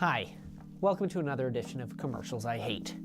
Hi, welcome to another edition of Commercials I Hate.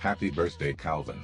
Happy birthday, Calvin.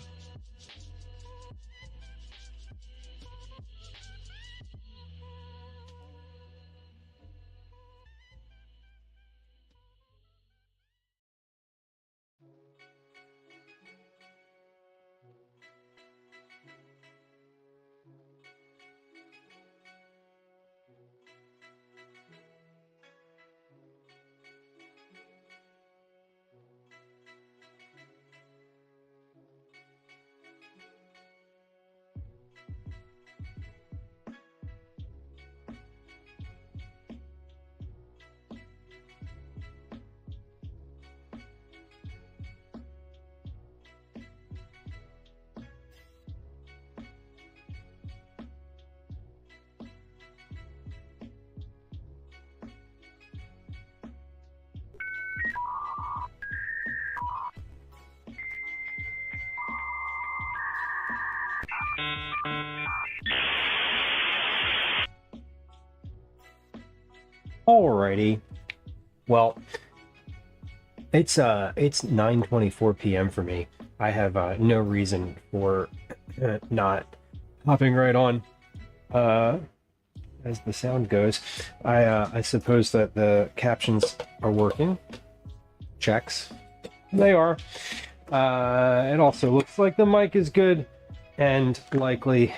Alrighty. Well, it's 9:24 p.m. for me. I have no reason for not hopping right on. As the sound goes, I suppose that the captions are working. Checks. They are. It also looks like the mic is good and likely,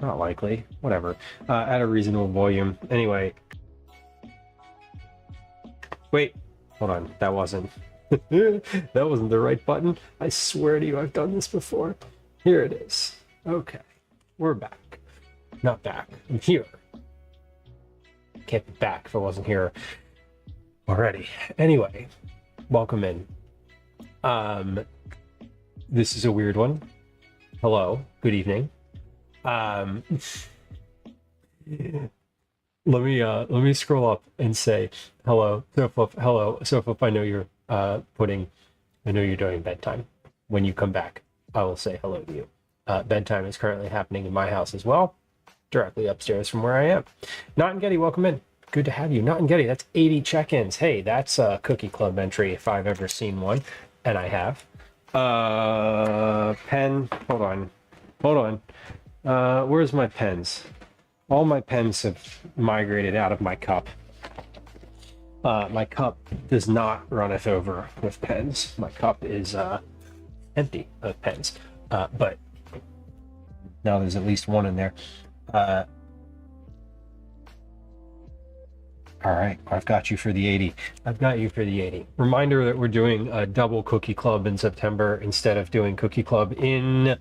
not likely, whatever, at a reasonable volume. Anyway. Wait, hold on, that wasn't the right button. I swear to you, I've done this before. Here it is. Okay, we're back. Not back, I'm here. Can't be back if I wasn't here already. Anyway, welcome in. This is a weird one. Hello, good evening. Let me scroll up and say hello, Sofop. Hello, Sofop. I know you're doing bedtime. When you come back, I will say hello to you. Bedtime is currently happening in my house as well, directly upstairs from where I am. Not and Getty, welcome in. Good to have you. Not and Getty, that's 80 check-ins. Hey, that's a Cookie Club entry if I've ever seen one, and I have. Pen. Hold on. Where's my pens? All my pens have migrated out of my cup. My cup does not runneth over with pens. My cup is empty of pens. But now there's at least one in there. All right, I've got you for the 80. I've got you for the 80. Reminder that we're doing a double Cookie Club in September instead of doing Cookie Club in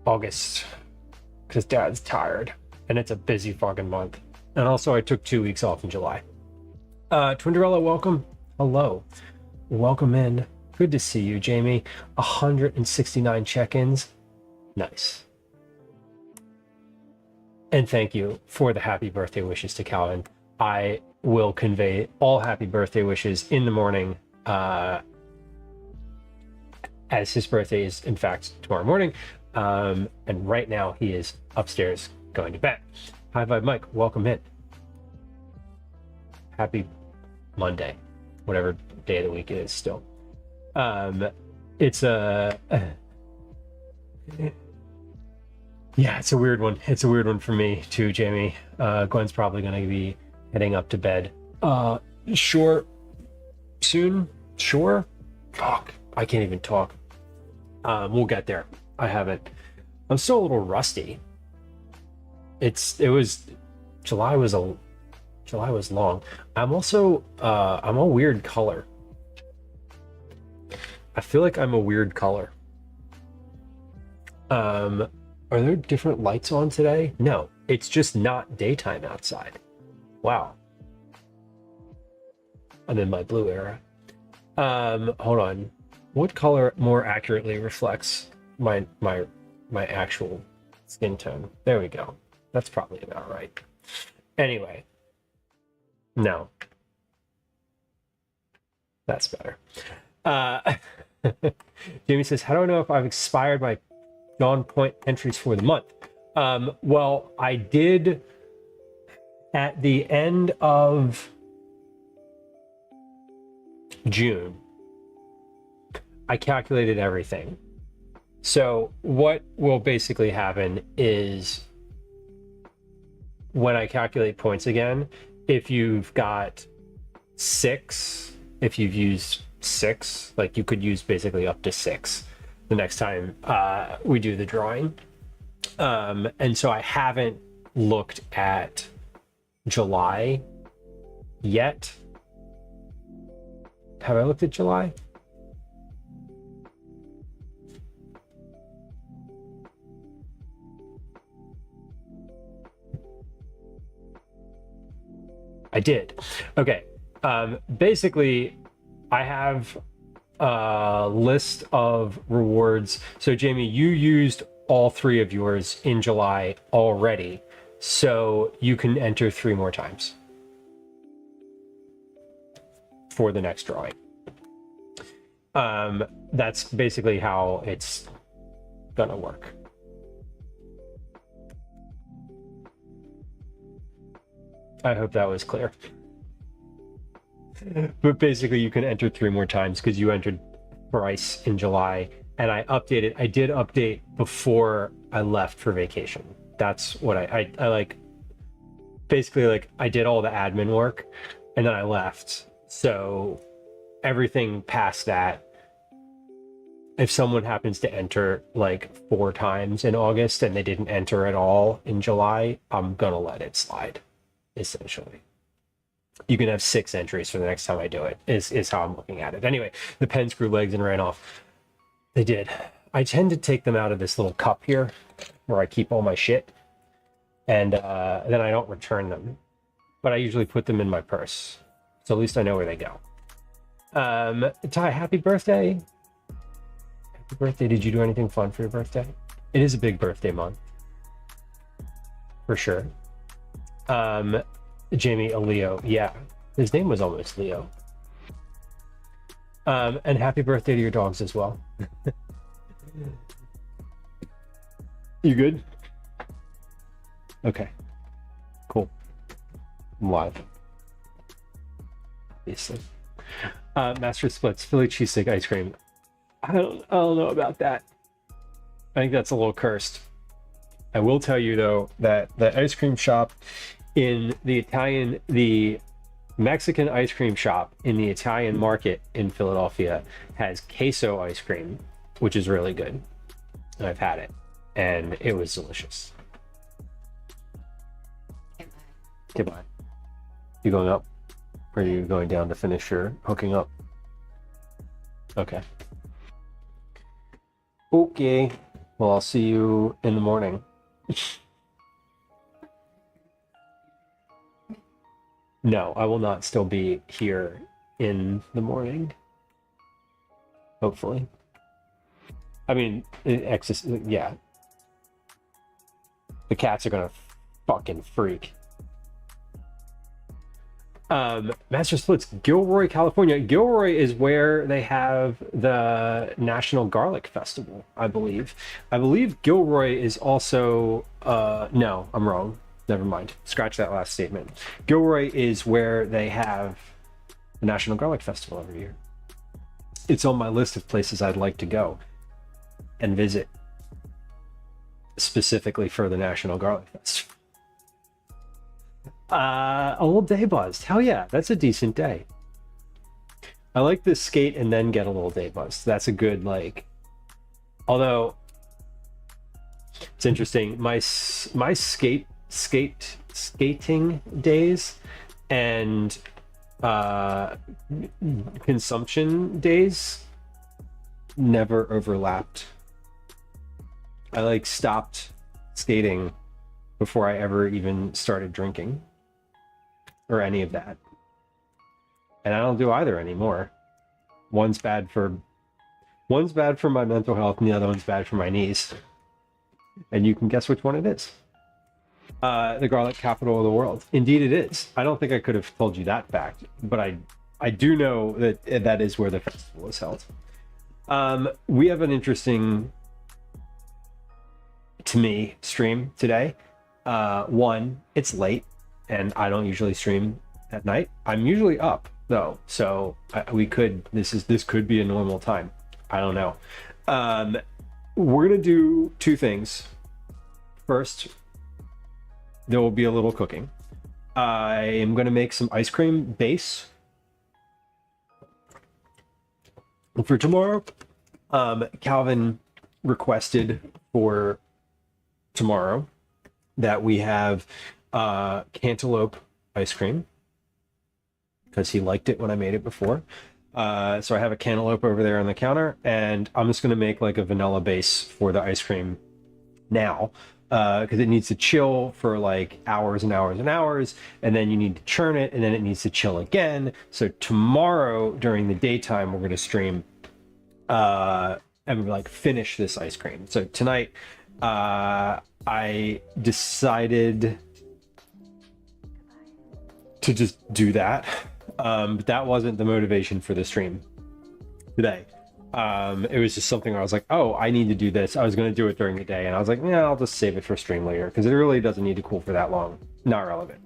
August. Because Dad's tired, and it's a busy fucking month. And also, I took 2 weeks off in July. Twinderella, welcome. Hello. Welcome in. Good to see you, Jamie. 169 check-ins. Nice. And thank you for the happy birthday wishes to Calvin. I will convey all happy birthday wishes in the morning, as his birthday is, in fact, tomorrow morning. And right now he is upstairs going to bed. Hi Vibe Mike, welcome in. Happy Monday, whatever day of the week it is still. It's a yeah, it's a weird one. It's a weird one for me too, Jamie. Gwen's probably gonna be heading up to bed. Sure. Soon? Sure? Fuck. I can't even talk. We'll get there. I haven't. I'm still a little rusty. July was long. I'm also I'm a weird color. I feel like I'm a weird color. Are there different lights on today? No, it's just not daytime outside. Wow. I'm in my blue era. Hold on. What color more accurately reflects my actual skin tone? There we go. That's probably about right. Anyway. No. That's better. Jamie says, how do I know if I've expired my Jawn point entries for the month? Well, I did at the end of June. I calculated everything. So what will basically happen is when I calculate points again, if you've got 6, if you've used 6, like you could use basically up to 6 the next time we do the drawing. And so I haven't looked at July yet. Have I looked at July? I did. Okay. Basically, I have a list of rewards. So, Jamie, you used all 3 of yours in July already. So you can enter 3 more times for the next drawing. That's basically how it's gonna work. I hope that was clear. But basically you can enter 3 more times because you entered thrice in July, and I did update before I left for vacation. That's what I like. Basically, like, I did all the admin work and then I left. So everything past that, if someone happens to enter like 4 times in August and they didn't enter at all in July, I'm gonna let it slide, essentially. You can have 6 entries for the next time I do it, is how I'm looking at it. Anyway, the pens grew legs and ran off. They did. I tend to take them out of this little cup here where I keep all my shit, and then I don't return them, but I usually put them in my purse, so at least I know where they go. Ty, happy birthday. Happy birthday. Did you do anything fun for your birthday? It is a big birthday month, for sure. Jamie, a Leo. Yeah, his name was almost Leo. And happy birthday to your dogs as well. You good? Okay, cool. I'm live, obviously. Master Splits, Philly cheesesteak ice cream. I don't know about that. I think that's a little cursed. I will tell you though that the ice cream shop in the Mexican ice cream shop in the Italian market in Philadelphia has queso ice cream, which is really good. And I've had it, and it was delicious. Goodbye. You going up? Or are you going down to finish your hooking up? Okay. Okay. Well, I'll see you in the morning. No, I will not still be here in the morning. Hopefully. I mean, yeah. The cats are gonna fucking freak. Master Splits, Gilroy, California. Gilroy is where they have the National Garlic Festival, I believe. I believe Gilroy is also, no, I'm wrong. Never mind. Scratch that last statement. Gilroy is where they have the National Garlic Festival every year. It's on my list of places I'd like to go and visit, specifically for the National Garlic Festival. A little day buzzed. Hell yeah, that's a decent day. I like this skate and then get a little day buzzed. That's a good, like, although it's interesting. My skating days and consumption days never overlapped. I like stopped skating before I ever even started drinking or any of that, and I don't do either anymore. One's bad for my mental health and the other one's bad for my knees, and you can guess which one it is. The garlic capital of the world. Indeed it is. I don't think I could have told you that fact, but I do know that that is where the festival is held. We have an interesting, to me, stream today. One, it's late and I don't usually stream at night. I'm usually up though, so this could be a normal time. I don't know. We're gonna do two things. First, there will be a little cooking. I am gonna make some ice cream base for tomorrow. Calvin requested for tomorrow that we have cantaloupe ice cream because he liked it when I made it before. So I have a cantaloupe over there on the counter, and I'm just going to make like a vanilla base for the ice cream now because it needs to chill for like hours and hours and hours, and then you need to churn it, and then it needs to chill again. So tomorrow during the daytime, we're going to stream and like finish this ice cream. So tonight, I decided to just do that. But that wasn't the motivation for the stream today. It was just something where I was like, oh, I need to do this. I was going to do it during the day, and I was like, yeah, I'll just save it for stream later because it really doesn't need to cool for that long. Not relevant.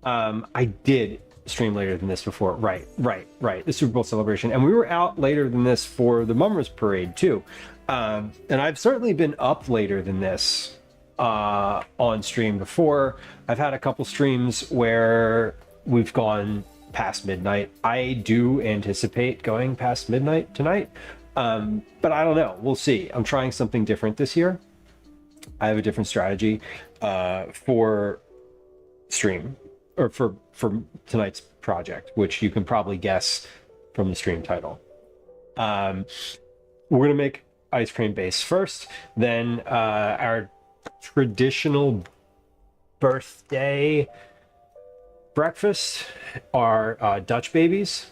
I did stream later than this before. Right. The Super Bowl celebration. And we were out later than this for the Mummers Parade too. And I've certainly been up later than this on stream before. I've had a couple streams where we've gone past midnight. I do anticipate going past midnight tonight, but I don't know. We'll see. I'm trying something different this year. I have a different strategy for stream, or for tonight's project, which you can probably guess from the stream title. We're gonna make ice cream base first, then our traditional birthday breakfast are Dutch babies.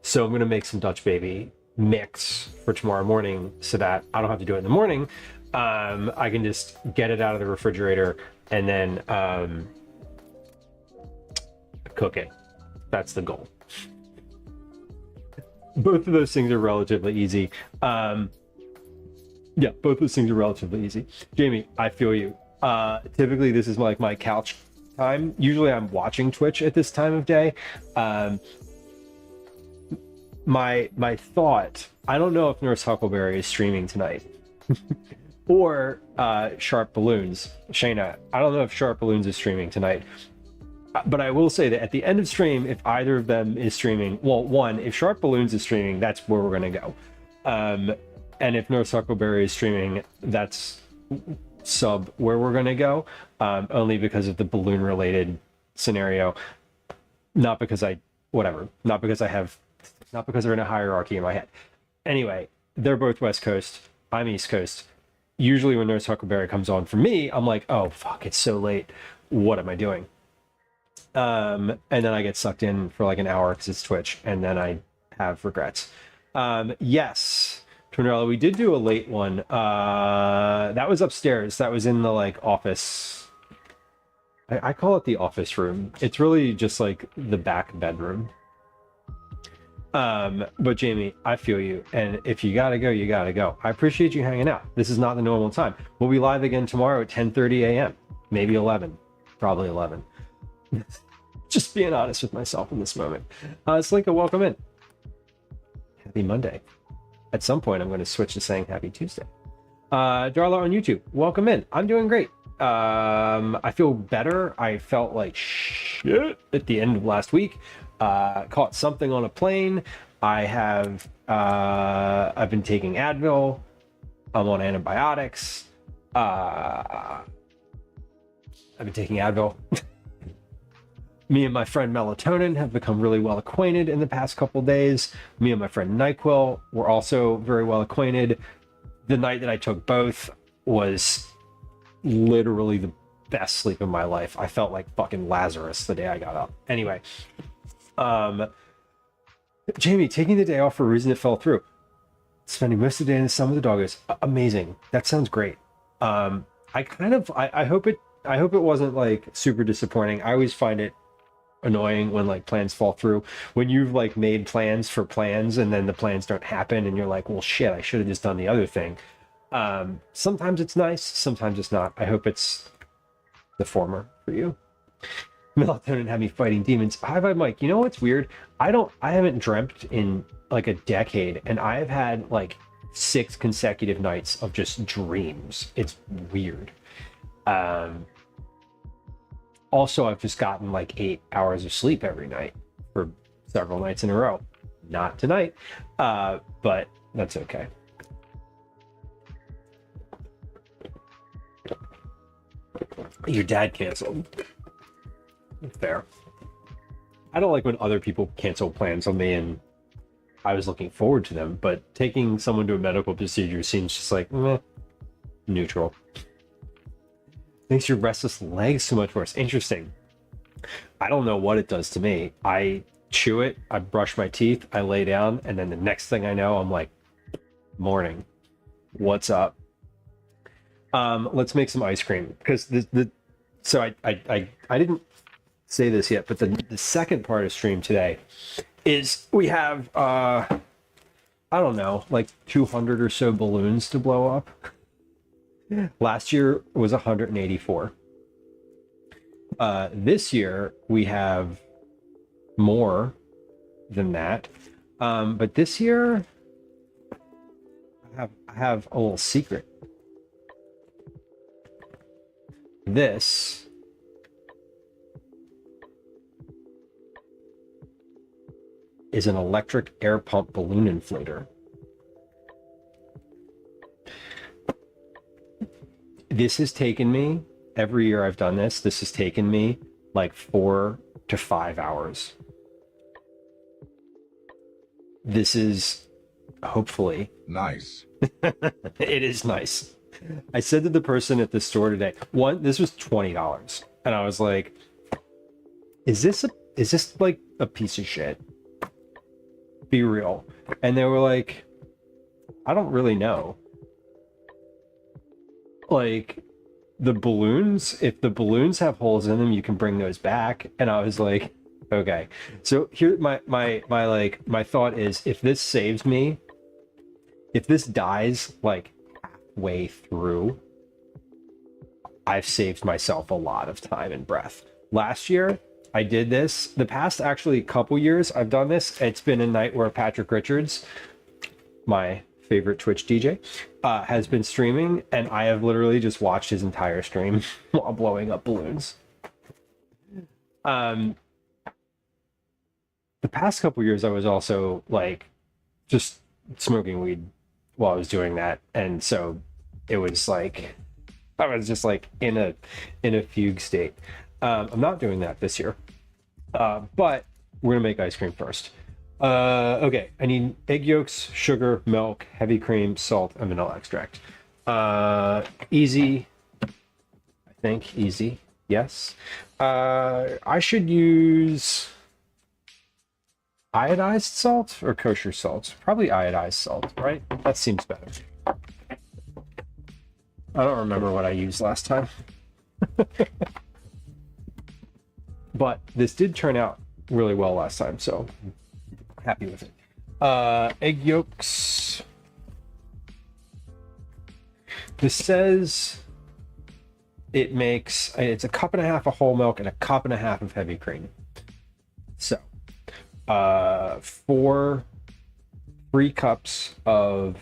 So I'm gonna make some Dutch baby mix for tomorrow morning so that I don't have to do it in the morning. I can just get it out of the refrigerator and then cook it. That's the goal. Both of those things are relatively easy. Yeah, both those things are relatively easy. Jamie, I feel you. Typically this is like my couch time. Usually I'm watching Twitch at this time of day. My thought, I don't know if Nurse Huckleberry is streaming tonight or Sharp Balloons. Shayna, I don't know if Sharp Balloons is streaming tonight. But I will say that at the end of stream, if either of them is streaming, well, one, if Sharp Balloons is streaming, that's where we're going to go. And if Nurse Huckleberry is streaming, that's sub where we're going to go, only because of the balloon related scenario. Not because not because they're in a hierarchy in my head. Anyway, they're both West Coast. I'm East Coast. Usually when Nurse Huckleberry comes on for me, I'm like, oh, fuck, it's so late. What am I doing? And then I get sucked in for like an hour because it's Twitch, and then I have regrets. Yes, Twinrella, we did do a late one. That was upstairs. That was in the like office. I call it the office room. It's really just like the back bedroom. But Jamie, I feel you. And if you gotta go, you gotta go. I appreciate you hanging out. This is not the normal time. We'll be live again tomorrow at 10:30 a.m. Maybe 11. Probably 11. Just being honest with myself in this moment. Slinka, welcome in. Happy Monday. At some point, I'm going to switch to saying Happy Tuesday. Darla on YouTube, welcome in. I'm doing great. I feel better. I felt like shit at the end of last week. Caught something on a plane. I've been taking Advil. I'm on antibiotics. I've been taking Advil. Me and my friend Melatonin have become really well acquainted in the past couple days. Me and my friend NyQuil were also very well acquainted. The night that I took both was literally the best sleep of my life. I felt like fucking Lazarus the day I got up. Anyway, Jamie, taking the day off for a reason that fell through. Spending most of the day in the sun with the doggos. Amazing. That sounds great. I hope it wasn't like super disappointing. I always find it annoying when like plans fall through, when you've like made plans for plans and then the plans don't happen and you're like, well shit, I should have just done the other thing. Sometimes it's nice, sometimes it's not. I hope it's the former for you. Melatonin had me fighting demons. Hi, bye, Mike. You know what's weird? I haven't dreamt in like a decade, and I have had like 6 consecutive nights of just dreams. It's weird. Also, I've just gotten like 8 hours of sleep every night for several nights in a row. Not tonight, but that's okay. Your dad canceled. Fair. I don't like when other people cancel plans on me and I was looking forward to them, but taking someone to a medical procedure seems just like meh, neutral. Makes your restless legs so much worse. Interesting. I don't know what it does to me. I chew it, I brush my teeth, I lay down, and then the next thing I know, I'm like, morning. What's up? Let's make some ice cream because so I didn't say this yet, but the second part of stream today is we have I don't know, like 200 or so balloons to blow up. Last year was 184. This year we have more than that, but this year I have a little secret. This is an electric air pump balloon inflator. This has taken me, every year I've done this has taken me like 4 to 5 hours. This is hopefully nice. It is nice. I said to the person at the store today, this was $20. And I was like, is this like a piece of shit? Be real. And they were like, I don't really know. Like the balloons, if the balloons have holes in them, you can bring those back. And I was like, okay. So here my thought is, if this saves me, if this dies like halfway through, I've saved myself a lot of time and breath. Last year I did this. The past actually couple years I've done this. It's been a night where Patrick Richards, my favorite Twitch DJ, has been streaming, and I have literally just watched his entire stream while blowing up balloons. The past couple years I was also like just smoking weed while I was doing that, and so it was like I was just like in a fugue state. I'm not doing that this year, but we're gonna make ice cream first. Okay, I need egg yolks, sugar, milk, heavy cream, salt, and vanilla extract. Easy, I think, easy, yes. I should use iodized salt or kosher salt? Probably iodized salt, right? That seems better. I don't remember what I used last time. But this did turn out really well last time, so happy with it. Egg yolks. This says it makes, it's a cup and a half of whole milk and a cup and a half of heavy cream. So, 4 3 cups of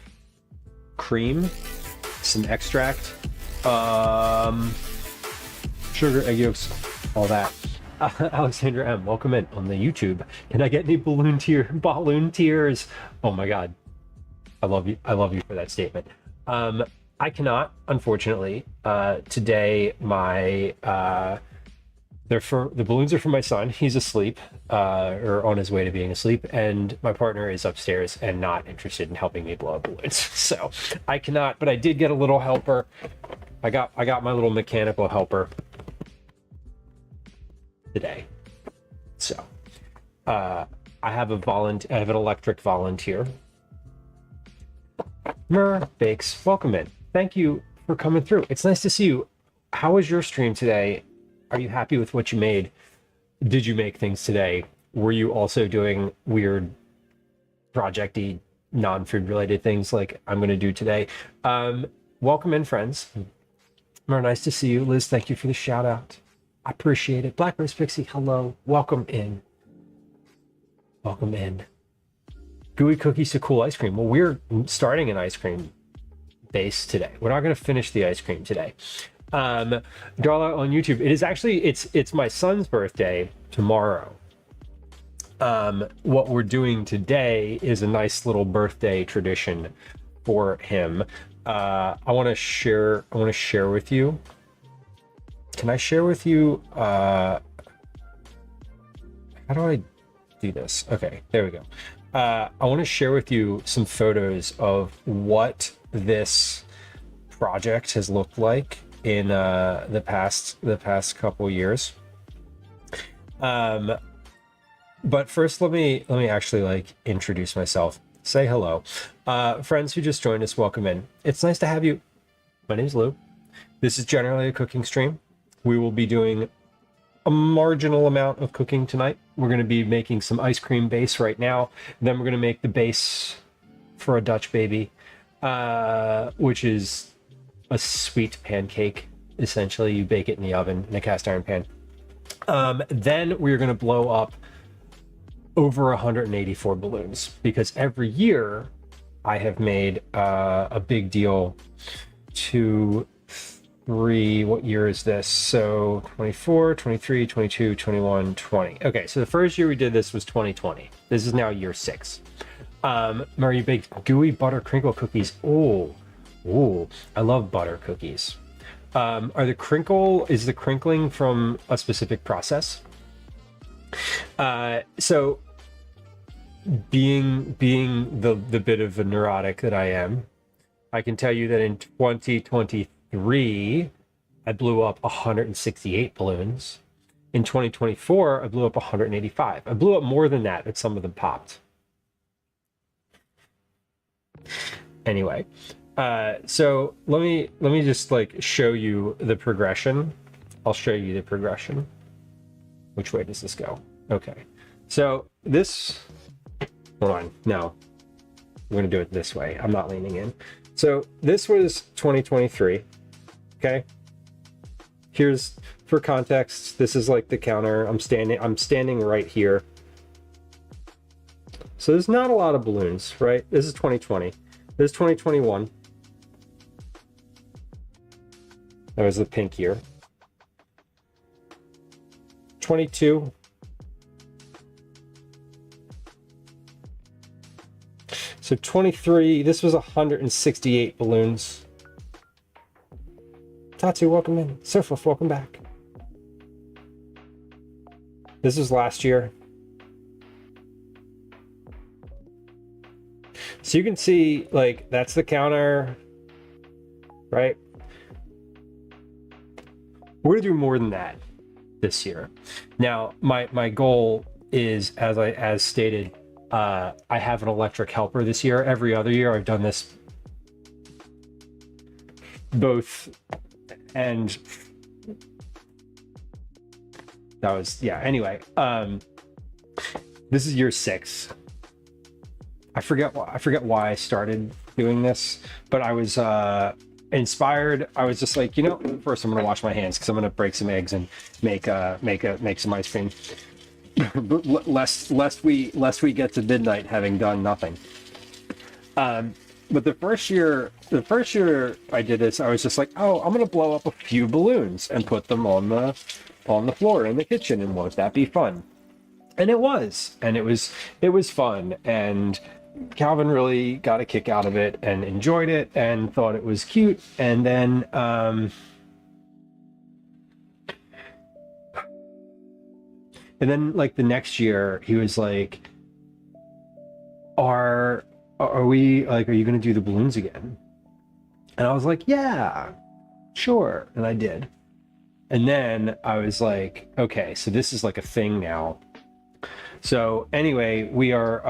cream, some extract, sugar, egg yolks, all that. Alexandra M, welcome in on the YouTube. Can I get any balloon tears? Oh my God, I love you for that statement. I cannot, unfortunately. Today the balloons are for my son. He's asleep, or on his way to being asleep, and my partner is upstairs and not interested in helping me blow up balloons. So I cannot, but I did get a little helper. I got my little mechanical helper today. So I have an electric volunteer. Mer Bakes, welcome in. Thank you for coming through. It's nice to see you. How was your stream today? Are you happy with what you made? Did you make things today? Were you also doing weird projecty non-food related things like I'm going to do today? Welcome in, friends. Mer, nice to see you. Liz, thank you for the shout out. I appreciate it. Black Rose Pixie, hello. Welcome in. Welcome in. Gooey cookies to cool ice cream. Well, we're starting an ice cream base today. We're not going to finish the ice cream today. Darla on YouTube. It is actually, it's my son's birthday tomorrow. What we're doing today is a nice little birthday tradition for him. I want to share with you. Can I share with you? How do I do this? Okay, there we go. I want to share with you some photos of what this project has looked like in the past couple years. But first, let me actually like introduce myself. Say hello, friends who just joined us. Welcome in. It's nice to have you. My name is Lou. This is generally a cooking stream. We will be doing a marginal amount of cooking tonight. We're going to be making some ice cream base right now. Then we're going to make the base for a Dutch baby, which is a sweet pancake. Essentially, you bake it in the oven in a cast iron pan. Then we're going to blow up over 184 balloons, because every year I have made a big deal to what year is this? So 24, 23, 22, 21, 20. Okay, so the first year we did this was 2020. This is now year 6. Mary, you baked gooey butter crinkle cookies. Oh, I love butter cookies. Is the crinkling from a specific process? So being the bit of a neurotic that I am, I can tell you that in 2023, I blew up 168 balloons. In 2024, I blew up 185. I blew up more than that, but some of them popped. Anyway, so let me just like show you the progression. I'll show you the progression. Which way does this go? Okay, so this, hold on, no, we're gonna do it this way. I'm not leaning in. So this was 2023. Okay, here's, for context, this is like the counter. I'm standing right here. So there's not a lot of balloons, right? This is 2020. This is 2021. That was the pink year. 22. So 23, this was 168 balloons. Tatsu, welcome in. Surflift, welcome back. This was last year. So you can see, like, that's the counter, right? We're gonna do more than that this year. Now, my goal is, as stated, I have an electric helper this year. Every other year I've done this both, and that was, yeah, anyway, this is year 6. I forget why I started doing this, but I was inspired. I was just like, you know, first I'm gonna wash my hands because I'm gonna break some eggs and make some ice cream. lest we get to midnight having done nothing. But the first year I did this, I was just like, oh, I'm gonna blow up a few balloons and put them on the floor in the kitchen, and won't that be fun? And it was fun, and Calvin really got a kick out of it and enjoyed it and thought it was cute. And then like the next year he was like, are you going to do the balloons again? And I was like, yeah, sure. And I did. And then I was like, okay, so this is like a thing now. So anyway, we are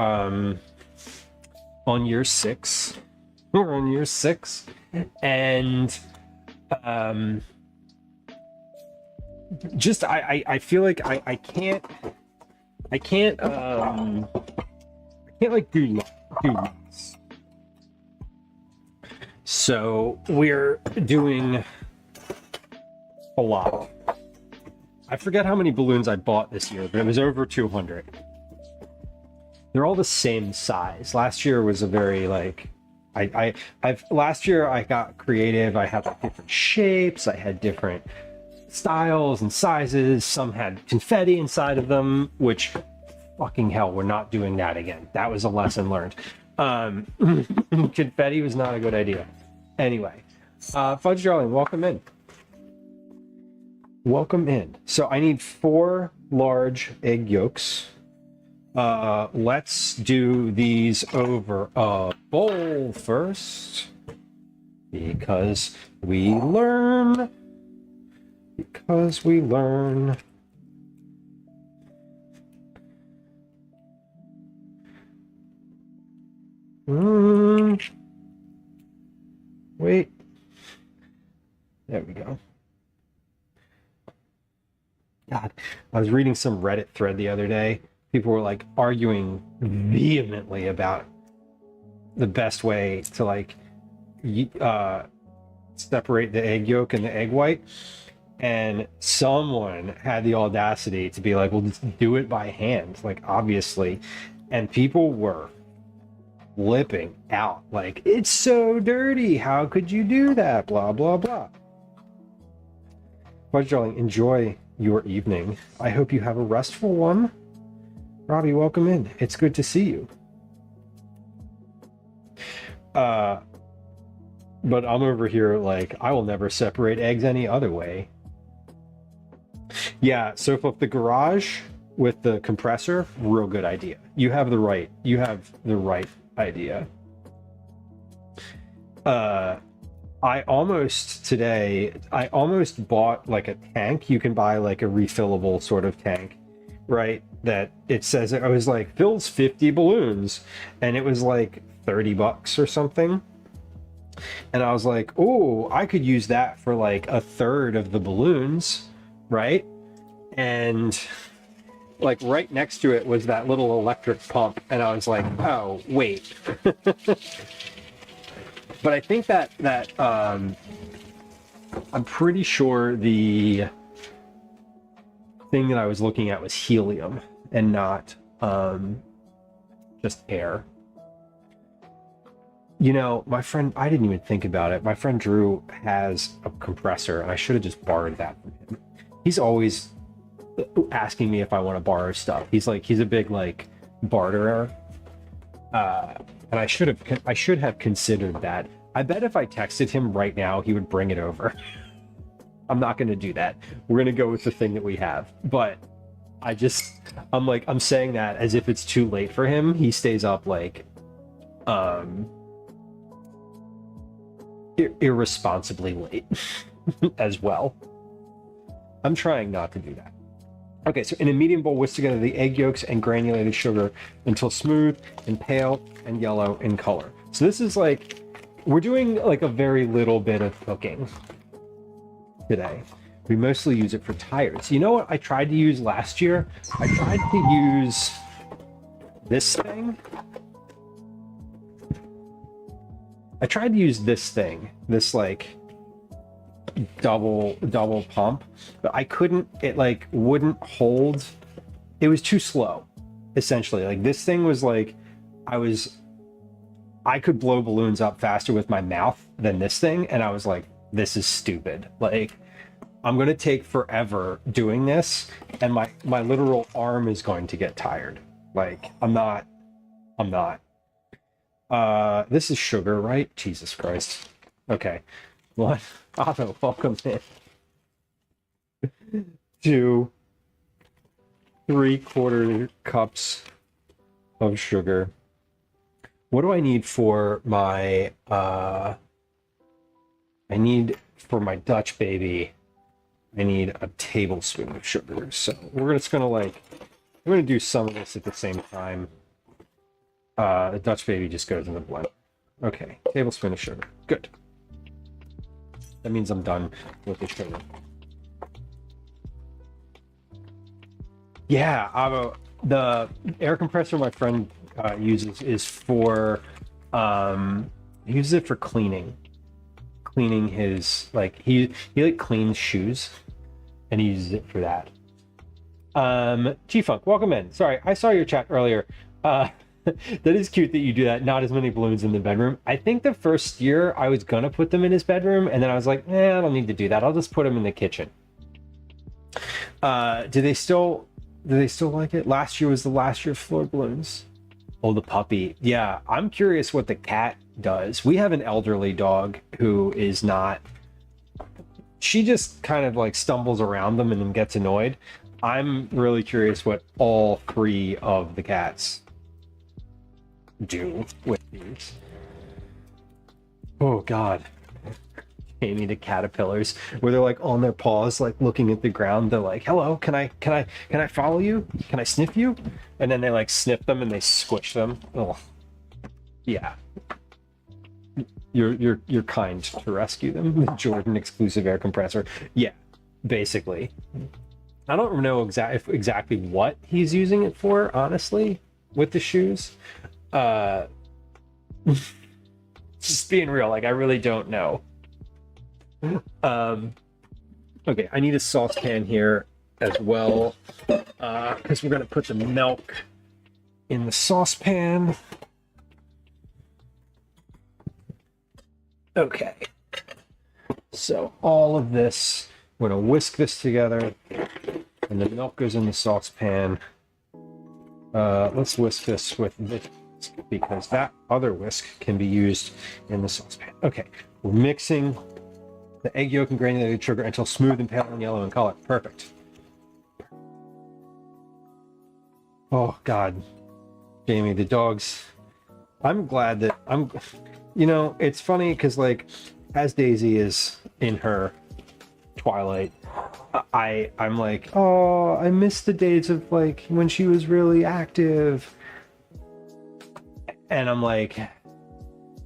on year 6. We're on year 6. And just I feel like I can't like do less. So we're doing a lot. I forget how many balloons I bought this year, but it was over 200. They're all the same size. Last year was a very like, last year I got creative. I had like different shapes. I had different styles and sizes. Some had confetti inside of them, which fucking hell, we're not doing that again. That was a lesson learned. Confetti was not a good idea. Anyway, Fudge Darling, welcome in. Welcome in. So I need 4 large egg yolks. Let's do these over a bowl first, because we learn. Because we learn. Wait. There we go. God, I was reading some Reddit thread the other day. People were like arguing vehemently about the best way to like separate the egg yolk and the egg white. And someone had the audacity to be like, well, just do it by hand, like obviously. And people were flipping out, like, it's so dirty. How could you do that? Blah, blah, blah. Fudge Darling, enjoy your evening. I hope you have a restful one. Robbie, welcome in. It's good to see you. But I'm over here like, I will never separate eggs any other way. Yeah, so if the garage with the compressor, real good idea. You have the right idea. I almost bought like a tank. You can buy like a refillable sort of tank, right? That it says, I was like, fills 50 balloons, and it was like $30 or something. And I was like, oh, I could use that for like a third of the balloons, right? And like right next to it was that little electric pump, and I was like, oh wait. But I think that I'm pretty sure the thing that I was looking at was helium and not just air. You know, my friend, I didn't even think about it. My friend Drew has a compressor, and I should have just borrowed that from him. He's always asking me if I want to borrow stuff. He's a big like barterer. And I should have considered that. I bet if I texted him right now, he would bring it over. I'm not going to do that. We're going to go with the thing that we have. But I'm saying that as if it's too late for him. He stays up like, irresponsibly late as well. I'm trying not to do that. Okay, so in a medium bowl, whisk together the egg yolks and granulated sugar until smooth and pale and yellow in color. So this is like, we're doing like a very little bit of cooking today. We mostly use it for tires. You know what I tried to use last year? I tried to use this thing. This like double pump, but I couldn't, it like wouldn't hold. It was too slow, essentially. Like this thing was like, I could blow balloons up faster with my mouth than this thing, and I was like, this is stupid. Like, I'm gonna take forever doing this, and my literal arm is going to get tired. Like, I'm not. This is sugar, right? Jesus Christ. Okay. What? Otto, welcome in. 2 3/4 cups of sugar. What do I need for my for my Dutch baby? I need a tablespoon of sugar. So we're just gonna like, I'm gonna do some of this at the same time. The Dutch baby just goes in the blender. Okay, tablespoon of sugar. Good. That means I'm done with the sugar. Yeah, the air compressor my friend uses is for, he uses it for cleaning his, like, he like cleans shoes, and he uses it for that. G-Funk, welcome in. Sorry, I saw your chat earlier. That is cute that you do that. Not as many balloons in the bedroom. I think the first year I was gonna put them in his bedroom, and then I was like, I don't need to do that. I'll just put them in the kitchen. Do they still like it? Last year was the last year of floor balloons. Oh, the puppy. Yeah, I'm curious what the cat does. We have an elderly dog who is not. She just kind of like stumbles around them and then gets annoyed. I'm really curious what all three of the cats do with these. Oh God. Amy, the caterpillars, where they're like on their paws, like looking at the ground. They're like, hello, can I follow you? Can I sniff you? And then they like sniff them and they squish them. Oh yeah. You're kind to rescue them. The Jordan exclusive air compressor. Yeah, basically. I don't know exactly what he's using it for, honestly, with the shoes. Just being real, like I really don't know. Okay, I need a saucepan here as well, because we're gonna put the milk in the saucepan. Okay, so all of this, we're gonna whisk this together, and the milk goes in the saucepan. Let's whisk this with this, because that other whisk can be used in the saucepan. Okay, we're mixing the egg yolk and granulated sugar until smooth and pale and yellow in color. Perfect. Oh God, Jamie, the dogs. I'm glad that you know, it's funny because like as Daisy is in her twilight, I'm like, oh, I miss the days of like when she was really active. And I'm like,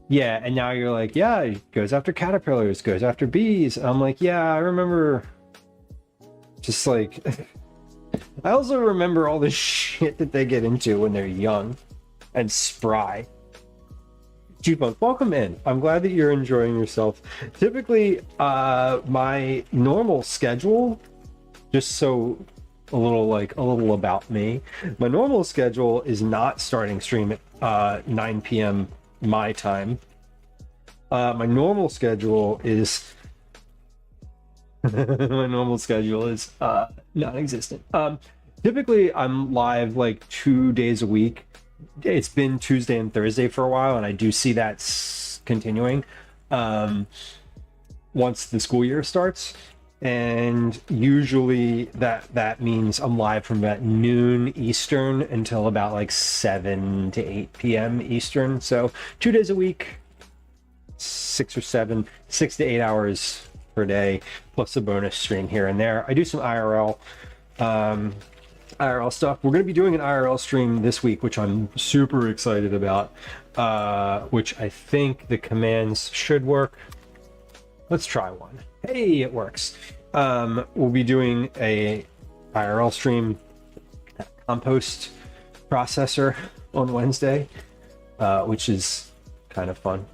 yeah, and now you're like, yeah, it goes after caterpillars, goes after bees. And I'm like, yeah, I remember. Just like, I also remember all the shit that they get into when they're young and spry. G-Bunk, welcome in. I'm glad that you're enjoying yourself. Typically, my normal schedule, just so a little about me, my normal schedule is not starting stream at 9 p.m. my time. My normal schedule is non-existent. Typically I'm live like 2 days a week. It's been Tuesday and Thursday for a while, and I do see that continuing once the school year starts. And usually that means I'm live from about noon Eastern until about like 7 to 8 p.m. Eastern. So 2 days a week, 6 to 8 hours per day, plus a bonus stream here and there. I do some IRL stuff. We're going to be doing an IRL stream this week, which I'm super excited about, which I think the commands should work. Let's try one. Hey, it works. We'll be doing a IRL stream compost processor on Wednesday, which is kind of fun.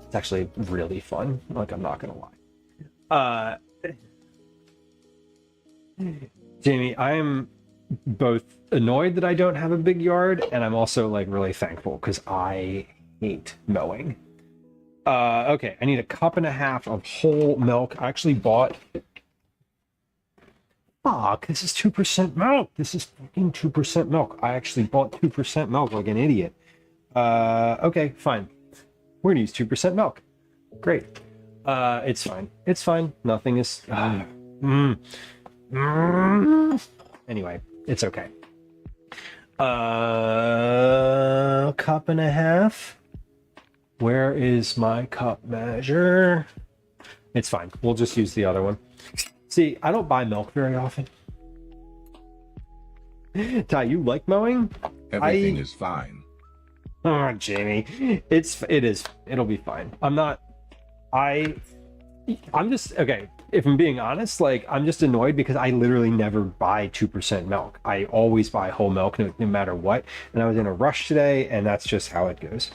It's actually really fun. Like, I'm not gonna lie. Jamie, I am both annoyed that I don't have a big yard, and I'm also like really thankful because I hate mowing. Okay, I need 1.5 cups of whole milk. I actually bought. Fuck, this is 2% milk. This is fucking 2% milk. I actually bought 2% milk like an idiot. Okay, fine. We're gonna use 2% milk. Great. It's fine. It's fine. Nothing is. Anyway, it's okay. 1.5 cups. Where is my cup measure? It's fine. We'll just use the other one. See, I don't buy milk very often. Ty, you like mowing? Everything is fine. Oh, Jamie. It is. It'll be fine. I'm just, okay, if I'm being honest, like, I'm just annoyed because I literally never buy 2% milk. I always buy whole milk no matter what. And I was in a rush today, and that's just how it goes.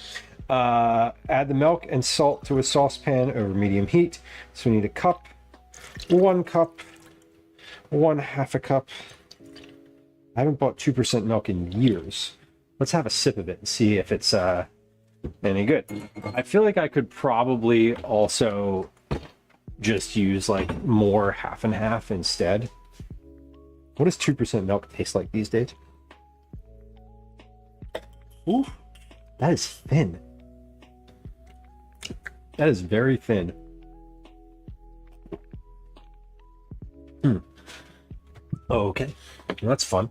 Add the milk and salt to a saucepan over medium heat. So we need 1 cup, 1 1/2 cup. I haven't bought 2% milk in years. Let's have a sip of it and see if it's any good. I feel like I could probably also just use like more 1/2 instead. What does 2% milk taste like these days? Ooh, that is thin. That is very thin. Okay, well, that's fun.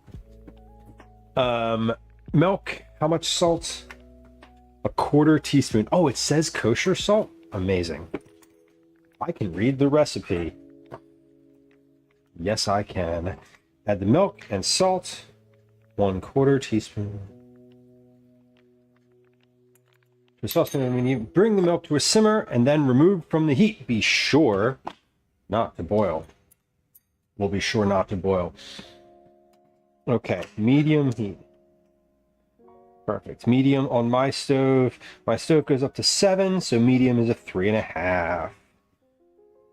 Milk, how much salt? 1/4 teaspoon. Oh, it says kosher salt? Amazing. I can read the recipe. Yes, I can. Add the milk and salt. 1/4 teaspoon. The saucepan, when you bring the milk to a simmer and then remove from the heat, be sure not to boil. We'll be sure not to boil. Okay, medium heat. Perfect. Medium on my stove. My stove goes up to 7, so medium is a 3.5.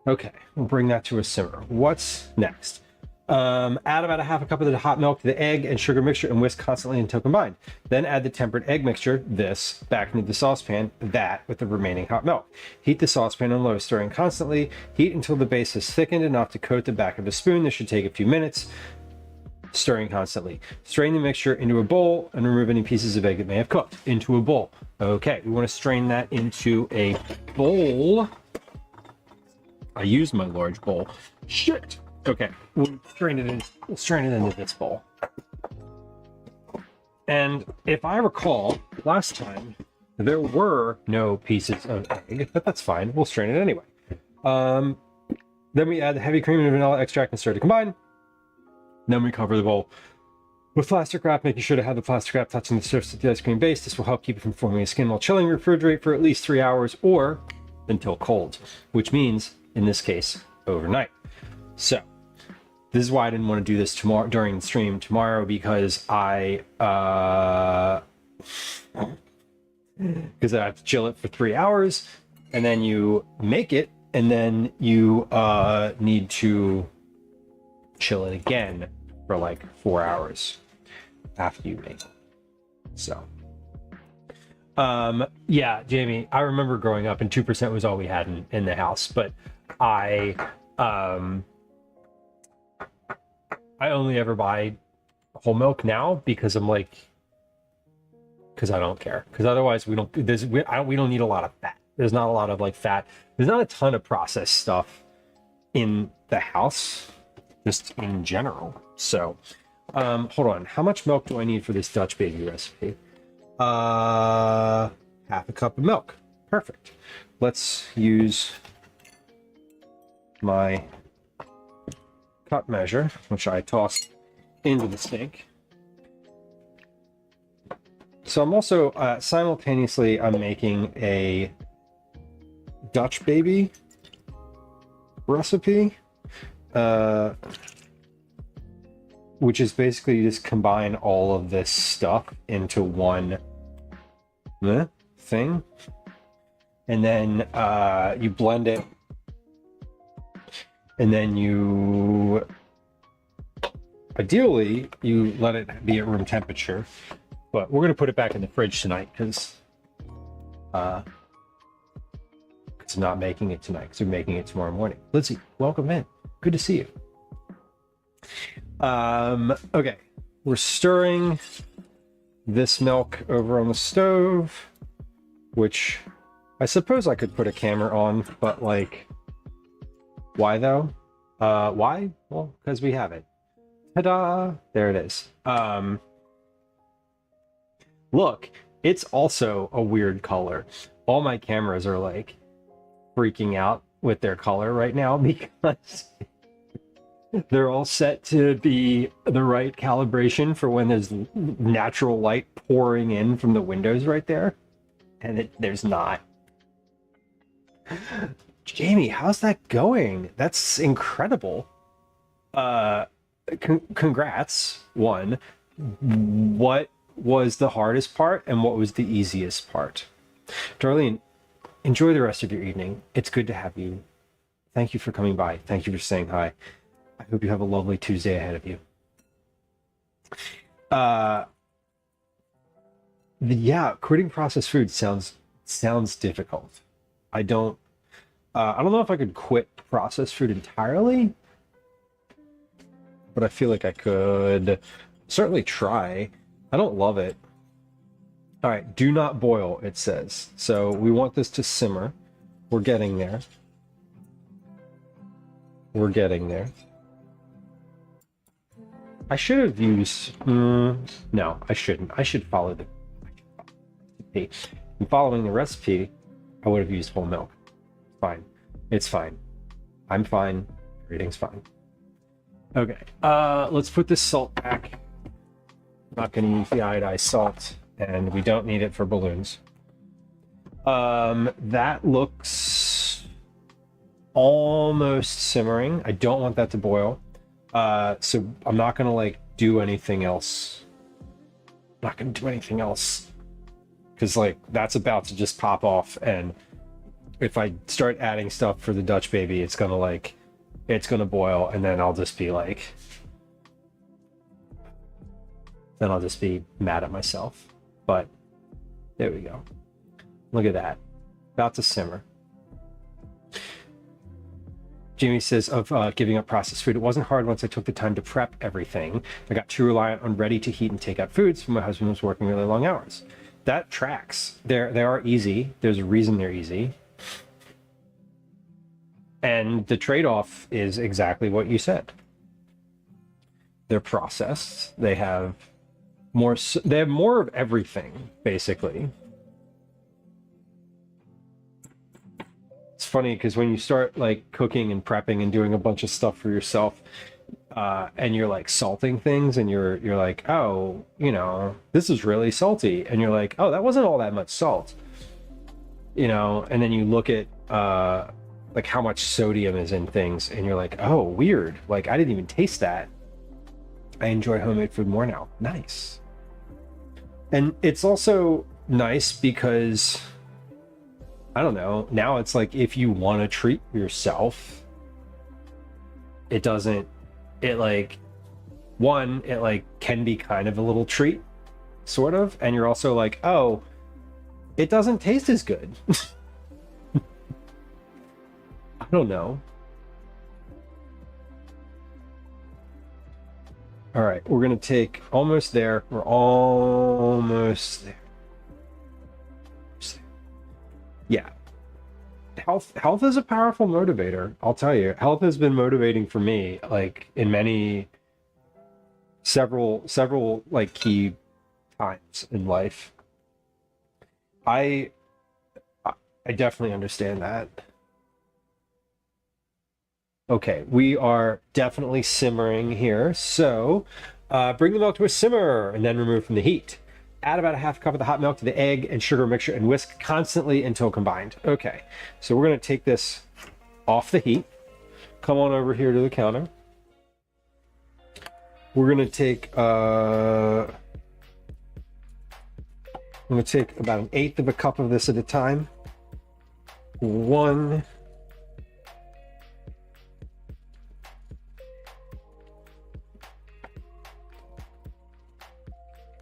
Okay, we'll bring that to a simmer. What's next? Add about 1/2 cup of the hot milk to the egg and sugar mixture and whisk constantly until combined. Then add the tempered egg mixture, this, back into the saucepan, that with the remaining hot milk. Heat the saucepan on low, stirring constantly. Heat until the base is thickened enough to coat the back of the spoon. This should take a few minutes. Stirring constantly. Strain the mixture into a bowl and remove any pieces of egg that may have cooked. Into a bowl. Okay, we want to strain that into a bowl. I used my large bowl. Shit! Okay, we'll strain it into this bowl. And if I recall, last time there were no pieces of egg, but that's fine. We'll strain it anyway. Then we add the heavy cream and vanilla extract and stir to combine. Then we cover the bowl with plastic wrap, making sure to have the plastic wrap touching the surface of the ice cream base. This will help keep it from forming a skin while chilling. Refrigerate for at least 3 hours or until cold, which means, in this case, overnight. So, this is why I didn't want to do this tomorrow during the stream tomorrow, because I have to chill it for 3 hours, and then you make it, and then you need to chill it again for like 4 hours after you make it. So, yeah, Jamie, I remember growing up and 2% was all we had in the house, but I only ever buy whole milk now because I'm like, because I don't care. Because otherwise we don't need a lot of fat. There's not a lot of like fat. There's not a ton of processed stuff in the house, just in general. So, hold on. How much milk do I need for this Dutch baby recipe? 1/2 cup of milk. Perfect. Let's use my cup measure, which I tossed into the sink. So I'm also simultaneously I'm making a Dutch baby recipe, which is basically you just combine all of this stuff into one thing, and then you blend it, and then you ideally you let it be at room temperature, but we're going to put it back in the fridge tonight because I'm not making it tonight because we're making it tomorrow morning. Lizzie, welcome in. Good to see you. Okay, we're stirring this milk over on the stove, which I suppose I could put a camera on, but like, why though? Why? Well, because we have it. Ta-da! There it is. Look, it's also a weird color. All my cameras are like freaking out with their color right now because they're all set to be the right calibration for when there's natural light pouring in from the windows right there, and there's not. Jamie, how's that going? That's incredible. Congrats. One, what was the hardest part and what was the easiest part? Darlene, enjoy the rest of your evening. It's good to have you. Thank you for coming by. Thank you for saying hi. I hope you have a lovely Tuesday ahead of you. Yeah, quitting processed food sounds difficult. I don't know if I could quit processed food entirely, but I feel like I could certainly try. I don't love it. All right, do not boil, it says. So we want this to simmer. We're getting there. We're getting there. I should have used... no, I shouldn't. I should follow the recipe. And following the recipe, I would have used whole milk. Fine. It's fine. I'm fine. Everything's fine. Okay, let's put this salt back. I'm not going to use the iodized salt, and we don't need it for balloons. That looks almost simmering. I don't want that to boil. So I'm not going to like do anything else. I'm not going to do anything else. Because like that's about to just pop off, and if I start adding stuff for the Dutch baby, it's gonna boil, and then I'll just be like, then I'll just be mad at myself. But there we go. Look at that, about to simmer. Jamie says of giving up processed food, it wasn't hard once I took the time to prep everything. I got too reliant on ready to heat and take out foods when my husband was working really long hours. That tracks. They are easy. There's a reason they're easy. And the trade-off is exactly what you said. They're processed. They have more of everything, basically. It's funny because when you start like cooking and prepping and doing a bunch of stuff for yourself, and you're like salting things, and you're like, oh, you know, this is really salty, and you're like, oh, that wasn't all that much salt, you know, and then you look at like how much sodium is in things, and you're like, oh, weird, like I didn't even taste that. I enjoy homemade food more now. Nice. And it's also nice because I don't know, now it's like if you want to treat yourself, it like can be kind of a little treat, sort of, and you're also like, oh, it doesn't taste as good. I don't know. All right, we're gonna take almost there. We're almost there. Yeah. Health is a powerful motivator. I'll tell you, health has been motivating for me, like in several like key times in life. I definitely understand that. Okay, we are definitely simmering here. So bring the milk to a simmer and then remove from the heat. Add about a half cup of the hot milk to the egg and sugar mixture and whisk constantly until combined. Okay, so we're going to take this off the heat. Come on over here to the counter. We're going to take I'm going to take about 1/8 of a cup of this at a time. One.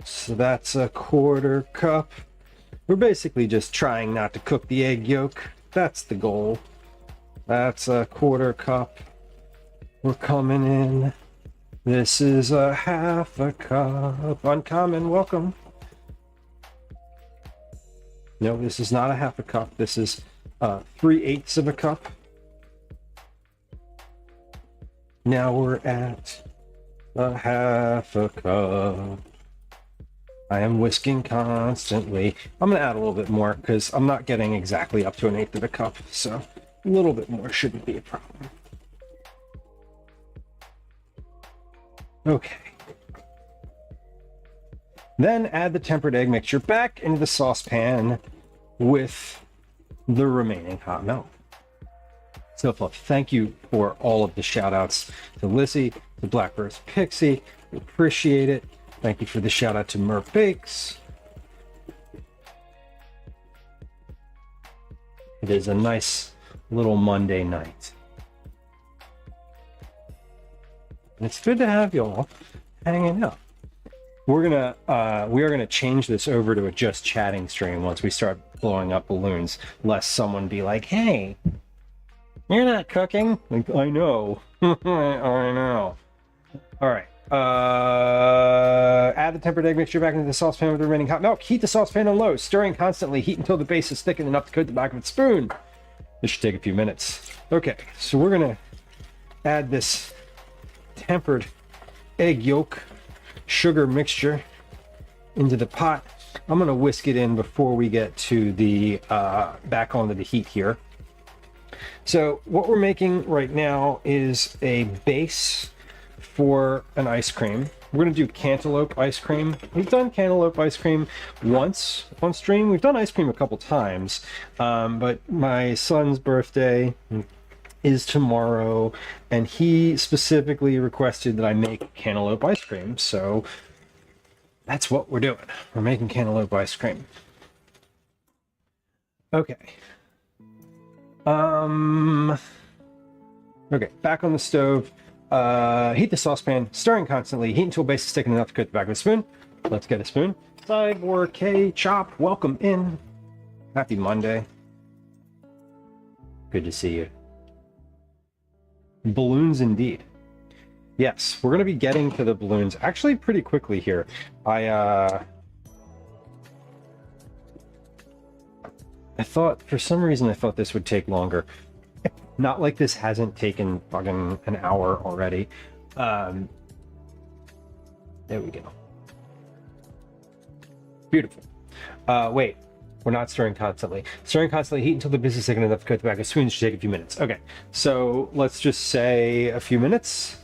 So that's a 1/4 cup. We're basically just trying not to cook the egg yolk. That's the goal. That's a 1/4 cup. We're coming in. This is a 1/2 cup. Uncommon, welcome. No, this is not a 1/2 cup. This is 3/8 of a cup. Now we're at a 1/2 cup. I am whisking constantly. I'm going to add a little bit more because I'm not getting exactly up to 1/8 of a cup. So a little bit more shouldn't be a problem. Okay. Then add the tempered egg mixture back into the saucepan with the remaining hot milk. So fluff, thank you for all of the shout outs to Lissy, to Blackbird's Pixie. We appreciate it. Thank you for the shout out to Merp Bakes. It is a nice little Monday night. and it's good to have y'all hanging out. We are gonna change this over to a just chatting stream once we start blowing up balloons, lest someone be like, "Hey, you're not cooking." Like, I know, I know. All right. Add the tempered egg mixture back into the saucepan with the remaining hot milk. Heat the saucepan on low, stirring constantly. Heat until the base is thickened enough to coat the back of its spoon. This should take a few minutes. Okay, so we're gonna add this tempered egg yolk sugar mixture into the pot. I'm gonna whisk it in before we get to the back onto the heat here. So what we're making right now is a base for an ice cream. We're gonna do cantaloupe ice cream. We've done cantaloupe ice cream once on stream. We've done ice cream a couple times, but my son's birthday is tomorrow, and he specifically requested that I make cantaloupe ice cream. So that's what we're doing. We're making cantaloupe ice cream. Okay. Okay, back on the stove. Heat the saucepan, stirring constantly. Heat until base is thick enough to coat the back of a spoon. Let's get a spoon. Cyborg K Chop, welcome in. Happy Monday. Good to see you. Balloons indeed. Yes, we're going to be getting to the balloons actually pretty quickly here. I thought, for some reason, I thought this would take longer. Not like this hasn't taken fucking an hour already. There we go. Beautiful. Wait, we're not stirring constantly. Stirring constantly, heat until the base is thick enough to coat the back of spoons. Should take a few minutes. Okay, so let's just say a few minutes.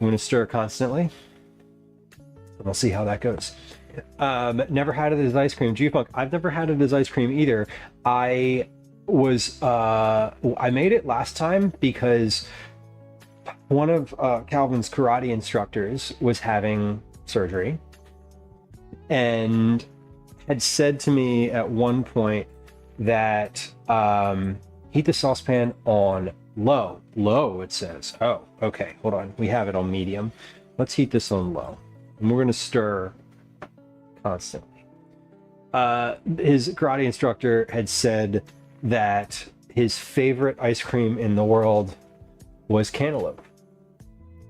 I'm gonna stir constantly, and we'll see how that goes. Never had it as ice cream. G-Funk, I've never had it as ice cream either. I made it last time because one of Calvin's karate instructors was having surgery and had said to me at one point that heat the saucepan on low. Low, it says. Oh, okay, hold on. We have it on medium. Let's heat this on low. And we're going to stir constantly. His karate instructor had said that his favorite ice cream in the world was cantaloupe,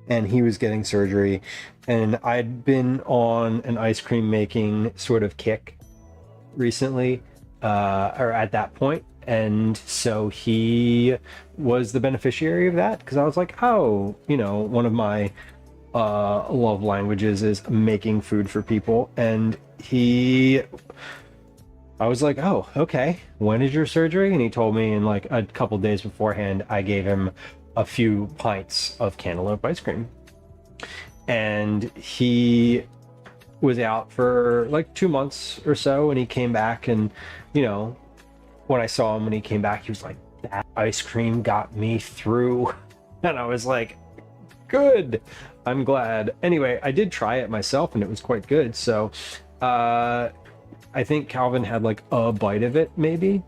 and he was getting surgery, and I'd been on an ice cream making sort of kick recently, or at that point, and so he was the beneficiary of that, because I was like, oh, you know, one of my love languages is making food for people, and I was like, oh, okay, when is your surgery? And he told me in like a couple days beforehand. I gave him a few pints of cantaloupe ice cream. And he was out for like 2 months or so, and he came back, and, you know, when I saw him when he came back, he was like, that ice cream got me through. And I was like, good, I'm glad. Anyway, I did try it myself, and it was quite good. So, I think Calvin had like a bite of it maybe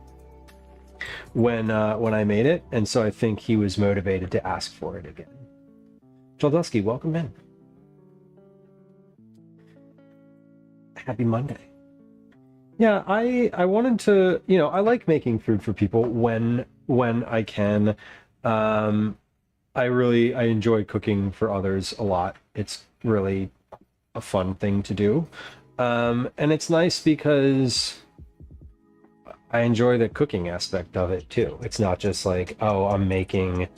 when I made it, and so I think he was motivated to ask for it again. Jaldusky, welcome in. Happy Monday. Yeah, I wanted to, you know, I like making food for people when I can. I enjoy cooking for others a lot. It's really a fun thing to do. And it's nice because I enjoy the cooking aspect of it too. It's not just like, oh, I need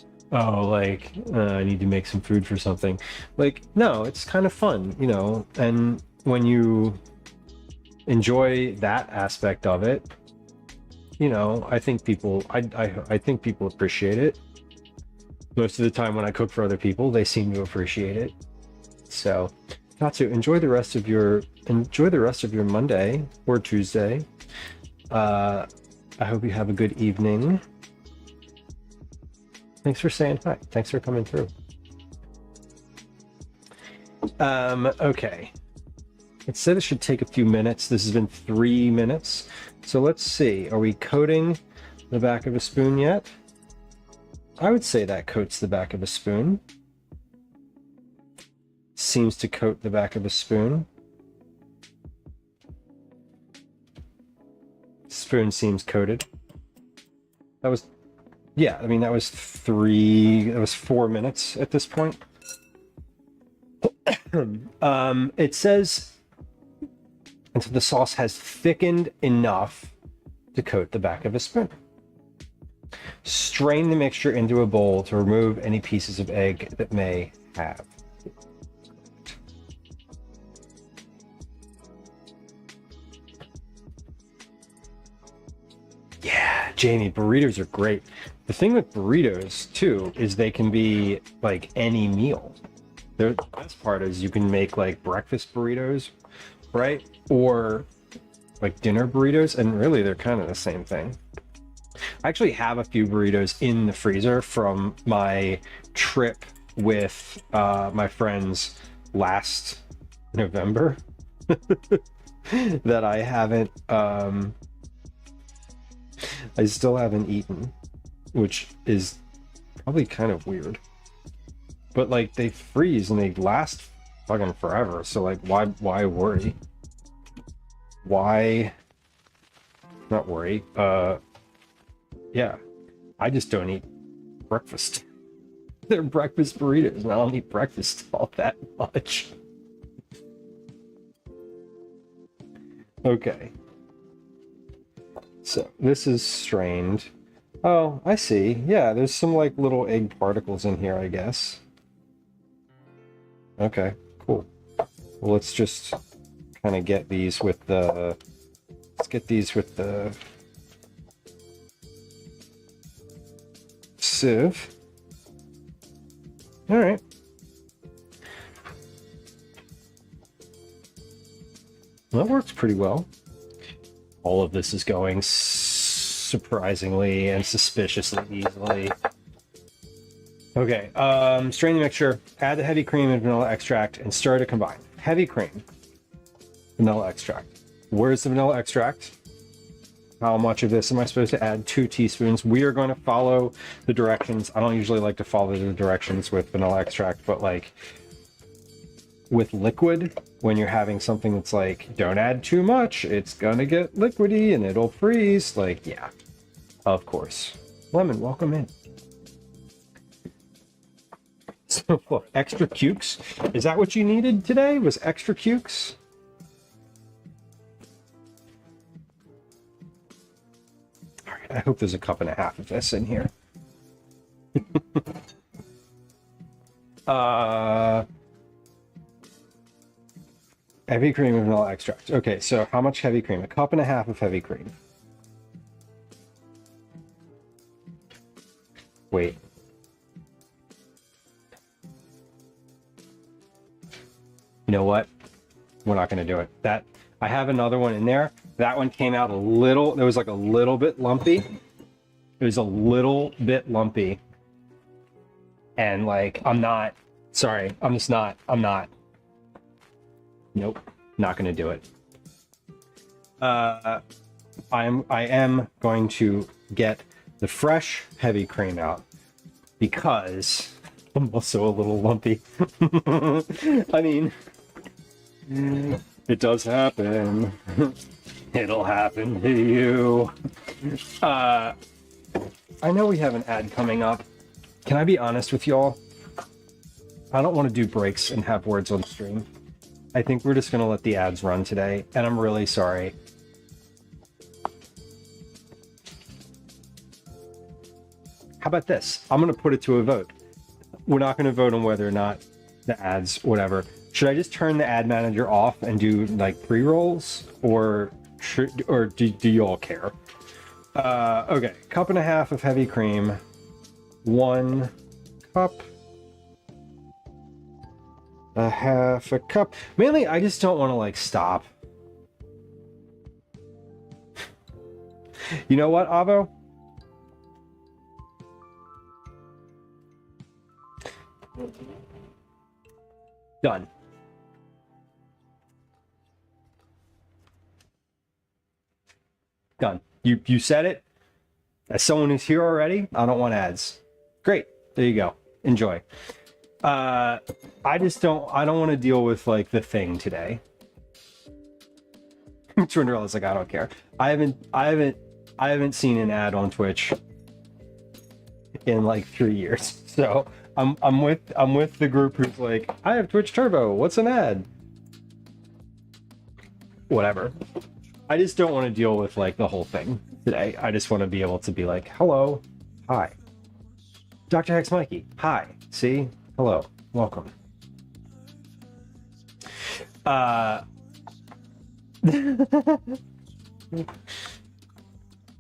to make some food for something. Like, no, it's kind of fun, you know, and when you enjoy that aspect of it, you know, I think people appreciate it. Most of the time when I cook for other people, they seem to appreciate it. So, Tatsu, enjoy the rest of your Monday or Tuesday. I hope you have a good evening. Thanks for saying hi. Thanks for coming through. Okay. It said it should take a few minutes. This has been 3 minutes. So let's see. Are we coating the back of a spoon yet? I would say that coats the back of a spoon. seems to coat the back of a spoon. Spoon seems coated. That was, yeah, I mean, that was 4 minutes at this point. It says, and so the sauce has thickened enough to coat the back of a spoon. Strain the mixture into a bowl to remove any pieces of egg that may have. Yeah, Jamie, burritos are great. The thing with burritos too is they can be like any meal. The best part is you can make like breakfast burritos, right? Or like dinner burritos, and really they're kind of the same thing. I actually have a few burritos in the freezer from my trip with my friends last November that I haven't, I still haven't eaten, which is probably kind of weird. But like they freeze and they last fucking forever, so like why worry? Why not worry? Yeah, I just don't eat breakfast. They're breakfast burritos, and I don't eat breakfast all that much. Okay. So this is strained. Oh, I see. Yeah, there's some like little egg particles in here, I guess. Okay, cool. Well, let's just kind of get these with the... Let's get these with the... sieve. All right. That works pretty well. All of this is going surprisingly and suspiciously easily. Okay, strain the mixture, add the heavy cream and vanilla extract, and stir to combine. Heavy cream, vanilla extract. Where's the vanilla extract? How much of this am I supposed to add? 2 teaspoons. We are going to follow the directions. I don't usually like to follow the directions with vanilla extract, but like with liquid, when you're having something that's like, don't add too much, it's gonna get liquidy and it'll freeze. Like, yeah, of course. Lemon, welcome in. So, look, extra cukes. Is that what you needed today? Was extra cukes? All right, I hope there's a cup and a half of this in here. Heavy cream and vanilla extract. Okay, so how much heavy cream? 1.5 cups of heavy cream. Wait. You know what? We're not going to do it. That I have another one in there. That one came out a little, it was like a little bit lumpy. It was a little bit lumpy. And like, I'm not, sorry, I'm not. Nope, not going to do it. I am going to get the fresh heavy cream out because I'm also a little lumpy. I mean, it does happen. It'll happen to you. I know we have an ad coming up. Can I be honest with y'all? I don't want to do breaks and have words on stream. I think we're just going to let the ads run today, and I'm really sorry. How about this? I'm going to put it to a vote. We're not going to vote on whether or not the ads, whatever. Should I just turn the ad manager off and do like pre-rolls, or do you all care? Okay, 1.5 cups of heavy cream, 1 cup, 1/2 cup. Mainly, I just don't want to like stop. You know what, Avo? Done. Done. You said it. As someone who's here already, I don't want ads. Great. There you go. Enjoy. I don't want to deal with like the thing today. Twinderella's like, I don't care. I haven't seen an ad on Twitch in like 3 years. So I'm with the group who's like, I have Twitch Turbo. What's an ad? Whatever. I just don't want to deal with like the whole thing today. I just want to be able to be like, hello, hi. Dr. Hex Mikey, hi. See? Hello. Welcome.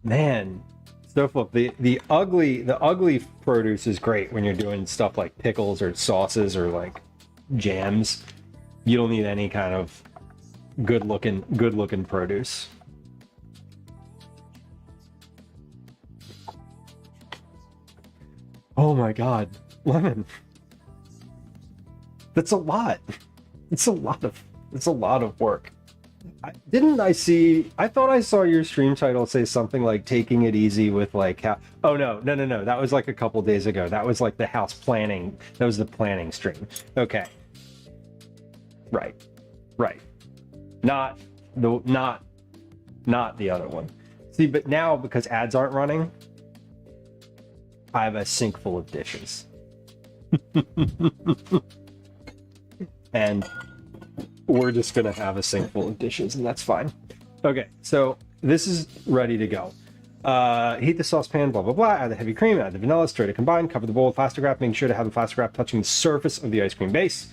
Man, so flip. The ugly produce is great when you're doing stuff like pickles or sauces or like jams. You don't need any kind of good looking produce. Oh my god, lemon. That's a lot. It's a lot of work. I thought I saw your stream title say something like taking it easy with like how, oh no, that was like a couple days ago. That was like the house planning. That was the planning stream. Okay. Right. Not the other one. See, but now because ads aren't running, I have a sink full of dishes. And we're just gonna have a sink full of dishes, and that's fine. Okay, so this is ready to go. Heat the saucepan, blah blah blah. Add the heavy cream, add the vanilla, stir to combine. Cover the bowl with plastic wrap, making sure to have the plastic wrap touching the surface of the ice cream base.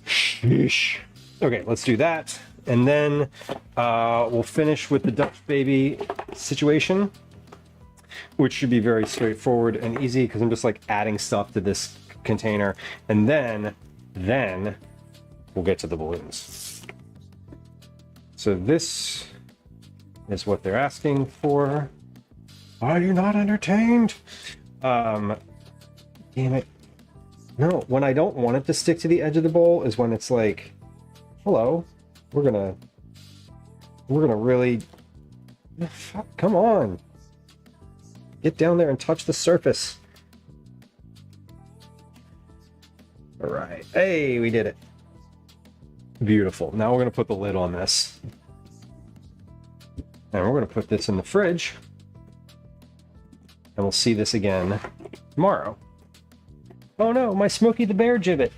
Sheesh. Okay, let's do that, and then we'll finish with the Dutch baby situation, which should be very straightforward and easy because I'm just like adding stuff to this container, and then we'll get to the balloons. So this is what they're asking for. Are you not entertained? Damn it. No, when I don't want it to stick to the edge of the bowl is when it's like, hello, we're gonna really, fuck, come on. Get down there and touch the surface. All right, hey, we did it. Beautiful. Now we're gonna put the lid on this. And we're gonna put this in the fridge. And we'll see this again tomorrow. Oh no, my Smokey the Bear gibbet.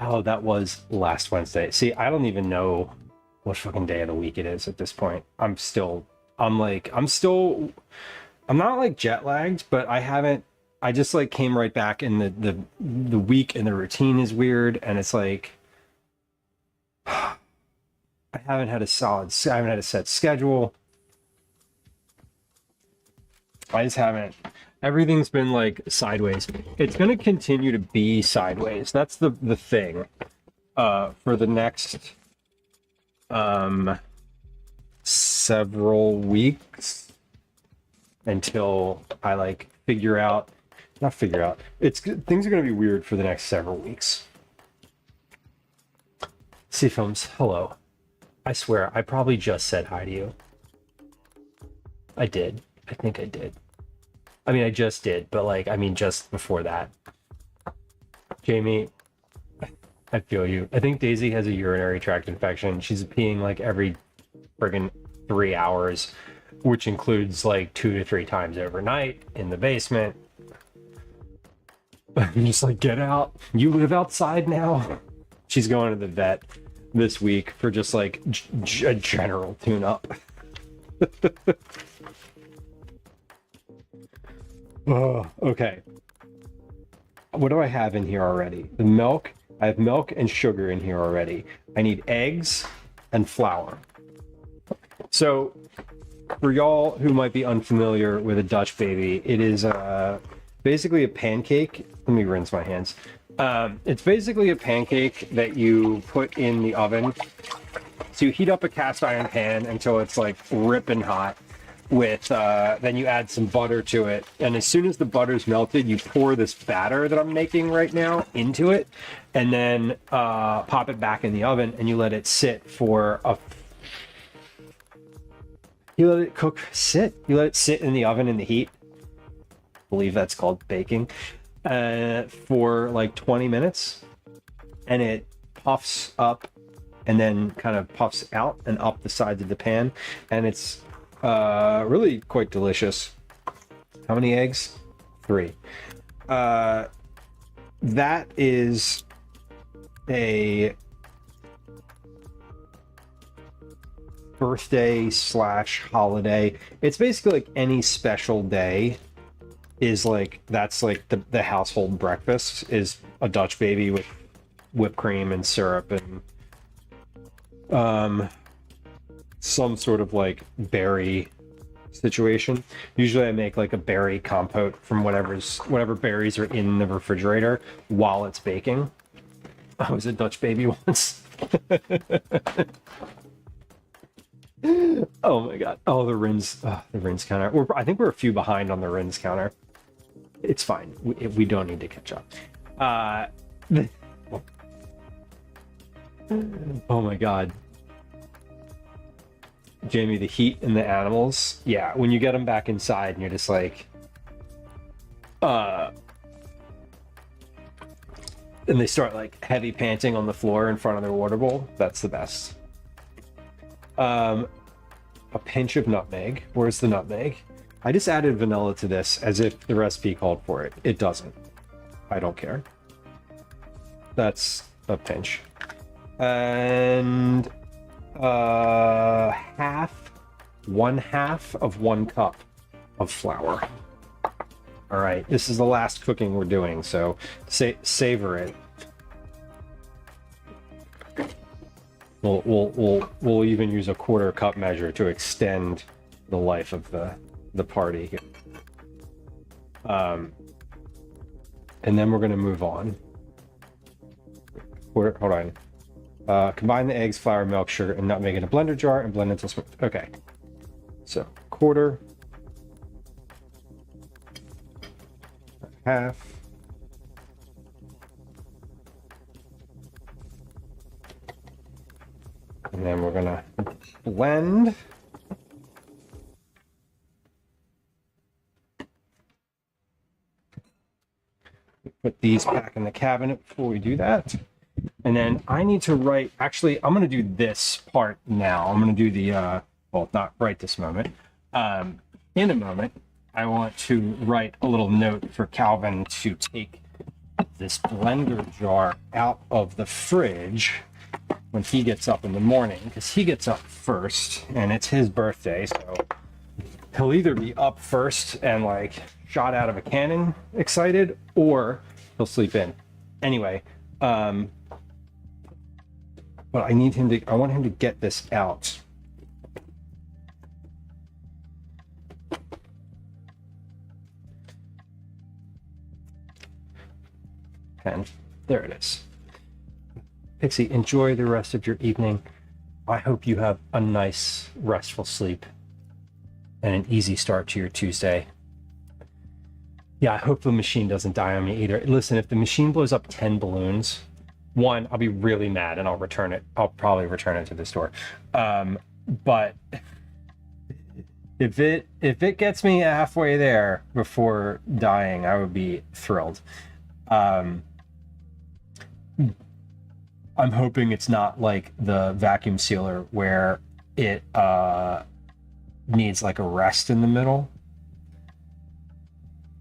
Oh, that was last Wednesday. See, I don't even know what fucking day of the week it is at this point. I'm not like jet lagged, but I just like came right back in the week, and the routine is weird, and it's like I haven't had a set schedule. I just haven't. Everything's been like sideways. It's going to continue to be sideways. That's the thing for the next several weeks until I like things are going to be weird for the next several weeks. Seafilms, hello. I swear, I probably just said hi to you. I did. I think I did. I mean, I just did, but like, I mean, just before that. Jamie, I feel you. I think Daisy has a urinary tract infection. She's peeing like every friggin' 3 hours, which includes like 2 to 3 times overnight in the basement. I'm just like, get out. You live outside now. She's going to the vet this week for just like a general tune-up. Oh, okay. What do I have in here already? The milk. I have milk and sugar in here already. I need eggs and flour. So, for y'all who might be unfamiliar with a Dutch baby, it is basically a pancake. Let me rinse my hands. It's basically a pancake that you put in the oven. So you heat up a cast iron pan until it's like ripping hot. Then you add some butter to it, and as soon as the butter's melted, you pour this batter that I'm making right now into it, and then pop it back in the oven, and you let it sit for You let it cook, you let it sit in the oven in the heat. I believe that's called baking. For like 20 minutes, and it puffs up and then kind of puffs out and up the sides of the pan, and it's really quite delicious. How many eggs? 3. That is a birthday / holiday. It's basically like any special day is like, that's like the household breakfast is a Dutch baby with whipped cream and syrup and some sort of like berry situation. Usually I make like a berry compote from whatever berries are in the refrigerator while it's baking. I was a Dutch baby once. Oh my god. Oh, the Rins counter. I think we're a few behind on the Rins counter. It's fine. We don't need to catch up. Oh my god. Jamie, the heat and the animals. Yeah, when you get them back inside and you're just like... and they start like heavy panting on the floor in front of their water bowl. That's the best. A pinch of nutmeg. Where's the nutmeg? I just added vanilla to this as if the recipe called for it. It doesn't. I don't care. That's a pinch. And 1/2 of 1 cup of flour. All right, this is the last cooking we're doing, so savor it. We'll even use a 1/4 cup measure to extend the life of the party here. And then we're going to move on. Hold on. Combine the eggs, flour, milk, sugar, and nutmeg in a blender jar and blend until smooth. Okay. So 1/4, 1/2. And then we're gonna blend. Put these back in the cabinet before we do that. And then I need to write, actually, I'm going to do this part now. I'm going to do the, well, not right this moment. In a moment, I want to write a little note for Calvin to take this blender jar out of the fridge when he gets up in the morning, because he gets up first and it's his birthday. So he'll either be up first and like shot out of a cannon excited, or he'll sleep in. Anyway, but I want him to get this out. And there it is. Pixie, enjoy the rest of your evening. I hope you have a nice, restful sleep and an easy start to your Tuesday. Yeah, I hope the machine doesn't die on me either. Listen, if the machine blows up 10 balloons, one, I'll be really mad and I'll return it. I'll probably return it to the store. But if it gets me halfway there before dying, I would be thrilled. I'm hoping it's not like the vacuum sealer where it needs like a rest in the middle.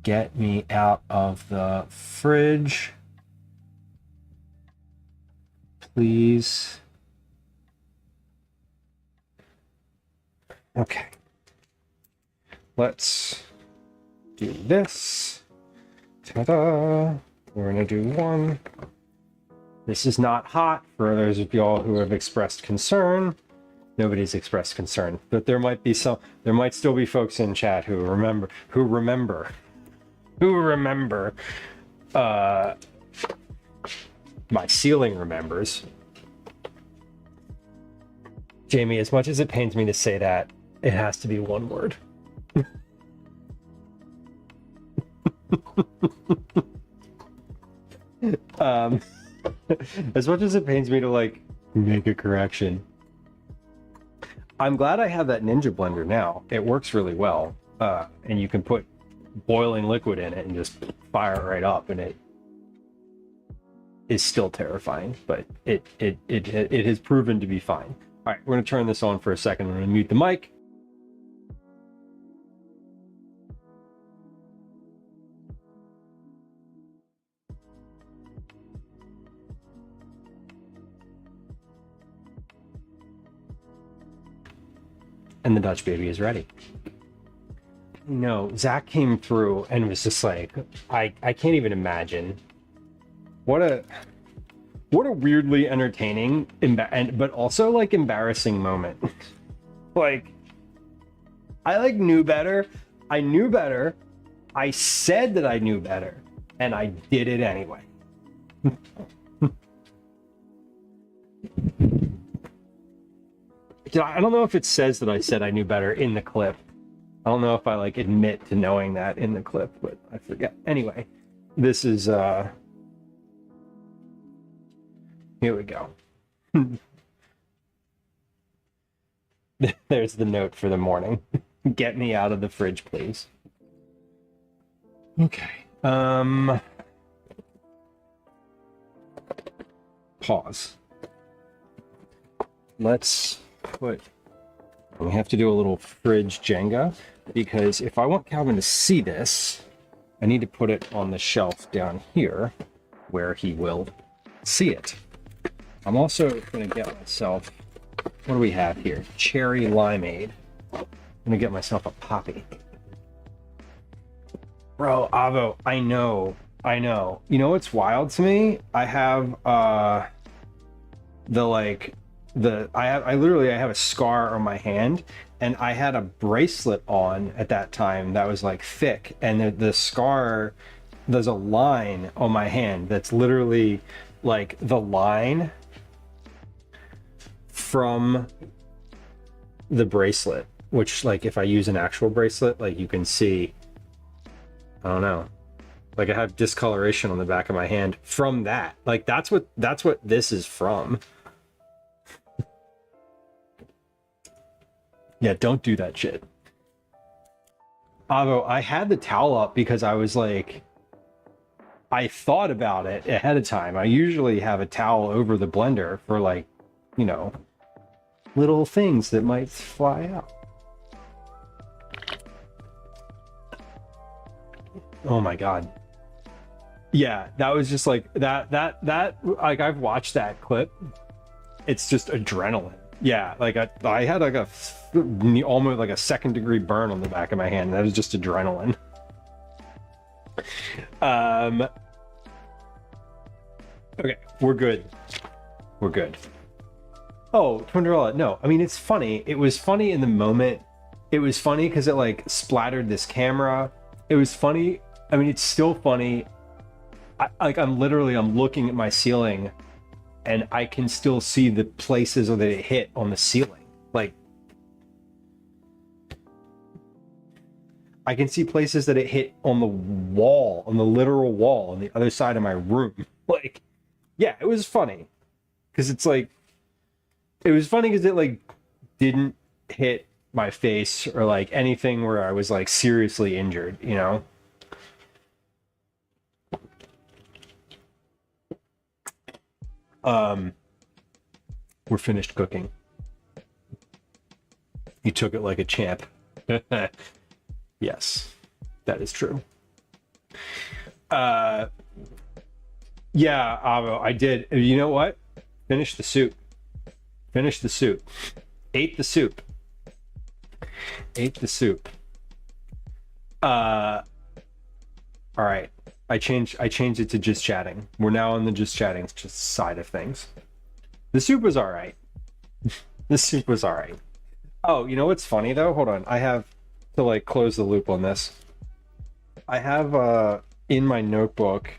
Get me out of the fridge, please. Okay. Let's do this. Ta-da! We're gonna do one. This is not hot for those of y'all who have expressed concern. Nobody's expressed concern, but there might still be folks in chat who remember. My ceiling remembers. Jamie, as much as it pains me to say that, it has to be one word. As much as it pains me to like make a correction, I'm glad I have that Ninja blender now. It works really well. And you can put boiling liquid in it and just fire it right up, and it is still terrifying, but it has proven to be fine. All right, we're gonna turn this on for a second. I'm gonna mute the mic. And the Dutch baby is ready. No, Zach came through and was just like, I can't even imagine. What a weirdly entertaining but also like embarrassing moment. Like, I like knew better. I knew better. I said that I knew better, and I did it anyway. I don't know if it says that I said I knew better in the clip. I don't know if I like admit to knowing that in the clip, but I forget. Anyway, this is here we go. There's the note for the morning. Get me out of the fridge, please. Okay. Pause. Let's we have to do a little fridge Jenga, because if I want Calvin to see this, I need to put it on the shelf down here where he will see it. I'm also going to get myself, what do we have here? Cherry limeade. I'm going to get myself a poppy. Bro, Avo, I know. You know what's wild to me? I have I literally have a scar on my hand, and I had a bracelet on at that time that was like thick, and the scar, there's a line on my hand that's literally like the line from the bracelet, which like if I use an actual bracelet, like you can see, I don't know, like I have discoloration on the back of my hand from that. Like that's what this is from. Yeah, don't do that shit. Avo, I had the towel up because I was like, I thought about it ahead of time. I usually have a towel over the blender for like, you know, little things that might fly out. Oh my God. Yeah, that was just like that like I've watched that clip. It's just adrenaline. Yeah, like I had like almost like a 2nd degree burn on the back of my hand. That was just adrenaline. Okay, we're good. Oh, Twinderella, no. I mean, it's funny. It was funny in the moment. It was funny because it like splattered this camera. It was funny. I mean, it's still funny. I'm looking at my ceiling, and I can still see the places that it hit on the ceiling. Like, I can see places that it hit on the wall, on the literal wall on the other side of my room. Like, yeah, it was funny. Because it's like, it was funny because it like didn't hit my face or like anything where I was like seriously injured, you know? We're finished cooking. You took it like a champ. Yes, that is true. Yeah, Avo, I did. You know what? Finish the soup. Ate the soup. All right. I changed it to just chatting. We're now on the just chatting side of things. The soup was all right. Oh, you know what's funny though? Hold on. I have to like close the loop on this. I have in my notebook,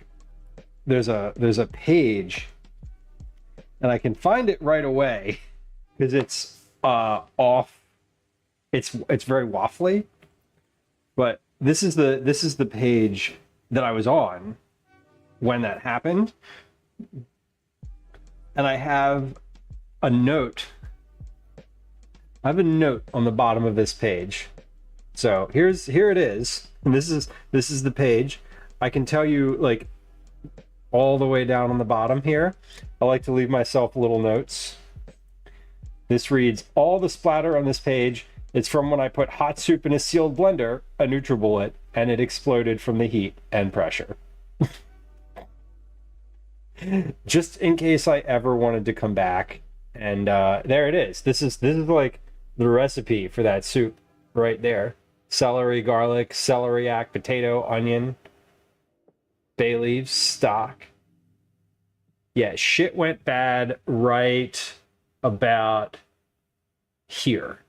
there's a page, and I can find it right away because it's off. It's very waffly, but this is the page that I was on when that happened, and I have a note I have a note on the bottom of this page. So here it is. And this is the page. I can tell you like all the way down on the bottom here. I like to leave myself little notes. This reads, all the splatter on this page is from when I put hot soup in a sealed blender, a NutriBullet, and it exploded from the heat and pressure. Just in case I ever wanted to come back. And there it is. This is like the recipe for that soup right there. Celery, garlic, celeriac, potato, onion, bay leaves, stock. Yeah, shit went bad right about here.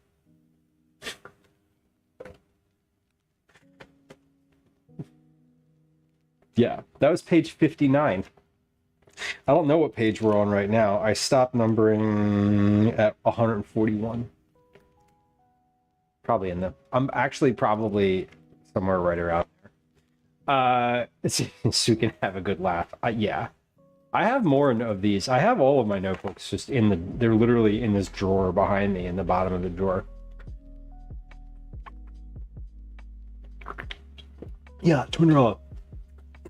Yeah, that was page 59. I don't know what page we're on right now. I stopped numbering at 141. Probably in the... I'm actually probably somewhere right around there. So you can have a good laugh. Yeah. I have more of these. I have all of my notebooks just in the... They're literally in this drawer behind me in the bottom of the drawer. Yeah, turn it off.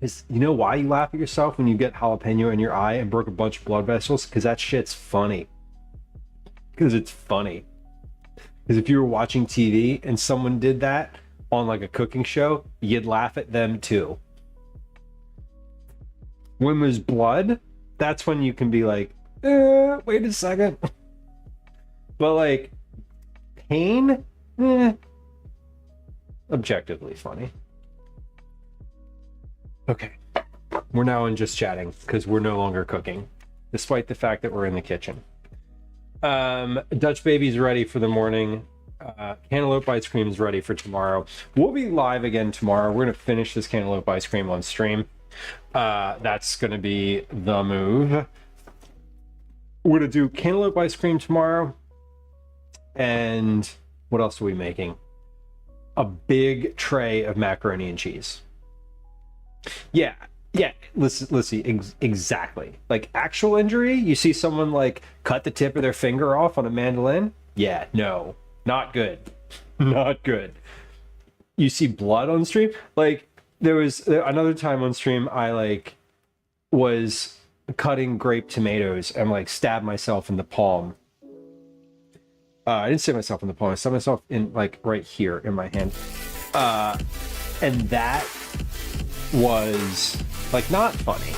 Is, you know why you laugh at yourself when you get jalapeno in your eye and broke a bunch of blood vessels? Because that shit's funny. Because it's funny. Because if you were watching TV and someone did that on like a cooking show, you'd laugh at them too. When there's blood, that's when you can be like, wait a second. But like, pain, objectively funny. Okay, we're now in just chatting because we're no longer cooking, despite the fact that we're in the kitchen. Dutch Baby's ready for the morning. Cantaloupe ice cream is ready for tomorrow. We'll be live again tomorrow. We're going to finish this cantaloupe ice cream on stream. That's going to be the move. We're going to do cantaloupe ice cream tomorrow. And what else are we making? A big tray of macaroni and cheese. Yeah, listen, exactly. Like actual injury, you see someone like cut the tip of their finger off on a mandolin? Yeah, no, not good. Not good. You see blood on stream? Like there was another time on stream I like was cutting grape tomatoes and like stabbed myself in the palm. I didn't stab myself in the palm, I stabbed myself in like right here in my hand. And that was like not funny.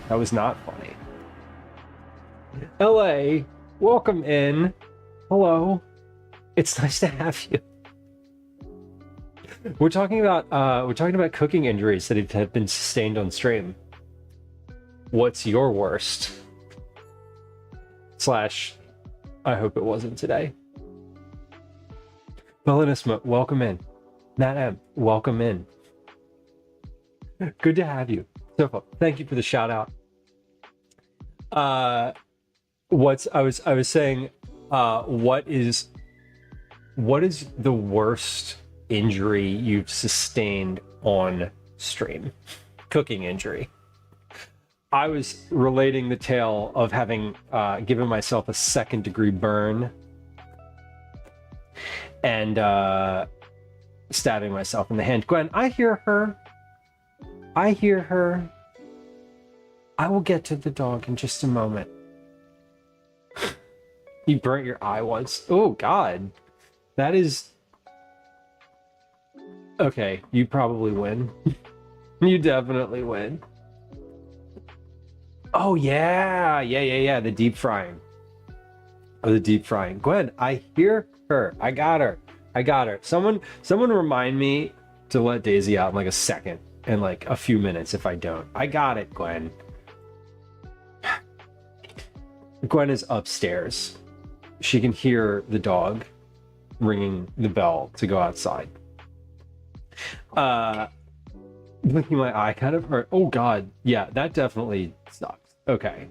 That was not funny. LA, welcome in. Hello. It's nice to have you. We're talking about cooking injuries that have been sustained on stream. What's your worst? / I hope it wasn't today. Belenisma, welcome in. Nat M, welcome in. Good to have you. So thank you for the shout out. I was saying, what is the worst injury you've sustained on stream? Cooking injury. I was relating the tale of having given myself a 2nd-degree burn and stabbing myself in the hand. Gwen, I hear her. I hear her. I will get to the dog in just a moment. You burnt your eye once. Oh, God. That is... Okay, you probably win. You definitely win. Oh, yeah. The deep frying. Oh, the deep frying. Gwen, I hear her. I got her. Someone remind me to let Daisy out in like a second. In like a few minutes if I don't. I got it, Gwen. Gwen is upstairs. She can hear the dog ringing the bell to go outside. Blinking my eye kind of hurt. Oh God, yeah, that definitely sucks. Okay.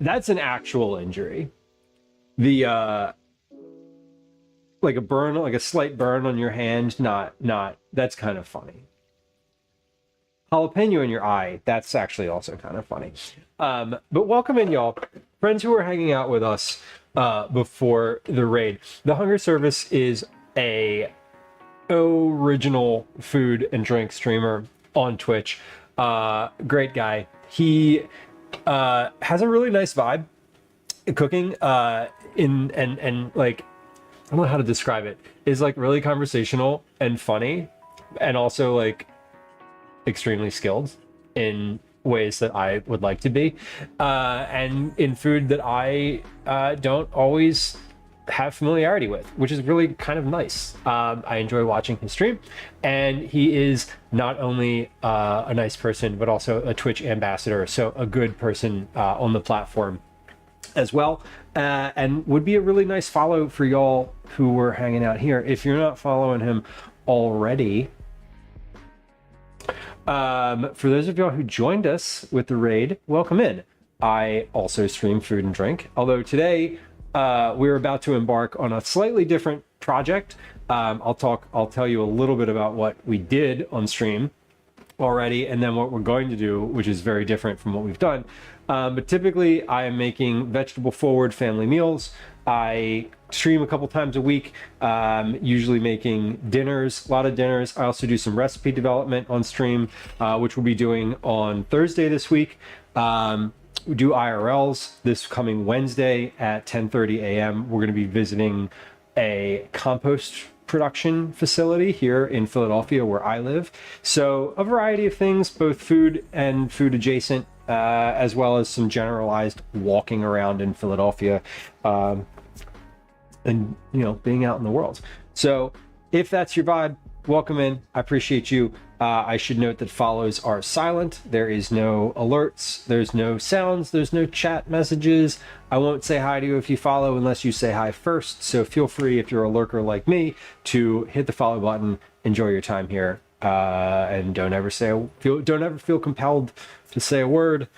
That's an actual injury. The like a burn, like a slight burn on your hand, not that's kind of funny. Jalapeno in your eye, that's actually also kind of funny. But welcome in, y'all. Friends who are hanging out with us, before the raid. The Hunger Service is a original food and drink streamer on Twitch. Great guy. He has a really nice vibe cooking and like, I don't know how to describe it, is like really conversational and funny, and also like extremely skilled in ways that I would like to be, and in food that I don't always have familiarity with, which is really kind of nice. I enjoy watching his stream, and he is not only a nice person, but also a Twitch ambassador, so a good person on the platform as well, and would be a really nice follow for y'all who were hanging out here. If you're not following him already, for those of y'all who joined us with the raid, welcome in. I also stream food and drink, although today we're about to embark on a slightly different project. I'll tell you a little bit about what we did on stream already, and then what we're going to do, which is very different from what we've done. But typically I am making vegetable forward family meals. I stream a couple times a week, usually making dinners, a lot of dinners. I also do some recipe development on stream, which we'll be doing on Thursday this week. We do IRLs this coming Wednesday at 10:30 a.m. We're going to be visiting a compost production facility here in Philadelphia where I live. So a variety of things, both food and food adjacent, as well as some generalized walking around in Philadelphia, and being out in the world. So if that's your vibe, welcome in. I appreciate you. I should note that follows are silent. There is no alerts, there's no sounds, there's no chat messages. I won't say hi to you if you follow unless you say hi first. So feel free, if you're a lurker like me, to hit the follow button. Enjoy your time here, and don't ever feel compelled to say a word.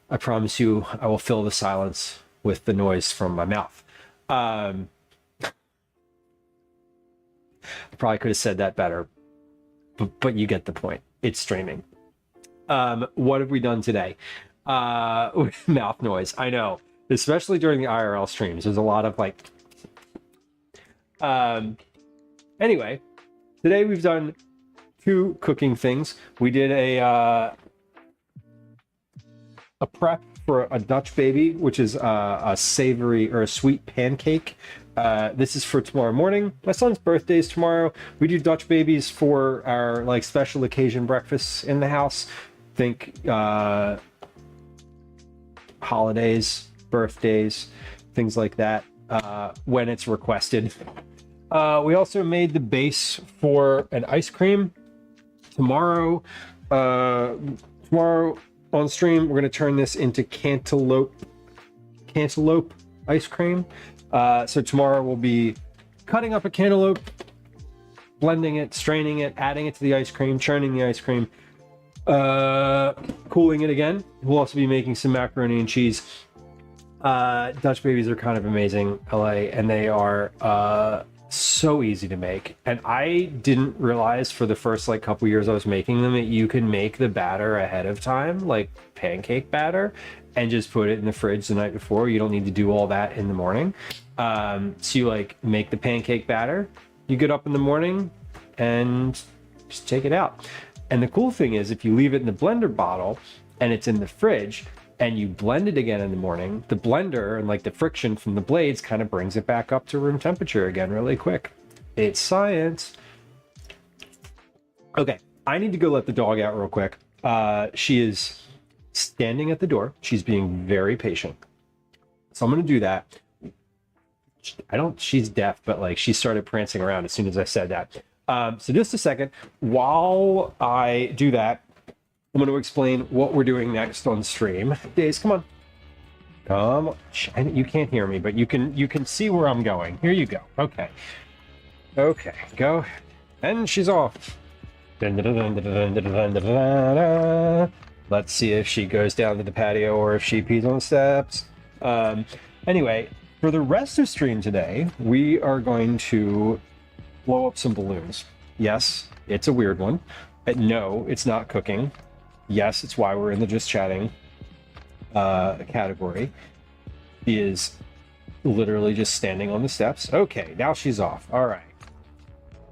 I promise you, I will fill the silence with the noise from my mouth. I probably could have said that better, but you get the point. It's streaming. What have we done today? Mouth noise. I know, especially during the IRL streams. There's a lot of like. Anyway, today we've done 2 cooking things. We did a prep for a Dutch baby, which is a savory or a sweet pancake. This is for tomorrow morning. My son's birthday is tomorrow. We do Dutch babies for our like special occasion breakfasts in the house. Think holidays, birthdays, things like that, when it's requested. We also made the base for an ice cream. Tomorrow on stream, we're going to turn this into cantaloupe ice cream. So tomorrow we'll be cutting up a cantaloupe, blending it, straining it, adding it to the ice cream, churning the ice cream, cooling it again. We'll also be making some macaroni and cheese. Dutch babies are kind of amazing, LA, and they are so easy to make. And I didn't realize for the first like couple years I was making them that you can make the batter ahead of time, like pancake batter, and just put it in the fridge the night before. You don't need to do all that in the morning. So you like make the pancake batter, you get up in the morning and just take it out. And the cool thing is, if you leave it in the blender bottle and it's in the fridge and you blend it again in the morning, the blender and like the friction from the blades kind of brings it back up to room temperature again really quick. It's science. Okay, I need to go let the dog out real quick. She is standing at the door. She's being very patient. So I'm going to do that. She's deaf, but like she started prancing around as soon as I said that. So just a second. While I do that, I'm going to explain what we're doing next on stream. Days, come on. Come on. You can't hear me, but you can see where I'm going. Here you go. Okay. Okay, go. And she's off. Let's see if she goes down to the patio or if she pees on the steps. Anyway, for the rest of stream today, we are going to blow up some balloons. Yes, it's a weird one. No, it's not cooking. Yes, it's why we're in the just chatting category. Is literally just standing on the steps. Okay, now she's off. All right.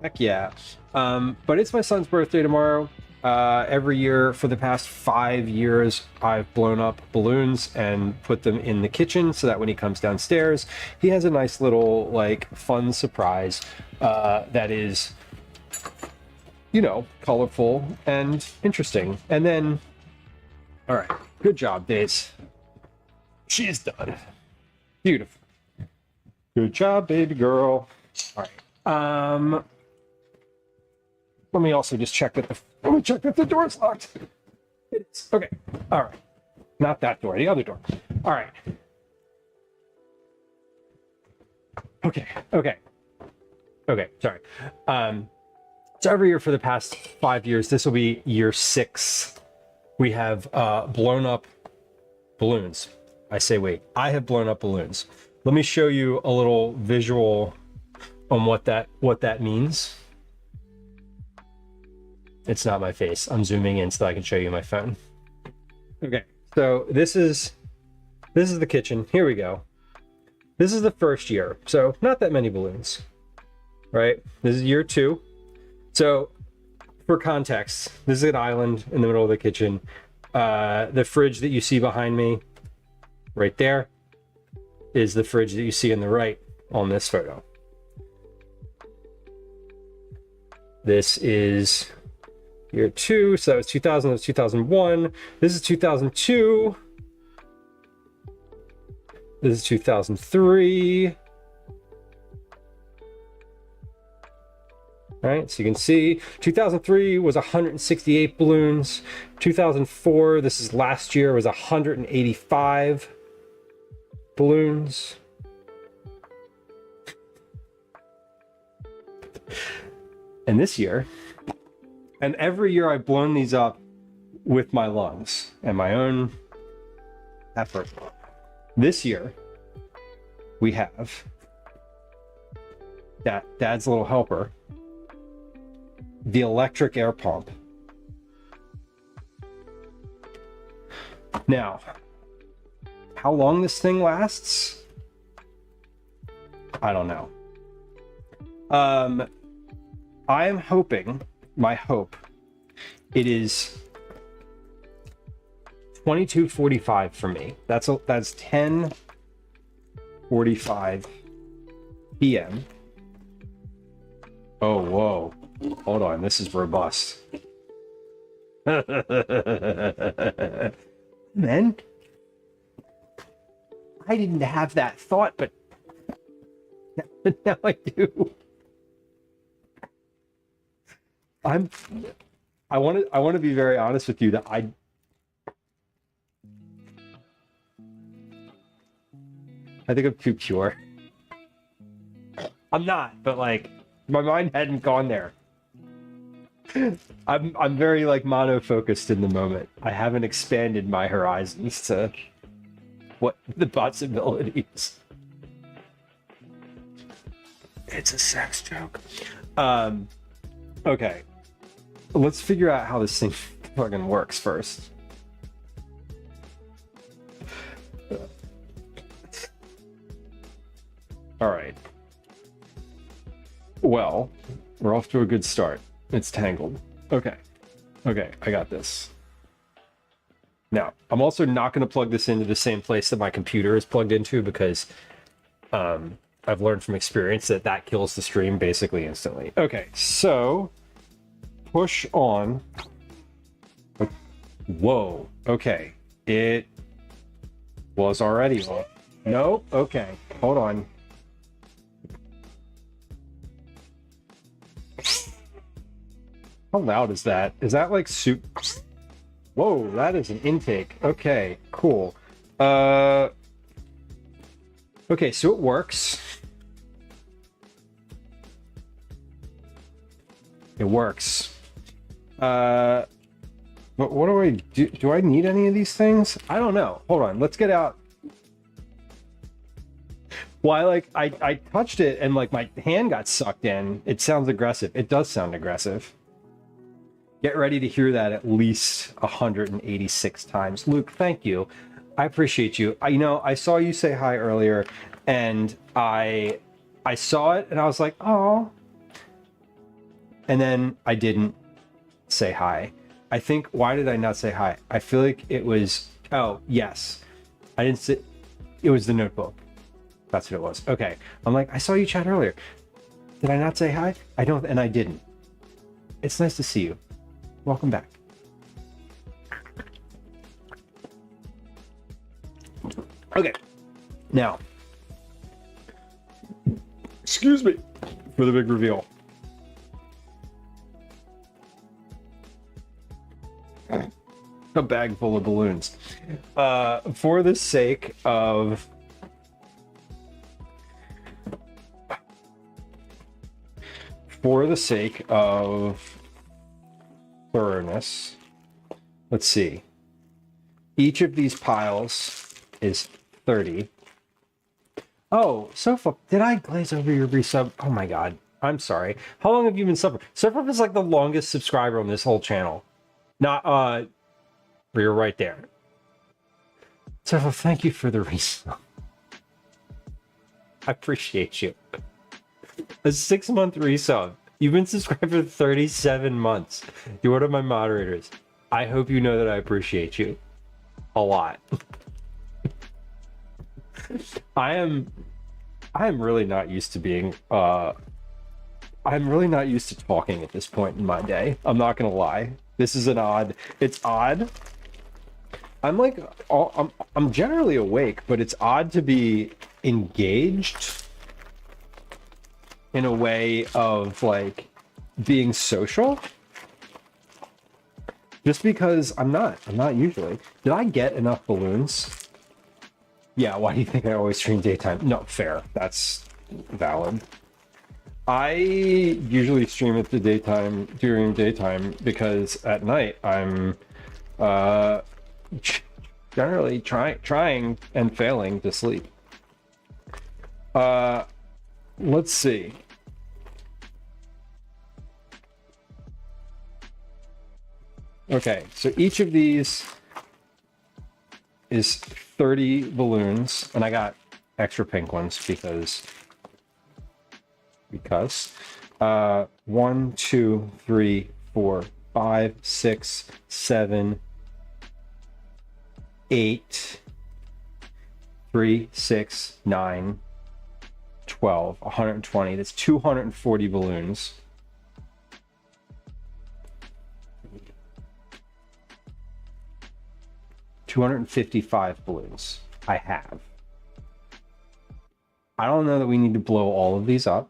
Heck yeah. But it's my son's birthday tomorrow. Every year for the past 5 years, I've blown up balloons and put them in the kitchen so that when he comes downstairs, he has a nice little, like, fun surprise that is, you know, colorful and interesting. And then, all right, good job, Days. She's done. Beautiful. Good job, baby girl. All right. Let me also just check that the door is locked. It is. Okay. All right. Not that door, the other door. All right. Okay. Sorry. So every year for the past 5 years, this will be year 6. We have blown up balloons. I have blown up balloons. Let me show you a little visual on what that means. It's not my face. I'm zooming in so I can show you my phone. Okay, so this is the kitchen. Here we go. This is the first year, so not that many balloons, right? This is year 2. So for context, this is an island in the middle of the kitchen. The fridge that you see behind me, right there, is the fridge that you see on the right on this photo. This is year 2, so that was 2000, that was 2001. This is 2002. This is 2003. All right, so you can see 2003 was 168 balloons. 2004, this is last year, was 185 balloons. And this year, and every year I've blown these up with my lungs and my own effort. This year, we have Dad's little helper, the electric air pump. Now, how long this thing lasts, I don't know. I am hoping, my hope, it is 22:45 for me. That's 10:45 p.m. Oh, whoa. Hold on, this is robust. Man, I didn't have that thought, but now I do. I want to be very honest with you that I think I'm too pure. I'm not, but like my mind hadn't gone there. I'm very like mono-focused in the moment. I haven't expanded my horizons to what the possibilities. It's a sex joke. Okay. Let's figure out how this thing fucking works first. All right. Well, we're off to a good start. It's tangled. Okay, I got this. Now, I'm also not going to plug this into the same place that my computer is plugged into because I've learned from experience that kills the stream basically instantly. Okay, so push on. Whoa, okay. It was already on. Nope, okay, hold on. How loud is that? Is that like soup? Whoa, that is an intake. Okay, cool. Okay, so it works. It works. But what do I do? Do I need any of these things? I don't know. Hold on, let's get out. Well, I touched it and like my hand got sucked in. It sounds aggressive. It does sound aggressive. Get ready to hear that at least 186 times. Luke, thank you. I appreciate you. I saw you say hi earlier, and I saw it and I was like, oh. And then I didn't say hi. I think, why did I not say hi? I feel like it was, oh, yes. I didn't say, it was the notebook. That's what it was. Okay. I'm like, I saw you chat earlier. Did I not say hi? I don't, and I didn't. It's nice to see you. Welcome back. Okay. Now, excuse me for the big reveal. A bag full of balloons. For the sake of thoroughness, let's see. Each of these piles is 30. Oh, Sofa, did I glaze over your resub? Oh my god, I'm sorry. How long have you been subbing? Sofa is like the longest subscriber on this whole channel. Not, you're right there. Sofa, thank you for the resub. I appreciate you. A 6-month resub. You've been subscribed for 37 months. You're one of my moderators. I hope you know that I appreciate you a lot. I am really not used to being I'm really not used to talking at this point in my day. I'm not gonna lie. This is it's odd. I'm like, I'm generally awake, but it's odd to be engaged in a way of like being social. Just because I'm not usually. Did I get enough balloons? Yeah, why do you think I always stream daytime? No, fair. That's valid. I usually stream at the daytime, during daytime, because at night I'm generally trying and failing to sleep. Let's see. Okay, so each of these is 30 balloons, and I got extra pink ones because 1, 2, 3, 4, 5, 6, 7, 8, 3, 6, 9, 12, 120. That's 240 balloons. $255 balloons I have. I don't know that we need to blow all of these up,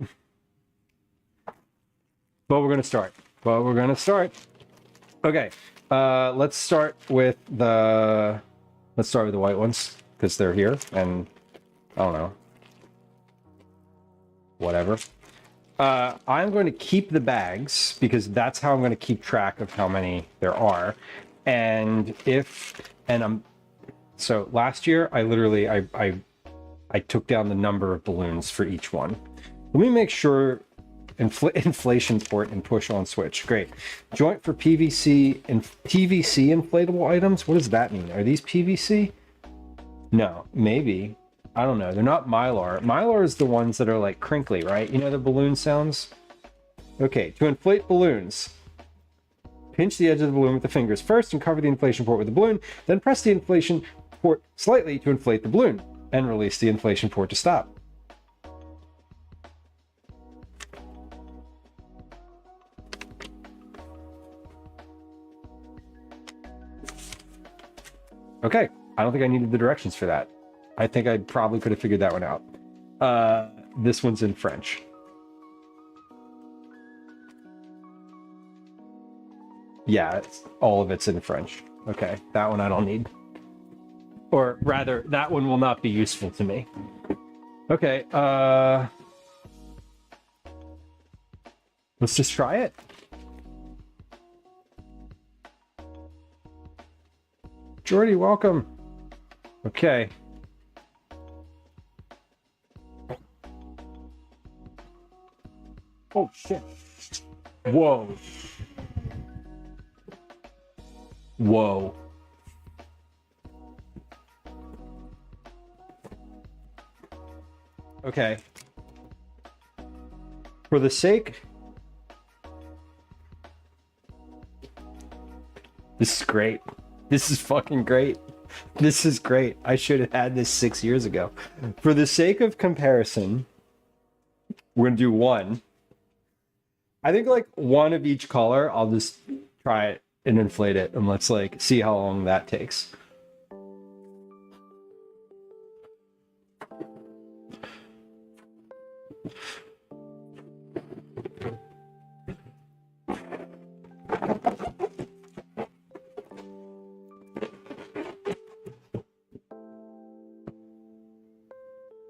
but we're gonna start. Okay, let's start with the white ones because they're here, and I don't know, whatever. I'm going to keep the bags because that's how I'm going to keep track of how many there are. So last year I literally I took down the number of balloons for each one. Let me make sure inflation port and push on switch. Great. Joint for PVC and PVC inflatable items. What does that mean? Are these PVC? No, maybe. I don't know. They're not Mylar. Mylar is the ones that are like crinkly, right? You know the balloon sounds? Okay, to inflate balloons. Pinch the edge of the balloon with the fingers first and cover the inflation port with the balloon. Then press the inflation port slightly to inflate the balloon and release the inflation port to stop. Okay, I don't think I needed the directions for that. I think I probably could have figured that one out. This one's in French. Yeah, all of it's in French. Okay, that one I don't need. Or rather, that one will not be useful to me. Okay, let's just try it. Jordy, welcome. Okay. Oh, shit. Whoa. Whoa. Okay. For the sake... This is great. This is fucking great. This is great. I should have had this 6 years ago. For the sake of comparison, we're gonna do one. I think like one of each color. I'll just try it and inflate it, and let's like see how long that takes.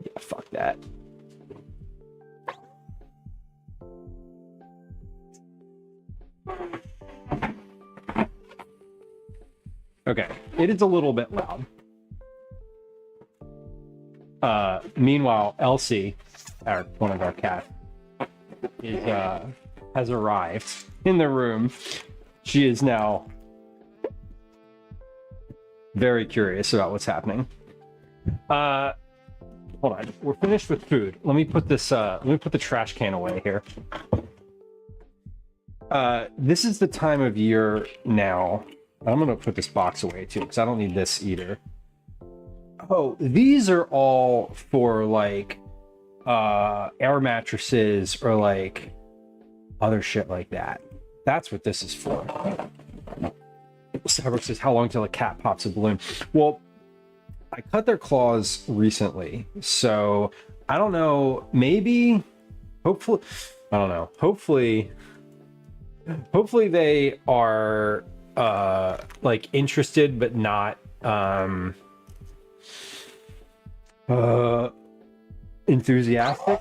Yeah, fuck that. Okay, it is a little bit loud. Meanwhile, Elsie, one of our cats, has arrived in the room. She is now very curious about what's happening. Hold on, we're finished with food. Let me put this. Let me put the trash can away here. This is the time of year now. I'm gonna put this box away too, because I don't need this either. Oh, these are all for like air mattresses or like other shit like that. That's what this is for. Starbucks says, how long till a cat pops a balloon? Well, I cut their claws recently, so I don't know, maybe, hopefully, I don't know, hopefully they are like interested but not enthusiastic.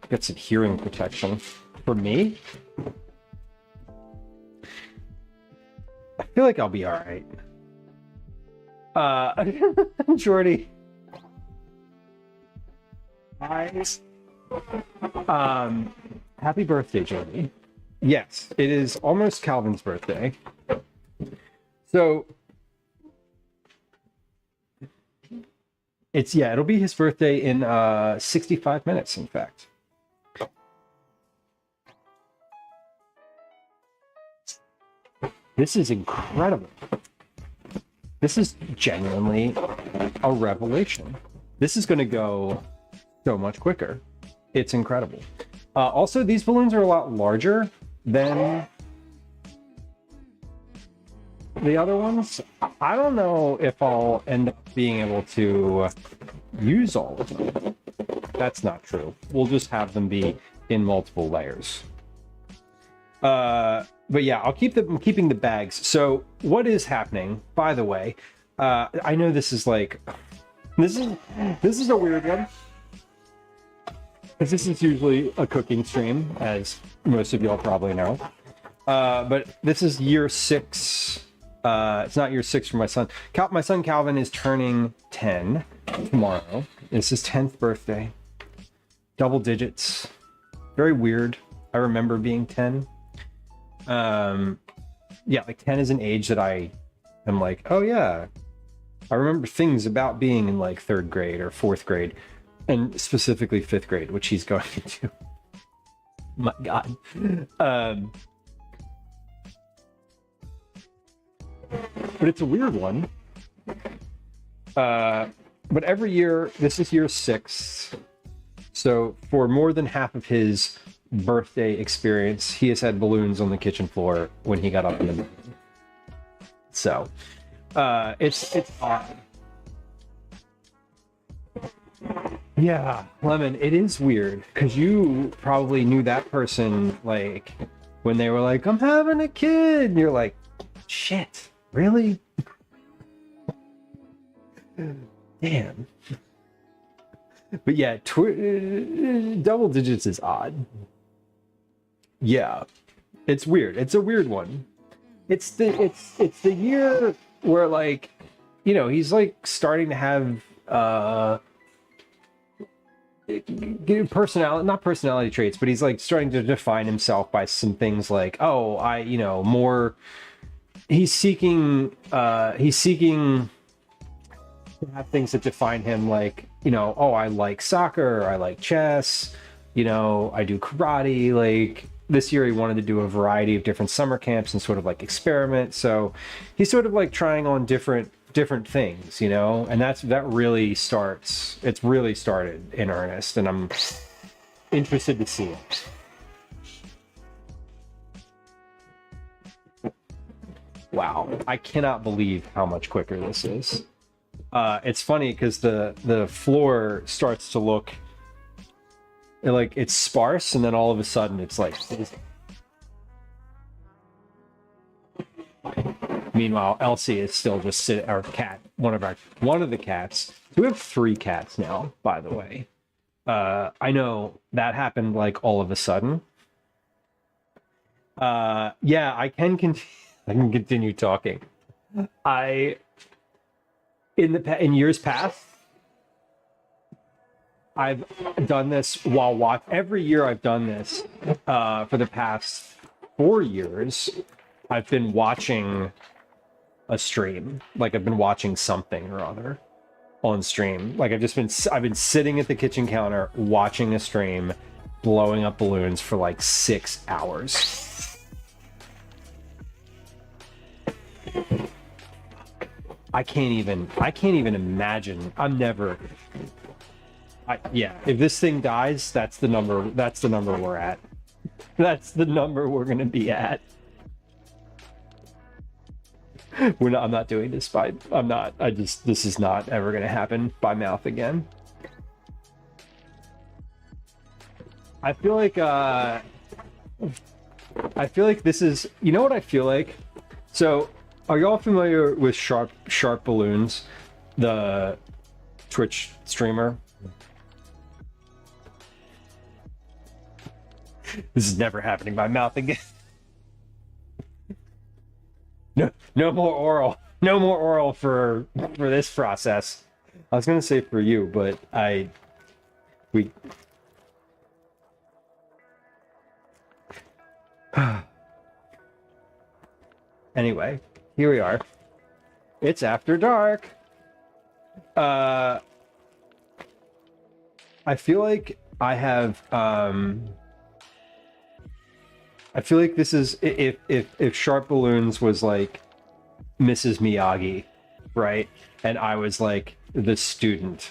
Get some hearing protection for me. I feel like I'll be all right. Jordy. Eyes. Happy birthday, Jordy. Yes, it is almost Calvin's birthday. So it'll be his birthday in 65 minutes, in fact. This is incredible. This is genuinely a revelation. This is going to go so much quicker. It's incredible. Also, these balloons are a lot larger than the other ones. I don't know if I'll end up being able to use all of them. That's not true. We'll just have them be in multiple layers. But yeah, I'm keeping the bags. So what is happening, by the way, I know this is like, this is a weird one. Because this is usually a cooking stream, as most of y'all probably know. But this is year 6. It's not year 6 for my son. My son Calvin is turning 10 tomorrow. It's his 10th birthday. Double digits. Very weird. I remember being 10. Yeah, like 10 is an age that I am like, oh yeah, I remember things about being in like 3rd grade or 4th grade, and specifically 5th grade, which he's going into. My God. But it's a weird one. But every year, this is year 6. So for more than half of his birthday experience, he has had balloons on the kitchen floor when he got up in the morning. So it's odd. Yeah, Lemon, it is weird because you probably knew that person like when they were like, I'm having a kid, and you're like, shit, really? Damn. But yeah, double digits is odd. Yeah, it's weird. It's a weird one. It's the year where, like, you know, he's like starting to have not personality traits, but he's like starting to define himself by some things like, oh, more he's seeking to have things that define him, like, you know, oh, I like soccer, I like chess, you know, I do karate. Like this year he wanted to do a variety of different summer camps and sort of like experiment. So he's sort of like trying on different things, you know, and it's really started in earnest, and I'm interested to see it. Wow, I cannot believe how much quicker this is. It's funny because the floor starts to look like it's sparse, and then all of a sudden it's like. Meanwhile, Elsie is still just sitting. Our cat, one of the cats. We have 3 cats now, by the way. I know that happened like all of a sudden. Yeah, I can continue talking. In years past, I've done this every year I've done this. For the past 4 years, I've been watching a stream. Like I've been watching something or other on stream. Like I've been sitting at the kitchen counter watching a stream, blowing up balloons for like 6 hours. I can't even imagine. If this thing dies, that's the number we're at. That's the number we're gonna be at. I'm not doing this this is not ever gonna happen by mouth again. I feel like this is, you know what I feel like? So are y'all familiar with Sharp Balloons, the Twitch streamer? This is never happening by mouth again. No more oral. No more oral for this process. I was gonna say for you, but anyway, here we are. It's after dark. I feel like I have I feel like this is, if Sharp Balloons was like Mrs. Miyagi, right? And I was like the student,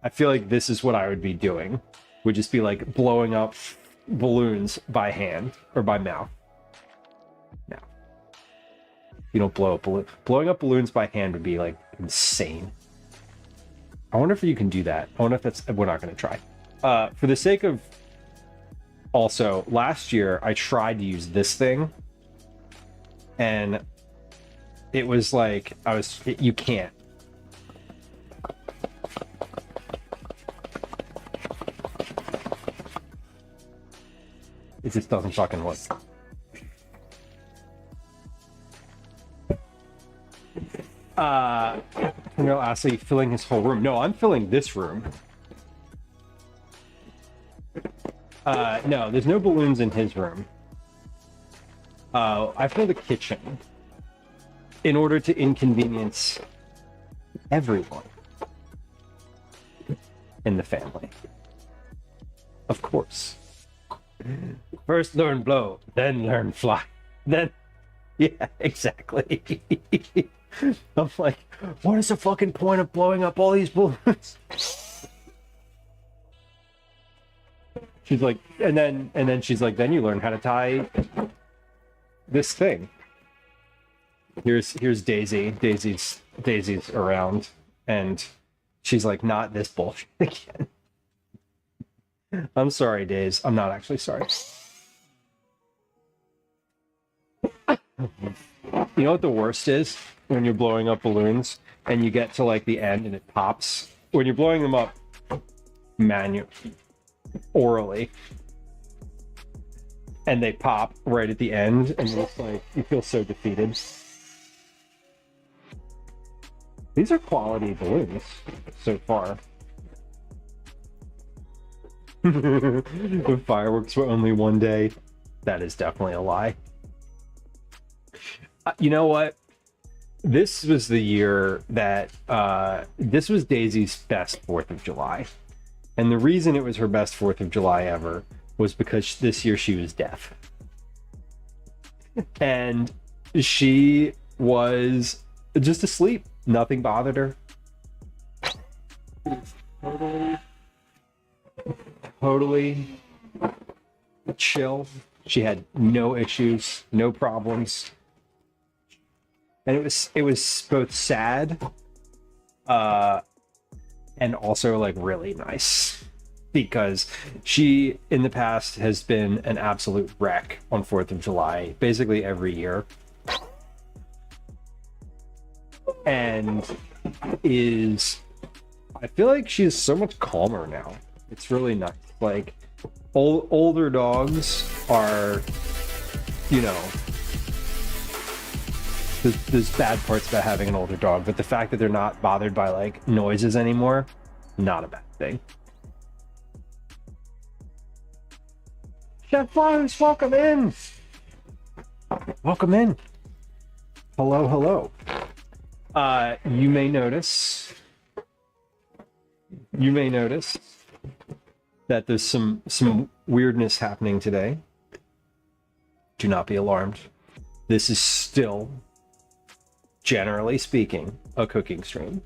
I feel like this is what I would be doing. Would just be like blowing up balloons by hand or by mouth. No. You don't blow up balloons. Blowing up balloons by hand would be like insane. I wonder if you can do that. I wonder if that's, we're not going to try. For the sake of, also, last year I tried to use this thing, and it was like, you can't. It just doesn't fucking work. No, Ashley filling his whole room. No, I'm filling this room. No, there's no balloons in his room. I fill the kitchen in order to inconvenience everyone in the family. Of course. First learn blow, then learn fly. Then, yeah, exactly. I'm like, what is the fucking point of blowing up all these balloons? She's like, and then she's like, then you learn how to tie this thing. Here's Daisy. Daisy's around, and she's like, not this bullshit again. I'm sorry, Daisy. I'm not actually sorry. You know what the worst is? When you're blowing up balloons and you get to like the end and it pops. When you're blowing them up orally, and they pop right at the end, and it's like, you feel so defeated. These are quality balloons so far. The fireworks were only one day. That is definitely a lie. You know what? This was the year that this was Daisy's best 4th of July. And the reason it was her best 4th of July ever was because this year she was deaf. And she was just asleep. Nothing bothered her. Totally chill. She had no issues, no problems. And it was both sad and also like really nice, because she in the past has been an absolute wreck on 4th of July basically every year, and I feel like she's so much calmer now. It's really nice. Like older dogs are, you know, there's bad parts about having an older dog, but the fact that they're not bothered by like noises anymore, not a bad thing. Chef Flowers, welcome in. Welcome in. Hello, hello. You may notice that there's some weirdness happening today. Do not be alarmed. This is still, generally speaking, a cooking stream.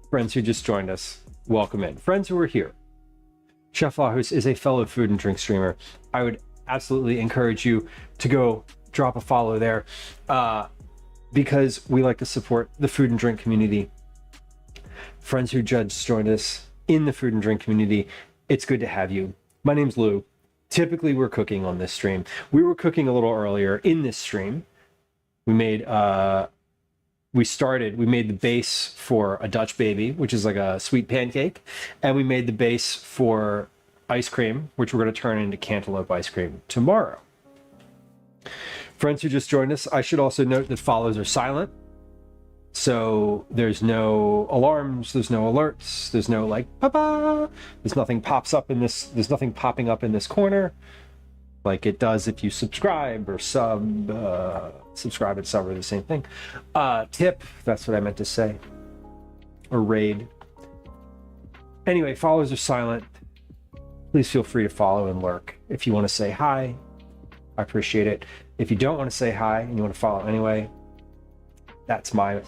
Friends who just joined us, welcome in. Friends who are here, Chef Lahus is a fellow food and drink streamer. I would absolutely encourage you to go drop a follow there, because we like to support the food and drink community. Friends who just joined us in the food and drink community, it's good to have you. My name's Lou. Typically we're cooking on this stream. We were cooking a little earlier in this stream. We made the base for a Dutch baby, which is like a sweet pancake, and we made the base for ice cream, which we're going to turn into cantaloupe ice cream tomorrow. Friends who just joined us, I should also note that follows are silent, so there's no alarms, there's no alerts, there's no like pa-pa, there's nothing popping up in this corner like it does if you subscribe or subscribe and sub are the same thing. Tip, that's what I meant to say. Or raid. Anyway, follows are silent. Please feel free to follow and lurk. If you want to say hi, I appreciate it. If you don't want to say hi and you want to follow anyway, that's my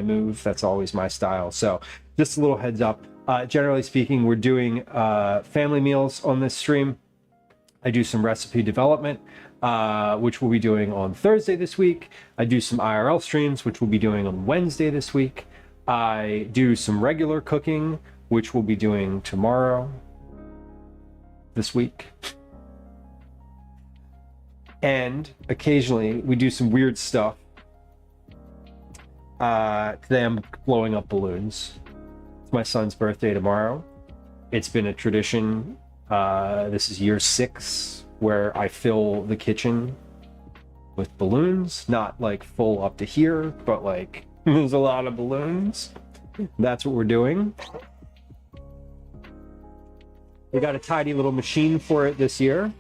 move. That's always my style. So just a little heads up. Generally speaking, we're doing family meals on this stream. I do some recipe development, which we'll be doing on Thursday this week. I do some IRL streams, which we'll be doing on Wednesday this week. I do some regular cooking, which we'll be doing tomorrow this week. And occasionally we do some weird stuff. Today I'm blowing up balloons. It's my son's birthday tomorrow. It's been a tradition. This is year 6 where I fill the kitchen with balloons, not like full up to here, but like there's a lot of balloons. That's what we're doing. We got a tidy little machine for it this year,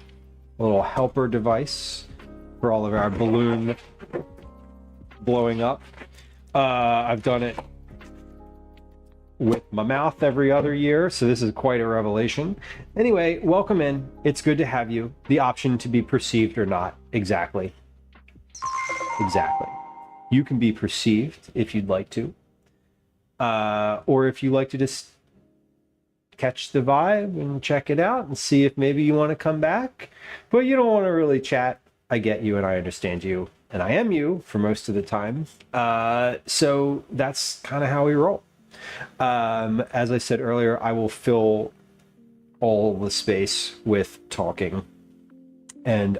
a little helper device for all of our balloon blowing up. I've done it with my mouth every other year, so this is quite a revelation. Anyway, welcome in. It's good to have you. The option to be perceived or not. Exactly. You can be perceived if you'd like to, or if you like to just catch the vibe and check it out and see if maybe you want to come back, but you don't want to really chat. I get you and I understand you, and I am you for most of the time. So that's kind of how we roll. As I said earlier, I will fill all the space with talking and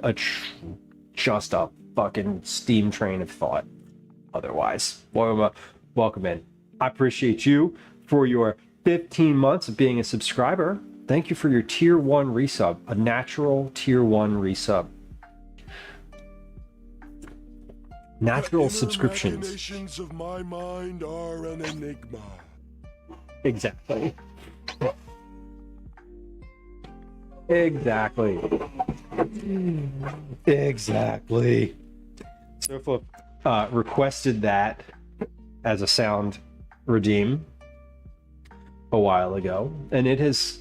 just a fucking steam train of thought. Otherwise, welcome in. I appreciate you for your 15 months of being a subscriber. Thank you for your tier 1 resub, a natural tier 1 resub. Natural subscriptions. Imaginations of my mind are an enigma. Exactly. Snowflip requested that as a sound redeem a while ago, and it has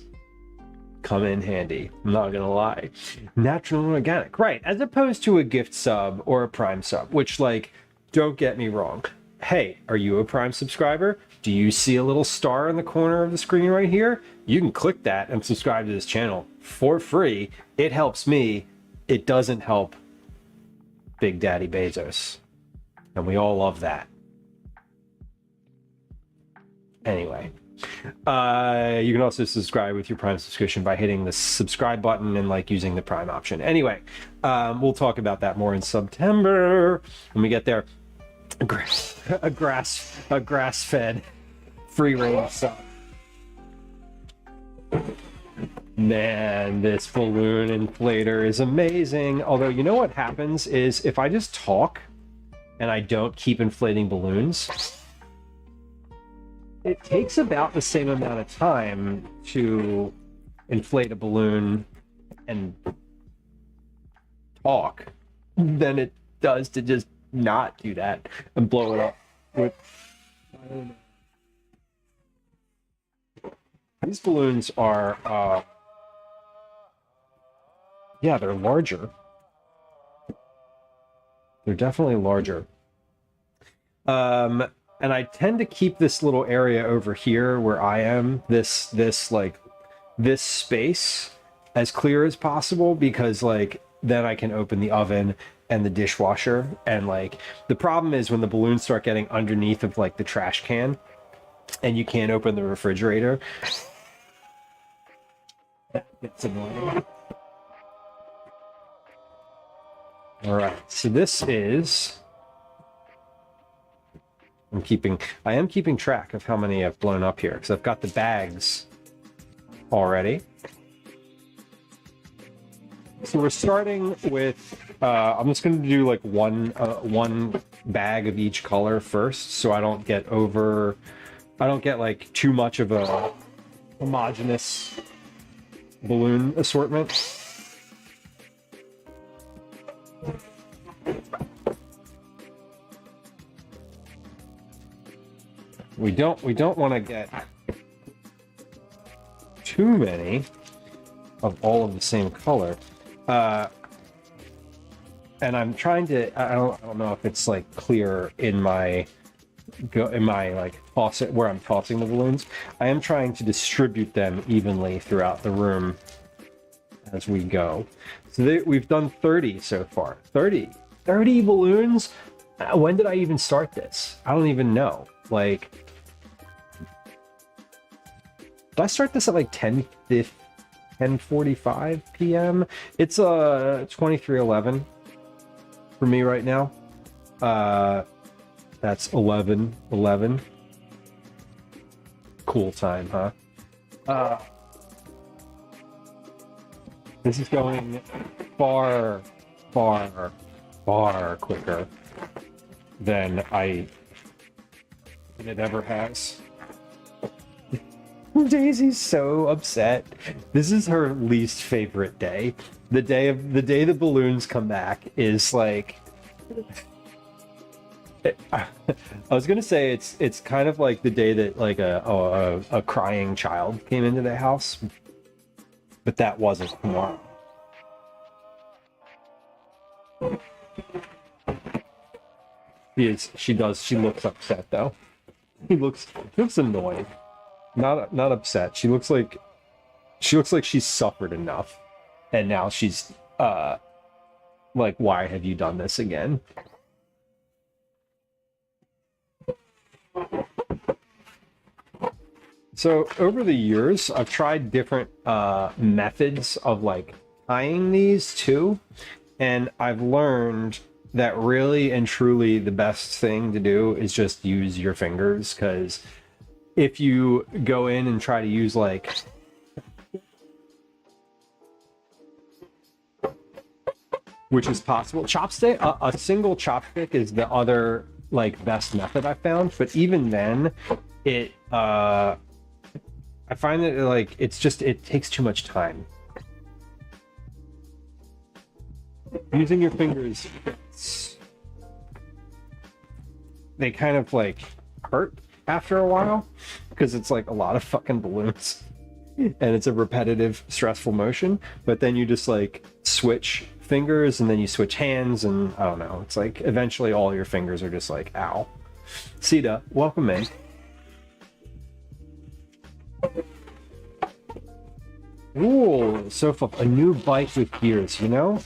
come in handy. I'm not gonna lie. Natural and organic, right? As opposed to a gift sub or a Prime sub, which, like, don't get me wrong. Hey, are you a Prime subscriber? Do you see a little star in the corner of the screen right here? You can click that and subscribe to this channel for free. It helps me. It doesn't help Big Daddy Bezos. And we all love that. Anyway, you can also subscribe with your Prime subscription by hitting the subscribe button and like using the Prime option. Anyway, we'll talk about that more in September when we get there. A grass-fed free range sub. Man, this balloon inflator is amazing. Although, you know what happens is if I just talk and I don't keep inflating balloons, it takes about the same amount of time to inflate a balloon and talk than it does to just not do that and blow it up with, I don't know. These balloons are yeah, they're larger. They're definitely larger. And I tend to keep this little area over here where I am, this space, as clear as possible, because like then I can open the oven and the dishwasher. And like the problem is when the balloons start getting underneath of like the trash can and you can't open the refrigerator, that gets annoying. All right, so this is, I am keeping track of how many I've blown up here because I've got the bags already. So we're starting with, I'm just going to do like one bag of each color first, so I don't get like too much of a homogeneous balloon assortment. We don't want to get too many of all of the same color. And I'm trying to, I don't know if it's like clear in my like toss it where I'm tossing the balloons. I am trying to distribute them evenly throughout the room as we go. So we've done 30 so far. 30 balloons. When did I even start this? I don't even know. Like, did I start this at like 10:45 p.m.? It's 23:11 for me right now. That's 11:11. Cool time, huh? This is going far quicker than it ever has. Daisy's so upset. This is her least favorite day. The day the balloons come back is like, I was gonna say it's kind of like the day that like a crying child came into the house, but that wasn't tomorrow. She looks upset though. She looks annoyed. Not upset. She looks like she's suffered enough. And now she's like, why have you done this again? So over the years, I've tried different methods of like tying these too, and I've learned that really and truly the best thing to do is just use your fingers, because if you go in and try to use like which is possible, chopstick, a single chopstick is the other like best method I found, but even then it I find that like it takes too much time. Using your fingers they kind of like hurt after a while because it's like a lot of fucking balloons and it's a repetitive, stressful motion. But then you just like switch fingers and then you switch hands, and I don't know. It's like eventually all your fingers are just like, ow. Sita, welcome in. Ooh, so fun. A new bike with gears, you know?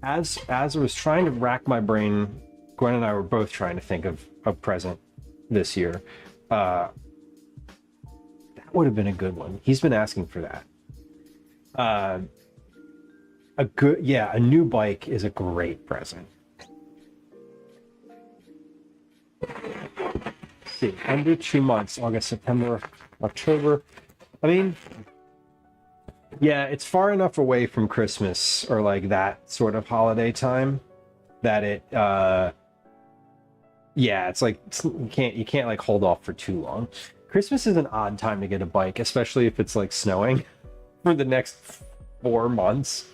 As I was trying to rack my brain, Gwen and I were both trying to think of a present this year. That would have been a good one. He's been asking for that. A new bike is a great present. Let's see, under 2 months, August, September, October. I mean, yeah, it's far enough away from Christmas or like that sort of holiday time that it, it's like you can't like hold off for too long. Christmas is an odd time to get a bike, especially if it's like snowing for the next 4 months.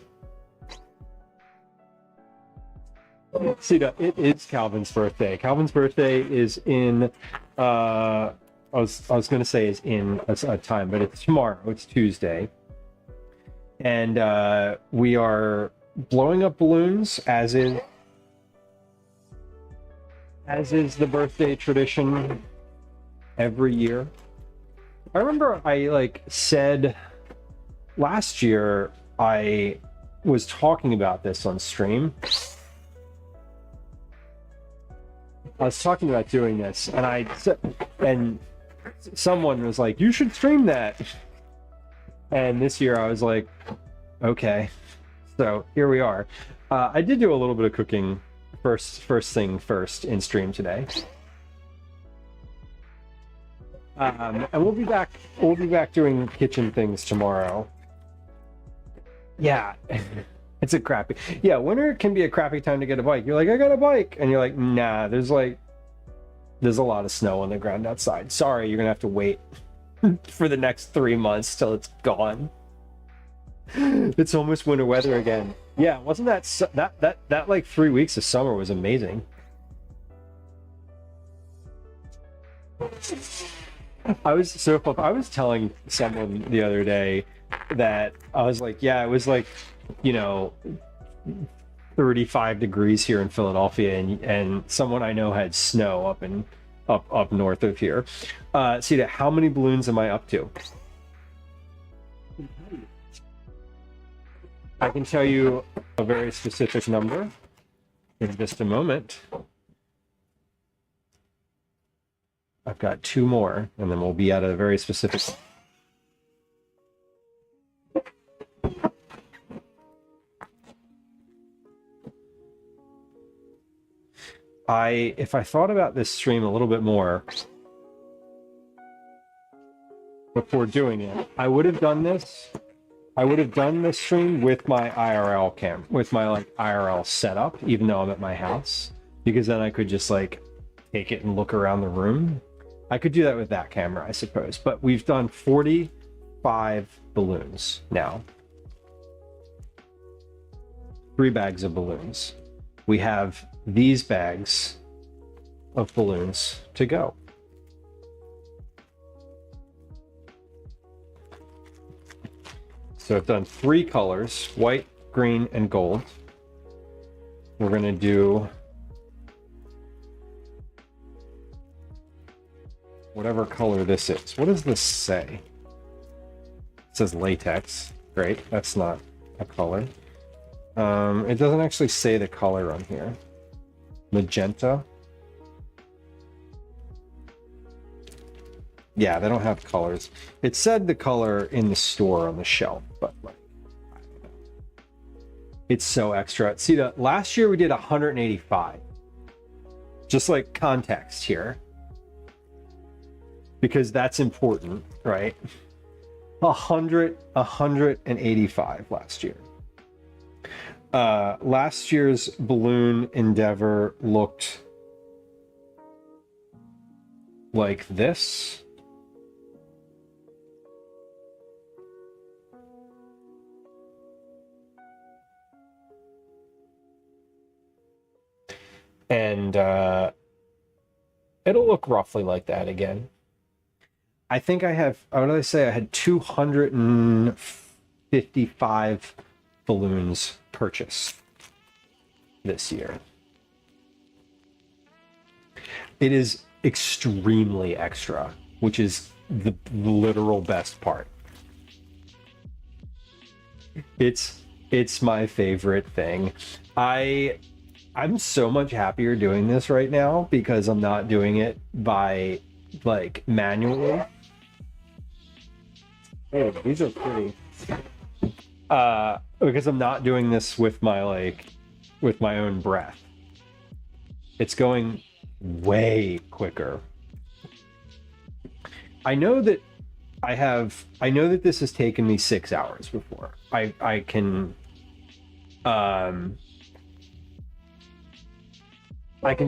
See, it is Calvin's birthday. Calvin's birthday is in, I was going to say is in a time, but it's tomorrow. It's Tuesday. And we are blowing up balloons, as is the birthday tradition every year. I remember I like said last year I was talking about this on stream. I was talking about doing this, and someone was like, "You should stream that." And this year I was like, okay. So here we are. I did do a little bit of cooking first thing first in stream today. And we'll be back doing kitchen things tomorrow. Yeah. It's a crappy. Yeah, winter can be a crappy time to get a bike. You're like, I got a bike. And you're like, nah, there's a lot of snow on the ground outside. Sorry, you're gonna have to wait for the next 3 months till it's gone. It's almost winter weather again. Yeah, wasn't that like 3 weeks of summer was amazing. I was telling someone the other day that I was like, yeah, it was like, 35 degrees here in Philadelphia, and someone I know had snow up north of here. See, how many balloons am I up to? I can tell you a very specific number in just a moment. I've got 2 more, and then we'll be at a very specific. If I thought about this stream a little bit more before doing it, I would have done this stream with my IRL cam, with my like IRL setup, even though I'm at my house, because then I could just like take it and look around the room. I could do that with that camera, I suppose, but we've done 45 balloons now. 3 bags of balloons. We have these bags of balloons to go. So I've done 3 colors, white, green, and gold. We're gonna do whatever color this is. What does this say? It says latex. Great, that's not a color. It doesn't actually say the color on here. Magenta. Yeah, they don't have colors. It said the color in the store on the shelf, but like, I don't know. It's so extra. See, last year we did 185. Just like context here, because that's important, right? 185 last year. Last year's balloon endeavor looked like this. And It'll look roughly like that again. I think I have, what did I say? I had 255 balloons purchased this year. It is extremely extra, which is the literal best part. It's my favorite thing. I'm so much happier doing this right now because I'm not doing it by like manually. Oh, these are pretty. Because I'm not doing this with my own breath. It's going way quicker. I know that this has taken me 6 hours before. I can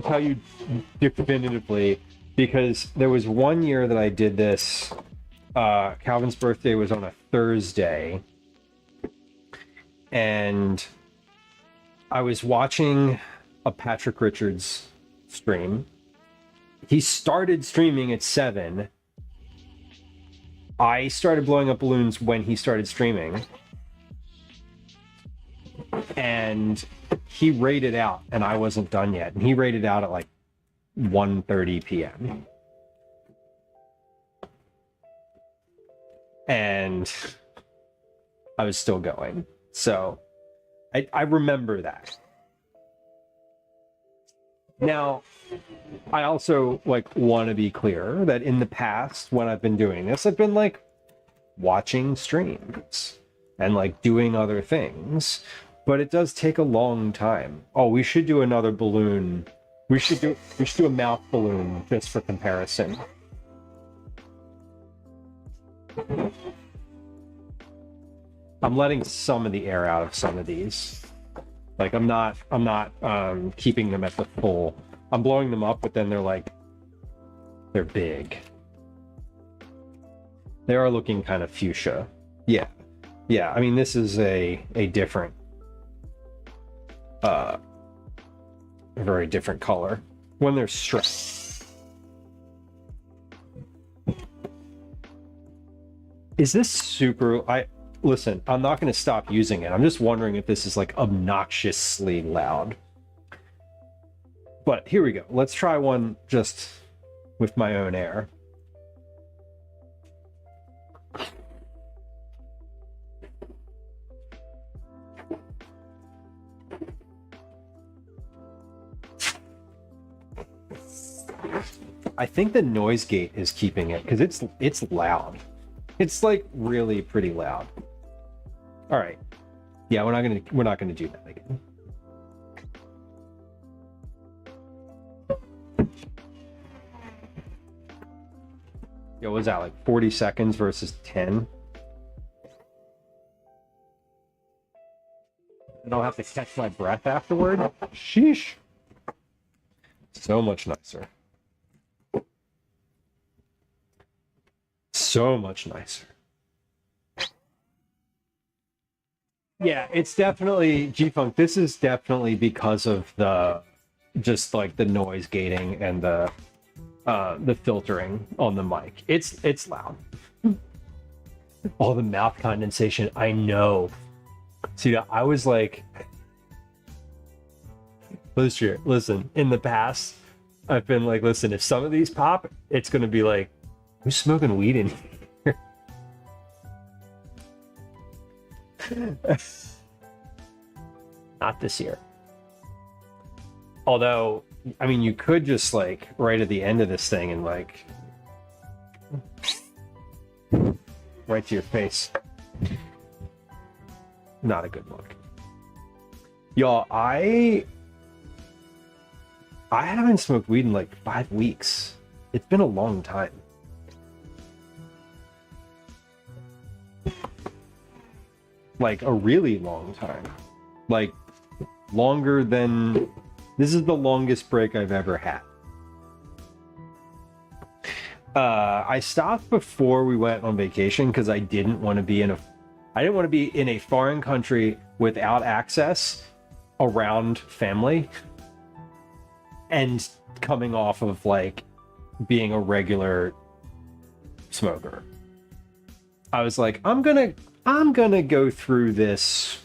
tell you definitively because there was one year that I did this. Calvin's birthday was on a Thursday, and I was watching a Patrick Richards stream. He started streaming at 7. I started blowing up balloons when he started streaming, and he rated out, and I wasn't done yet, and he rated out at like 1:30 p.m. And I was still going. So I remember that. Now, I also like want to be clear that in the past when I've been doing this, I've been like watching streams and like doing other things, but it does take a long time. Oh, we should do another balloon. We should do a mouth balloon just for comparison. I'm letting some of the air out of some of these. Like I'm not keeping them at the full. I'm blowing them up, but then they're big. They are looking kind of fuchsia. Yeah. Yeah, I mean this is a different a very different color when they're stressed. Is this super... Listen, I'm not going to stop using it. I'm just wondering if this is like obnoxiously loud. But here we go. Let's try one just with my own air. I think the noise gate is keeping it because it's loud. It's like really pretty loud. All right. Yeah, we're not gonna do that again. Yo, what was that, like 40 seconds versus 10? And I'll have to catch my breath afterward? Sheesh. So much nicer. So much nicer. Yeah, it's definitely G-Funk. This is definitely because of the just like the noise gating and the filtering on the mic. It's loud. All the mouth condensation. I know. See, I was like, listen. In the past, I've been like, listen, if some of these pop, it's gonna be like, who's smoking weed in here? Not this year. Although, I mean, you could just like right at the end of this thing and like right to your face. Not a good look. Y'all, I haven't smoked weed in like 5 weeks. It's been a long time. Like a really long time. Like longer than... This is the longest break I've ever had. I stopped before we went on vacation because I didn't want to be in a foreign country without access around family and coming off of like being a regular smoker. I was like, I'm gonna go through this.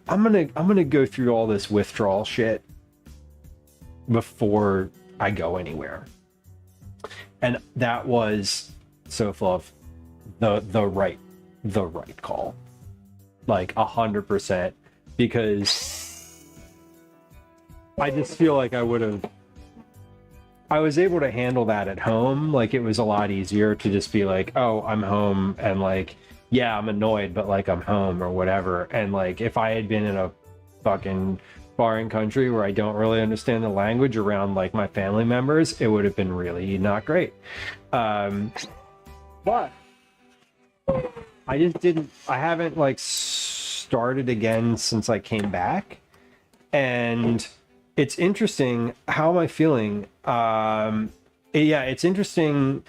I'm gonna go through all this withdrawal shit before I go anywhere. And that was, Sophlov, the right call. Like 100%, because I just feel like I was able to handle that at home. Like, it was a lot easier to just be like, oh, I'm home, and like, yeah, I'm annoyed, but like, I'm home or whatever. And like, if I had been in a fucking foreign country where I don't really understand the language around like my family members, it would have been really not great. But I haven't like started again since I came back. And it's interesting. How am I feeling? Yeah, it's interesting.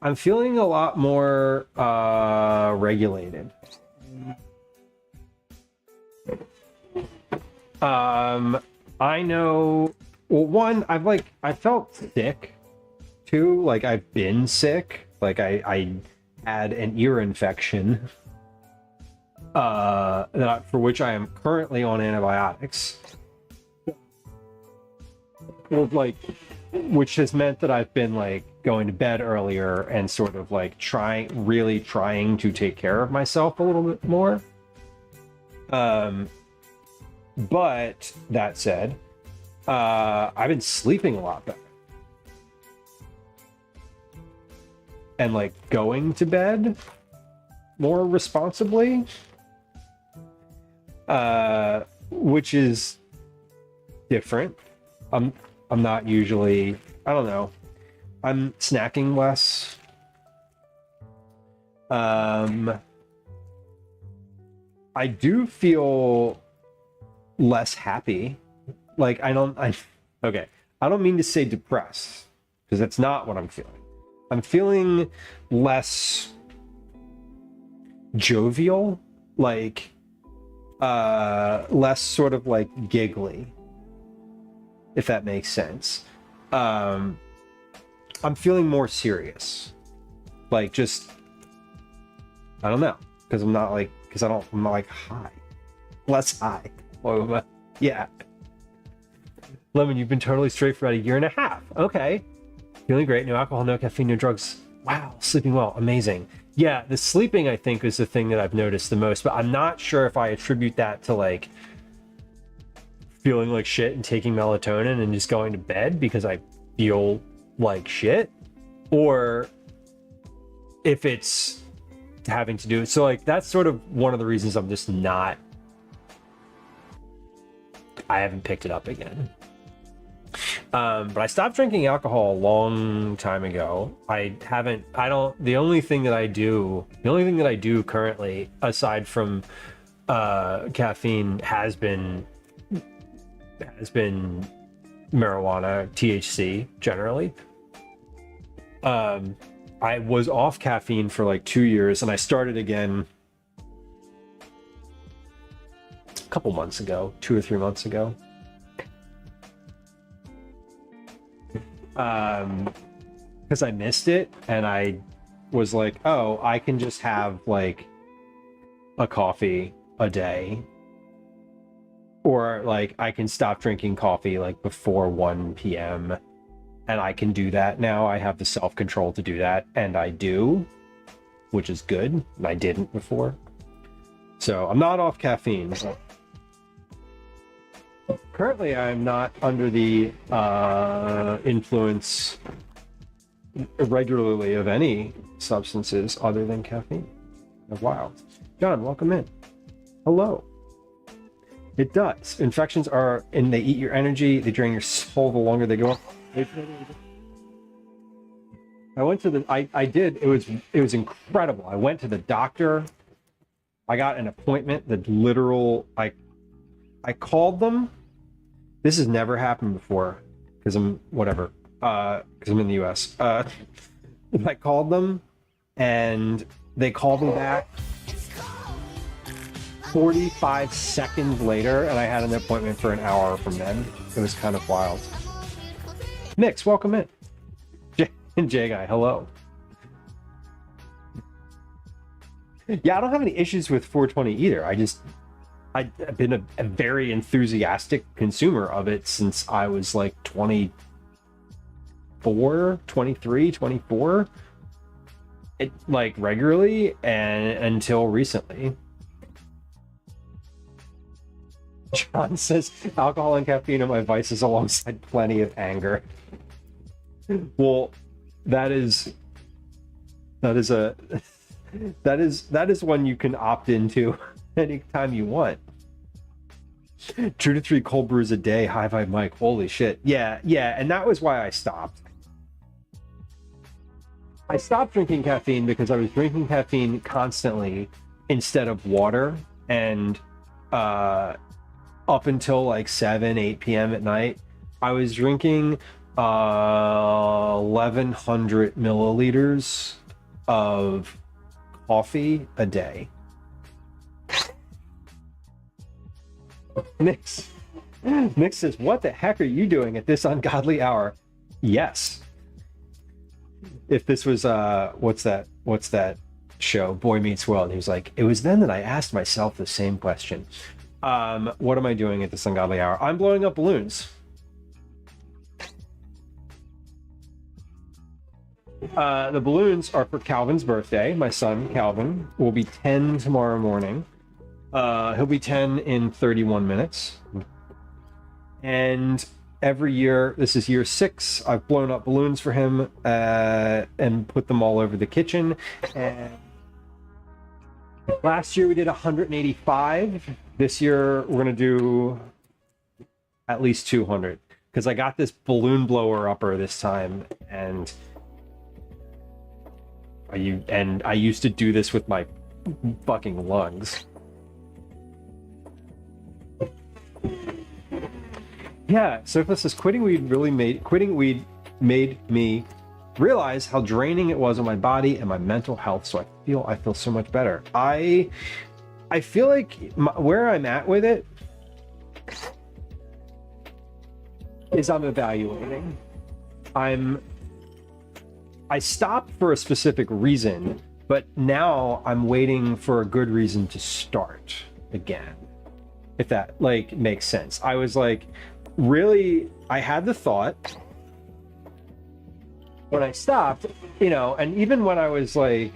I'm feeling a lot more regulated. I know, well, one, I felt sick too. Like, I've been sick. Like, I had an ear infection for which I am currently on antibiotics. Well, like, which has meant that I've been like going to bed earlier and sort of like really trying to take care of myself a little bit more. But that said, I've been sleeping a lot better. And like going to bed more responsibly, which is different. I'm not usually, I don't know, I'm snacking less. I do feel less happy. Like, I don't mean to say depressed, because that's not what I'm feeling. I'm feeling less jovial, like less sort of like giggly, if that makes sense. I'm feeling more serious, like, just, I don't know, because I'm not like high, less high. Oh, yeah. Lemon, you've been totally straight for about 1.5 years. Okay. Feeling great. No alcohol, no caffeine, no drugs. Wow. Sleeping well. Amazing. Yeah, the sleeping, I think, is the thing that I've noticed the most, but I'm not sure if I attribute that to like feeling like shit and taking melatonin and just going to bed because I feel like shit, or if it's having to do it. So like, that's sort of one of the reasons I'm just not, I haven't picked it up again. But I stopped drinking alcohol a long time ago. The only thing that I do currently, aside from caffeine, has been marijuana, THC generally. I was off caffeine for like 2 years, and I started again a couple months ago, 2 or 3 months ago. Because I missed it, and I was like, oh, I can just have like a coffee a day, or like I can stop drinking coffee like before 1 p.m. and I can do that now. I have the self-control to do that, and I do, which is good, and I didn't before. So I'm not off caffeine. Currently, I'm not under the influence regularly of any substances other than caffeine. Wow. John, welcome in. Hello. It does. Infections are, and they eat your energy, they drain your soul the longer they go on. I went to the, I did, it was incredible. I went to the doctor. I got an appointment, I called them. This has never happened before, because I'm in the US. I called them, and they called me back 45 seconds later, and I had an appointment for an hour from them. It was kind of wild. Nix, welcome in. J Guy, hello. Yeah, I don't have any issues with 420 either. I've been a very enthusiastic consumer of it since I was like 24, 23, 24. It, like regularly and until recently. John says alcohol and caffeine are my vices alongside plenty of anger. Well, that is one you can opt into anytime you want. 2 to 3 cold brews a day, high vibe Mike. Holy shit. Yeah, and that was why I stopped. I stopped drinking caffeine because I was drinking caffeine constantly instead of water, and up until like 7-8 p.m. at night, I was drinking 1,100 milliliters of coffee a day. Nick says, what the heck are you doing at this ungodly hour? Yes. If this was what's that show, Boy Meets World, he was like, it was then that I asked myself the same question. What am I doing at this ungodly hour? I'm blowing up balloons. The balloons are for Calvin's birthday. My son Calvin will be 10 tomorrow morning. He'll be 10 in 31 minutes. And every year, this is year 6, I've blown up balloons for him and put them all over the kitchen. And last year we did 185. This year we're going to do at least 200 because I got this balloon blower upper this time, and I used to do this with my fucking lungs. Yeah, Sophia says quitting weed made me realize how draining it was on my body and my mental health. So I feel so much better. I feel like where I'm at with it is I'm evaluating. I stopped for a specific reason, but now I'm waiting for a good reason to start again. If that like makes sense. I was like, really, I had the thought when I stopped, and even when I was like,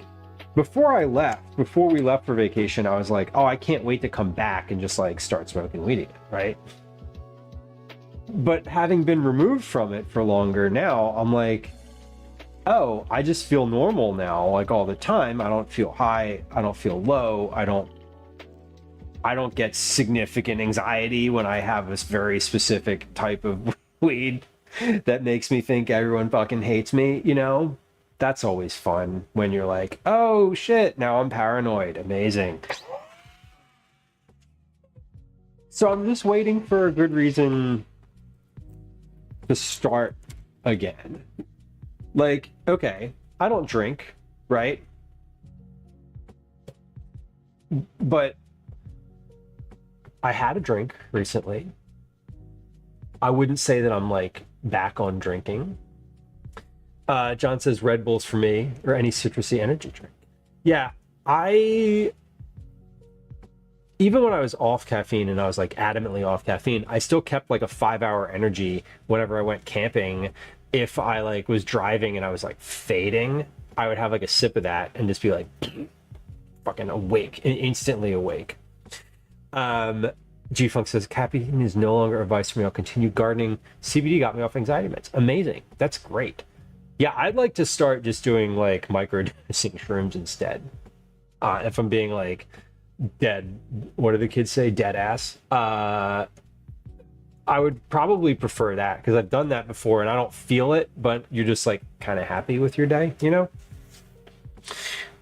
before we left for vacation, I was like, oh, I can't wait to come back and just like start smoking weed again, right? But having been removed from it for longer now, I'm like, oh, I just feel normal now, like all the time. I don't feel high, I don't feel low, I don't get significant anxiety when I have this very specific type of weed that makes me think everyone fucking hates me, That's always fun when you're like, oh shit, now I'm paranoid. Amazing. So I'm just waiting for a good reason to start again. Like, okay, I don't drink, right? But I had a drink recently. I wouldn't say that I'm like back on drinking. John says Red Bulls for me, or any citrusy energy drink. Yeah, even when I was off caffeine and I was like adamantly off caffeine, I still kept like a 5-hour energy whenever I went camping. If I like was driving and I was like fading, I would have like a sip of that and just be like fucking awake, instantly awake. G-Funk says, caffeine is no longer advice for me. I'll continue gardening. CBD got me off anxiety meds. Amazing. That's great. Yeah, I'd like to start just doing like microdosing shrooms instead. If I'm being like dead, what do the kids say? Dead ass. I would probably prefer that because I've done that before and I don't feel it, but you're just like kind of happy with your day,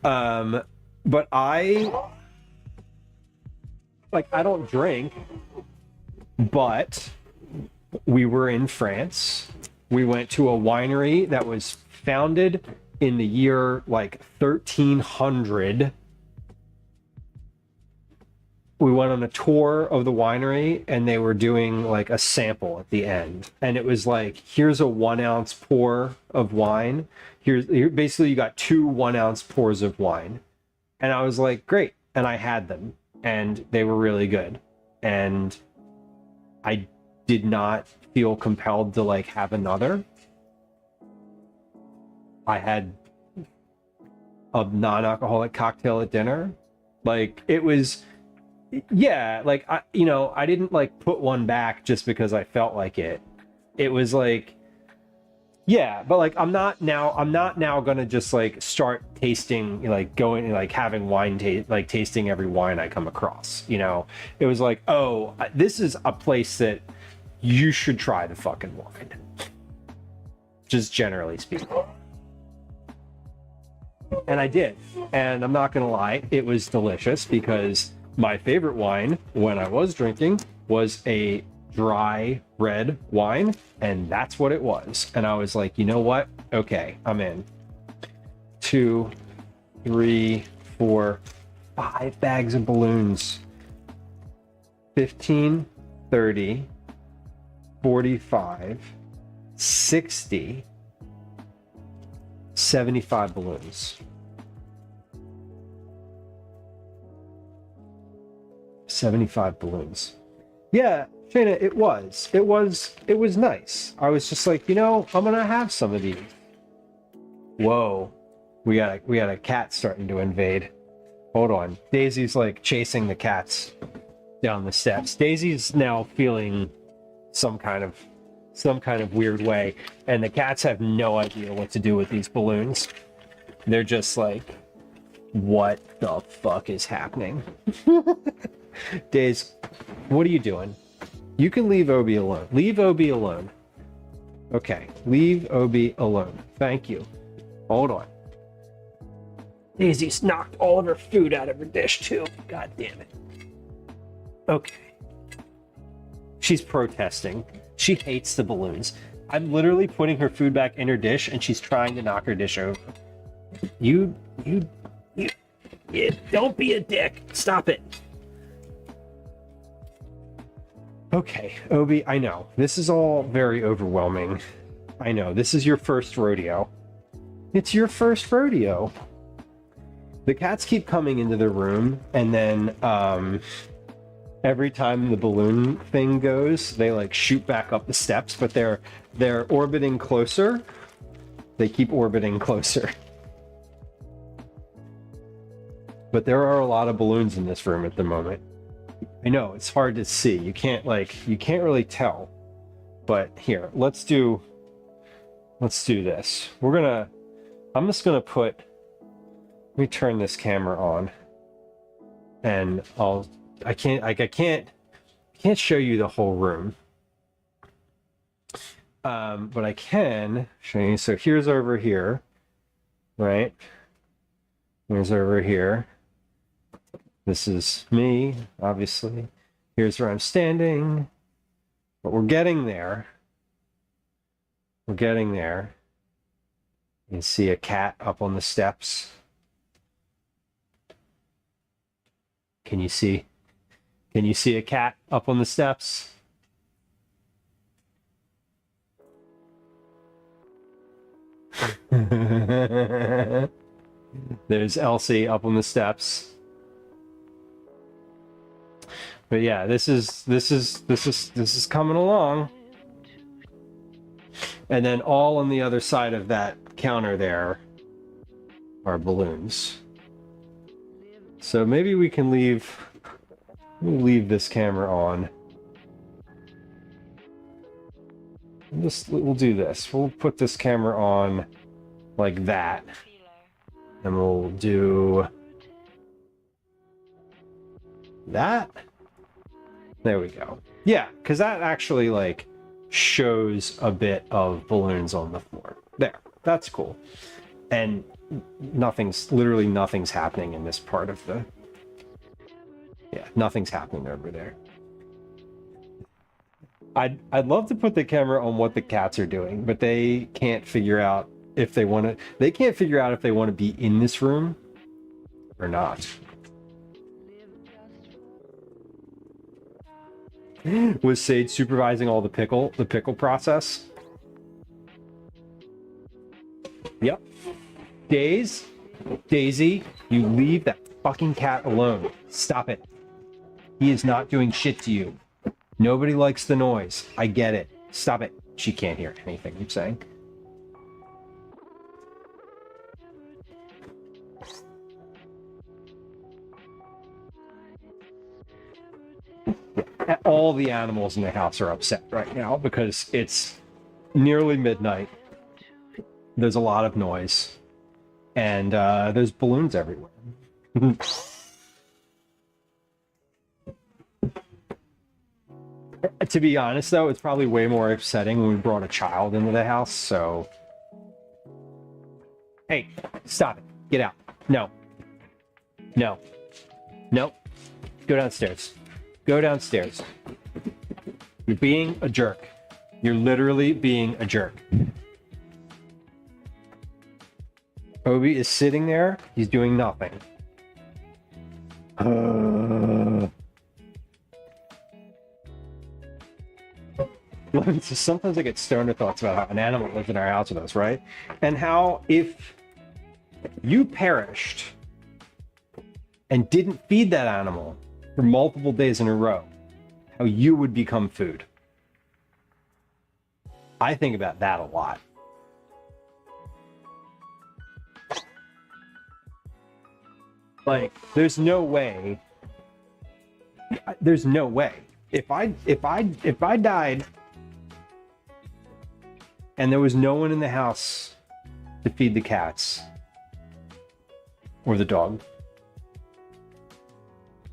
But I don't drink, but we were in France. We went to a winery that was founded in the year like 1300. we went on a tour of the winery, and they were doing like a sample at the end, and it was like, here's a 1 ounce pour of wine. Here basically you got 2 1 ounce pours of wine, and I was like, great, and I had them, and they were really good, and I did not feel compelled to like have another. I had a non-alcoholic cocktail at dinner. Like, it was, yeah, like, I didn't like put one back just because I felt like it. It was like, yeah, but like, I'm not now gonna just like start tasting, like going, like having wine taste, like tasting every wine I come across, you know? It was like, oh, this is a place that you should try the fucking wine. Just generally speaking. And I did. And I'm not gonna lie, it was delicious, because my favorite wine when I was drinking was a dry red wine, and that's what it was. And I was like, you know what? Okay, I'm in. 2, 3, 4, 5 bags of balloons. 15, 30, 45, 60, 75 balloons. 75 balloons. Yeah, Shayna, it was nice. I was just like, you know, I'm gonna have some of these. Whoa, we got a cat starting to invade. Hold on, Daisy's like chasing the cats down the steps. Daisy's now feeling some kind of weird way, and the cats have no idea what to do with these balloons. They're just like, what the fuck is happening? Days, what are you doing? You can leave Obi alone. Leave Obi alone. Okay, leave Obi alone. Thank you. Hold on. Daisy's knocked all of her food out of her dish too. God damn it. Okay. She's protesting. She hates the balloons. I'm literally putting her food back in her dish, and she's trying to knock her dish over. You don't be a dick. Stop it. Okay, Obi, I know. This is all very overwhelming. I know. This is your first rodeo. It's your first rodeo. The cats keep coming into the room, and then every time the balloon thing goes, they like shoot back up the steps, but they're orbiting closer. They keep orbiting closer. But there are a lot of balloons in this room at the moment. I know, it's hard to see. You can't really tell. But here, let's do this. I'm just gonna let me turn this camera on, and I can't show you the whole room. But I can show you. So here's over here, right? Here's over here. This is me, obviously. Here's where I'm standing. But we're getting there. We're getting there. You can see a cat up on the steps. Can you see a cat up on the steps? There's Elsie up on the steps. But yeah, this is coming along. And then all on the other side of that counter there are balloons. So maybe we can leave this camera on. We'll do this. We'll put this camera on like that. And we'll do that. There we go. Yeah, because that actually like shows a bit of balloons on the floor. There, that's cool. And literally nothing's happening in this part of the, yeah, nothing's happening over there. I'd love to put the camera on what the cats are doing, but they can't figure out if they want to, be in this room or not. Was Sage supervising all the pickle process? Yep. Daisy, you leave that fucking cat alone. Stop it. He is not doing shit to you. Nobody likes the noise. I get it. Stop it. She can't hear anything you're saying. All the animals in the house are upset right now because it's nearly midnight. There's a lot of noise. And there's balloons everywhere. To be honest, though, it's probably way more upsetting when we brought a child into the house, so... Hey, stop it. Get out. No. No. Nope. Go downstairs. Go downstairs. You're being a jerk. You're literally being a jerk. Obi is sitting there. He's doing nothing. So sometimes I get stoner thoughts about how an animal lives in our house with us, right? And how if you perished and didn't feed that animal for multiple days in a row, how you would become food. I think about that a lot. Like, there's no way. There's no way. If I died and there was no one in the house to feed the cats or the dog.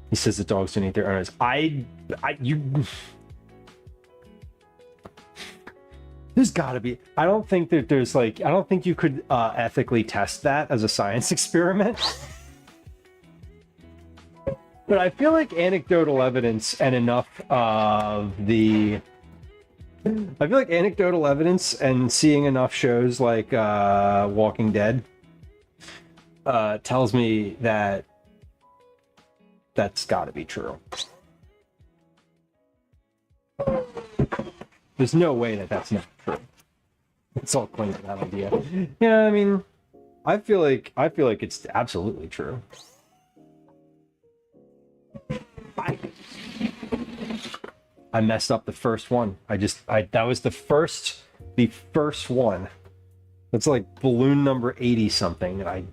He says the dogs don't eat their owners. There's gotta be. I don't think that there's like. I don't think you could ethically test that as a science experiment. But I feel like anecdotal evidence and enough of the... I feel like anecdotal evidence and seeing enough shows like Walking Dead tells me that that's got to be true. There's no way that that's not true. It's all clean to that idea. Yeah, I mean, I feel like it's absolutely true. I messed up the first one. That was the first one. That's like balloon number 80 something.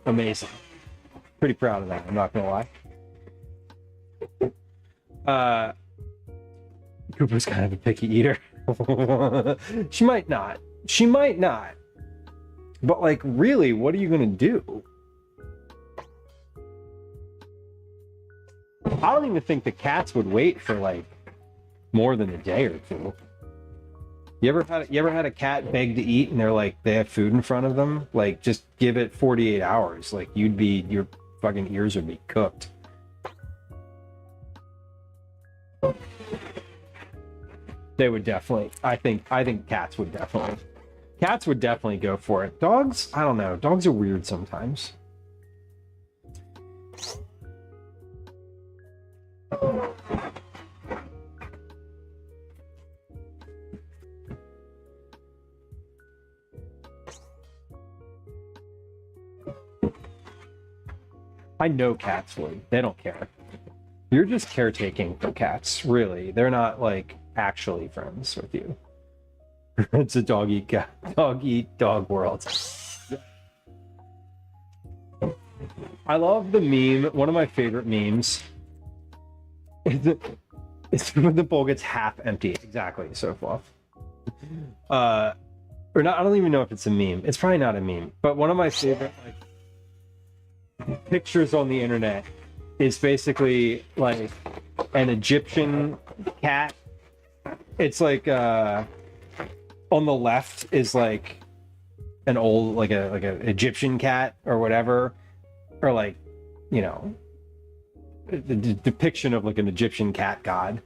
Amazing. Pretty proud of that, I'm not gonna lie. Cooper's kind of a picky eater. She might not. But like, really, what are you gonna do? I don't even think the cats would wait for like more than a day or two. You ever had a cat beg to eat and they have food in front of them? Like, just give it 48 hours. Like, your fucking ears would be cooked. They would definitely. I think cats would definitely go for it. Dogs, I don't know. Dogs are weird sometimes. I know cats would. They don't care. You're just caretaking for cats, really. They're not like actually friends with you. It's a dog eat dog world. I love the meme. One of my favorite memes. It's when the bowl gets half empty. Exactly, so fluff. Or not. I don't even know if it's a meme. It's probably not a meme. But one of my favorite pictures on the internet is basically like an Egyptian cat. It's like on the left is like an old like a Egyptian cat or whatever, or like, you know, the depiction of like an Egyptian cat god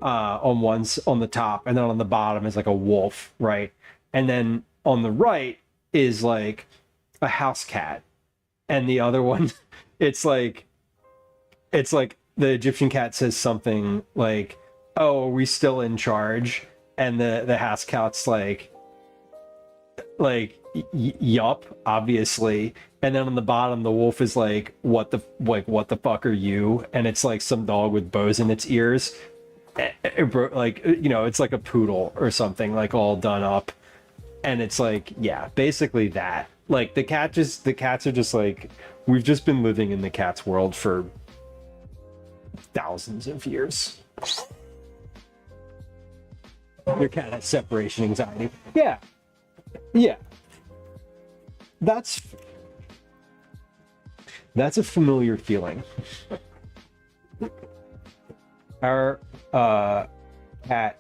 on the top, and then on the bottom is like a wolf, right? And then on the right is like a house cat, and the other one it's like the Egyptian cat says something like, "Oh, are we still in charge?" And the house cat's like, yup, obviously. And then on the bottom, the wolf is like, what the fuck are you? And it's like some dog with bows in its ears. Like, you know, it's like a poodle or something, like all done up. And it's like, yeah, basically that. Like the cats are just like, we've just been living in the cat's world for thousands of years. Your cat has separation anxiety. Yeah. Yeah. That's a familiar feeling. Our cat,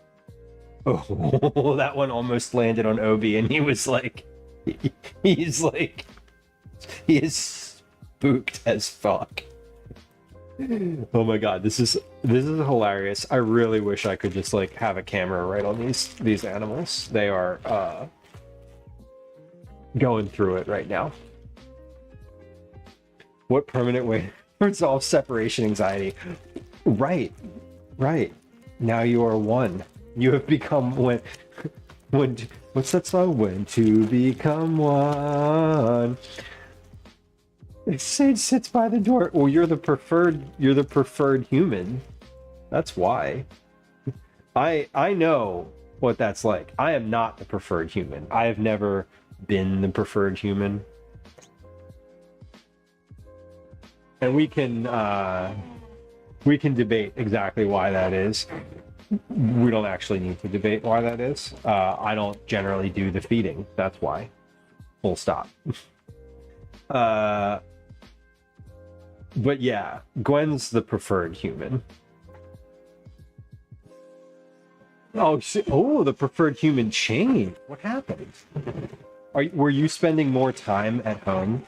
oh, that one almost landed on Obi, and he was like, he is spooked as fuck. Oh my god, this is hilarious. I really wish I could just like have a camera right on these animals. They are going through it right now. What permanent way to resolve separation anxiety? Right. Now you are one. You have become when what's that song? When to become one. Sage sits by the door. Well, you're the preferred human. That's why. I know what that's like. I am not the preferred human. I have never been the preferred human. And we can debate exactly why that is. We don't actually need to debate why that is. I don't generally do the feeding. That's why. Full stop. But yeah, Gwen's the preferred human. Oh, the preferred human changed. What happened? Were you spending more time at home?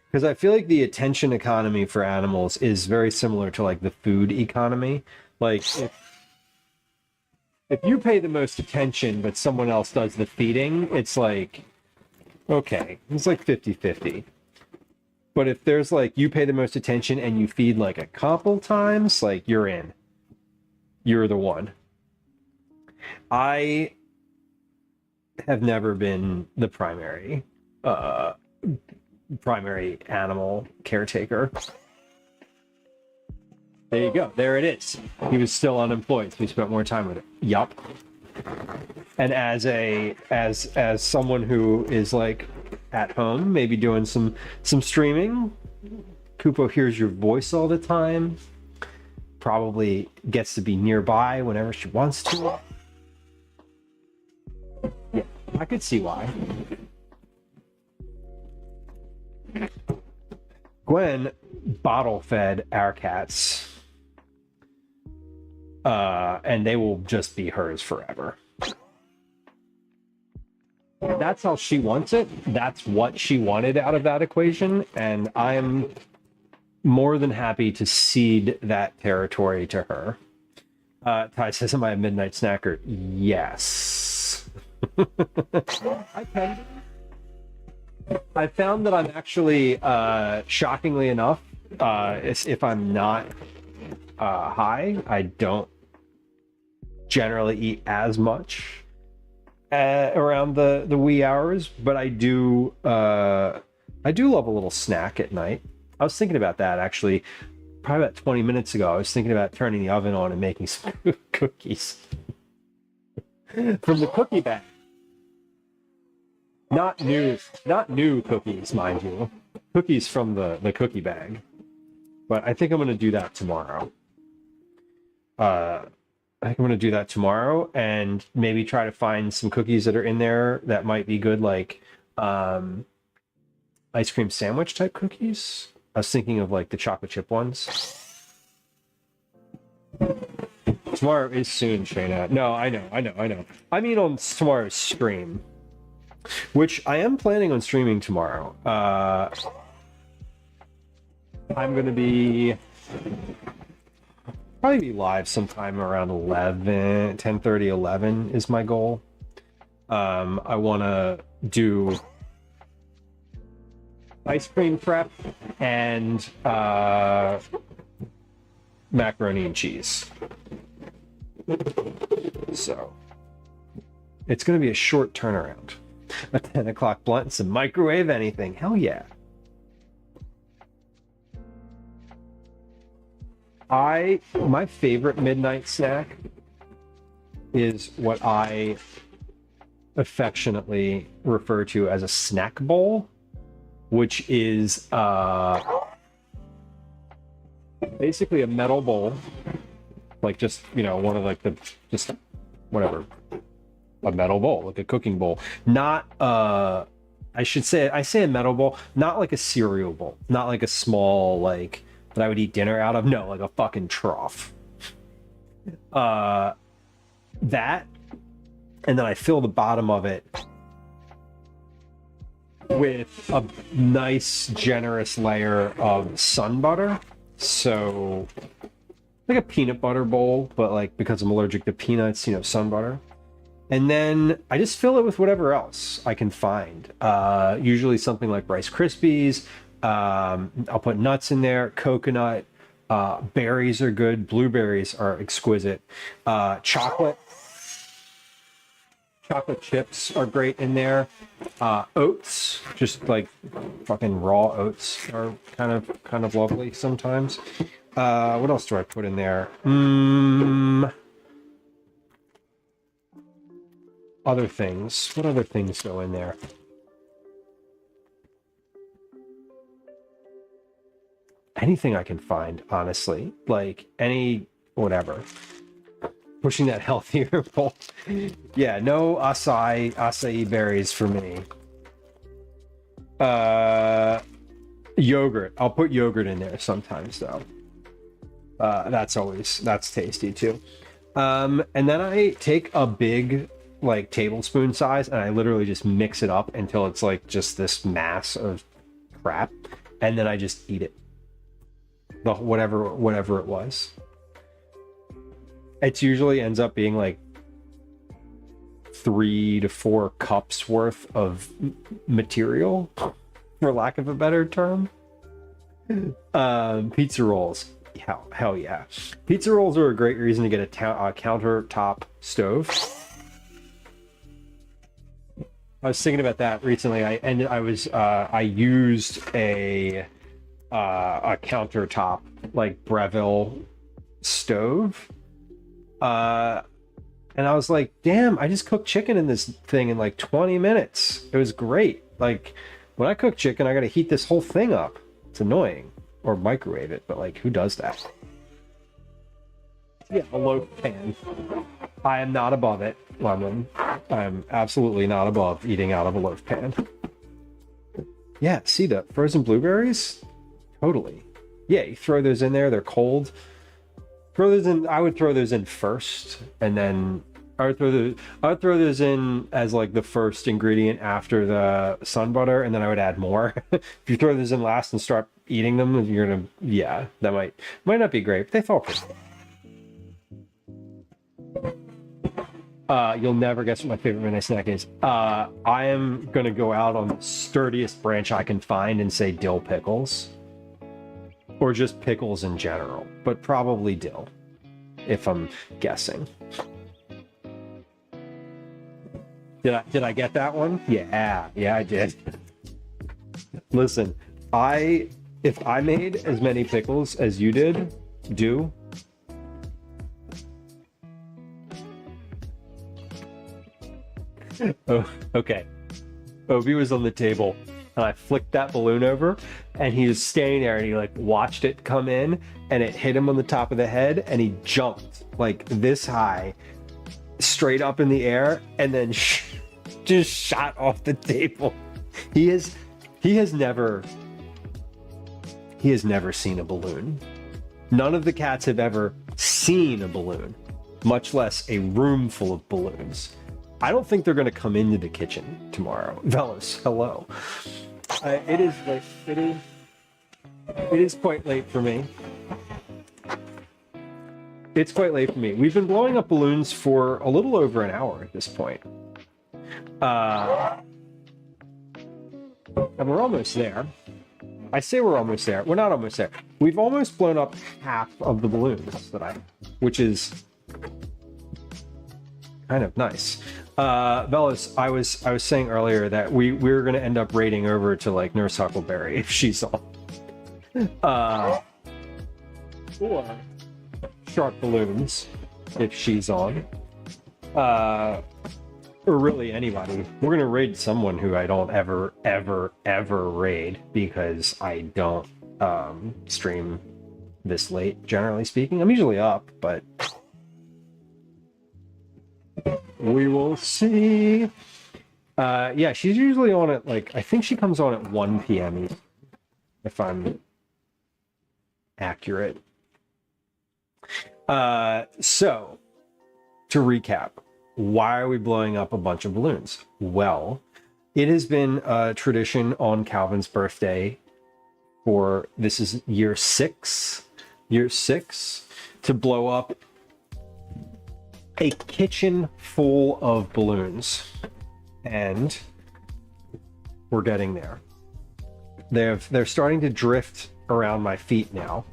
Because I feel like the attention economy for animals is very similar to like the food economy. Like if you pay the most attention but someone else does the feeding, it's like, okay, it's like 50-50. But if there's like, you pay the most attention and you feed like a couple times, like you're in. You're the one. I have never been the primary animal caretaker. There you go. There it is. He was still unemployed, so he spent more time with it. Yup. And as someone who is like at home, maybe doing some streaming, Kupo hears your voice all the time. Probably gets to be nearby whenever she wants to. Yeah, I could see why. Gwen bottle fed our cats. And they will just be hers forever. That's how she wants it. That's what she wanted out of that equation. And I'm more than happy to cede that territory to her. Ty says, am I a midnight snacker? Yes. I found that I'm actually, shockingly enough, if I'm not high, I don't generally eat as much around the wee hours, but I do love a little snack at night. I was thinking about that actually probably about 20 minutes ago. I was thinking about turning the oven on and making some cookies from the cookie bag. Not new cookies, mind you. Cookies from the cookie bag. But I think I'm going to do that tomorrow. And maybe try to find some cookies that are in there that might be good, like ice cream sandwich type cookies. I was thinking of like the chocolate chip ones. Tomorrow is soon, Shayna. No, I know. I mean on tomorrow's stream, which I am planning on streaming tomorrow. I'm going to be probably be live sometime around 10:30, 11 is my goal. I want to do ice cream prep and macaroni and cheese. So it's going to be a short turnaround. A 10 o'clock blunt and some microwave anything. Hell yeah. My favorite midnight snack is what I affectionately refer to as a snack bowl, which is basically a metal bowl, like just, one of like the, just whatever, a metal bowl, like a cooking bowl. Not, I say a metal bowl, not like a cereal bowl, not like a small, like, that I would eat dinner out of. No, like a fucking trough. That, and then I fill the bottom of it with a nice, generous layer of sun butter. So, like a peanut butter bowl, but like, because I'm allergic to peanuts, sun butter. And then I just fill it with whatever else I can find. Usually something like Rice Krispies. I'll put nuts in there, coconut, berries are good, blueberries are exquisite, chocolate chips are great in there, oats, just like fucking raw oats are kind of lovely sometimes. What else do I put in there? Other things. What other things go in there? Anything I can find, honestly. Like whatever. Pushing that healthier bowl. Yeah, no acai berries for me. Yogurt. I'll put yogurt in there sometimes though. That's tasty too. And then I take a big, like, tablespoon size, and I literally just mix it up until it's like just this mass of crap, and then I just eat it. Whatever it was. It usually ends up being like 3 to 4 cups worth of material, for lack of a better term. Pizza rolls. Hell yeah. Pizza rolls are a great reason to get a countertop stove. I was thinking about that recently. I used a countertop, like Breville stove, and I was like, damn, I just cooked chicken in this thing in like 20 minutes. It was great. Like, when I cook chicken, I gotta heat this whole thing up. It's annoying. Or microwave it, but like, who does that? Yeah, a loaf pan. I am not above it, Lemon. I'm absolutely not above eating out of a loaf pan. Yeah, see the frozen blueberries? Totally. Yeah, you throw those in there, they're cold. Throw those in. I would throw those in first, and then I would throw those in as like the first ingredient after the sun butter, and then I would add more. If you throw those in last and start eating them, you're gonna, yeah, that might not be great, but they fall pretty. You'll never guess what my favorite midnight snack is. I am gonna go out on the sturdiest branch I can find and say dill pickles. Or just pickles in general, but probably dill, if I'm guessing. Did I get that one? Yeah, I did. Listen, if I made as many pickles as you do, oh, okay. Obi was on the table, and I flicked that balloon over, and he was standing there, and he like watched it come in, and it hit him on the top of the head, and he jumped like this high, straight up in the air, and then just shot off the table. He has never seen a balloon. None of the cats have ever seen a balloon, much less a room full of balloons. I don't think they're going to come into the kitchen tomorrow. Velos, hello. It is quite late for me. It's quite late for me. We've been blowing up balloons for a little over an hour at this point. And we're almost there. I say we're almost there. We're not almost there. We've almost blown up half of the balloons which is kind of nice. Bellis, I was saying earlier that we were gonna end up raiding over to like Nurse Huckleberry if she's on. Or Shark Balloons if she's on. Or really anybody. We're gonna raid someone who I don't ever raid because I don't stream this late, generally speaking. I'm usually up, but we will see. Yeah, she's usually on at like, I think she comes on at 1 p.m. if I'm accurate. So to recap, why are we blowing up a bunch of balloons? Well, it has been a tradition on Calvin's birthday for, this is year six, to blow up a kitchen full of balloons. And we're getting there. They're starting to drift around my feet now.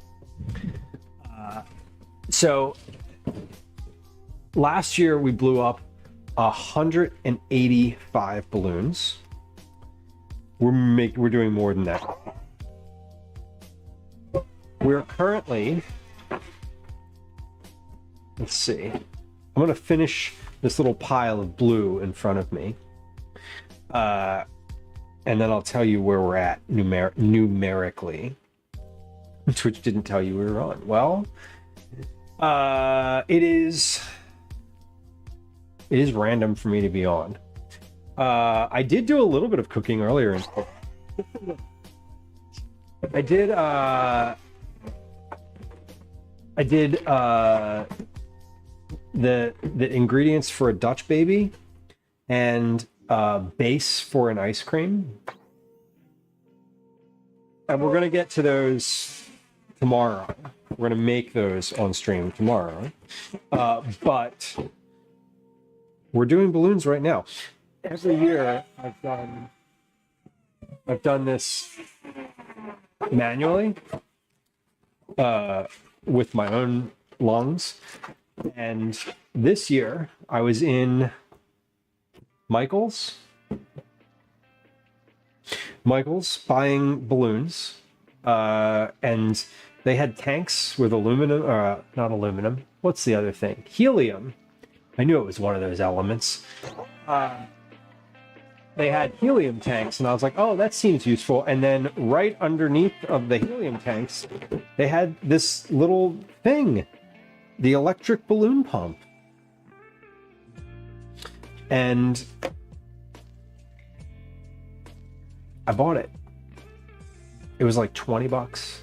So last year we blew up 185 balloons. We're doing more than that. We're currently, let's see. I'm gonna finish this little pile of blue in front of me. And then I'll tell you where we're at numerically. Twitch didn't tell you we were on. Well, it is random for me to be on. I did do a little bit of cooking earlier. I did the ingredients for a Dutch baby and base for an ice cream. And we're gonna get to those tomorrow. We're gonna make those on stream tomorrow. But we're doing balloons right now. Every year I've done this manually with my own lungs. And this year I was in Michael's buying balloons, and they had tanks with aluminum, not aluminum, what's the other thing? Helium. I knew it was one of those elements. They had helium tanks, and I was like, oh, that seems useful. And then right underneath of the helium tanks, they had this little thing, the electric balloon pump. And I bought it. It was like 20 bucks.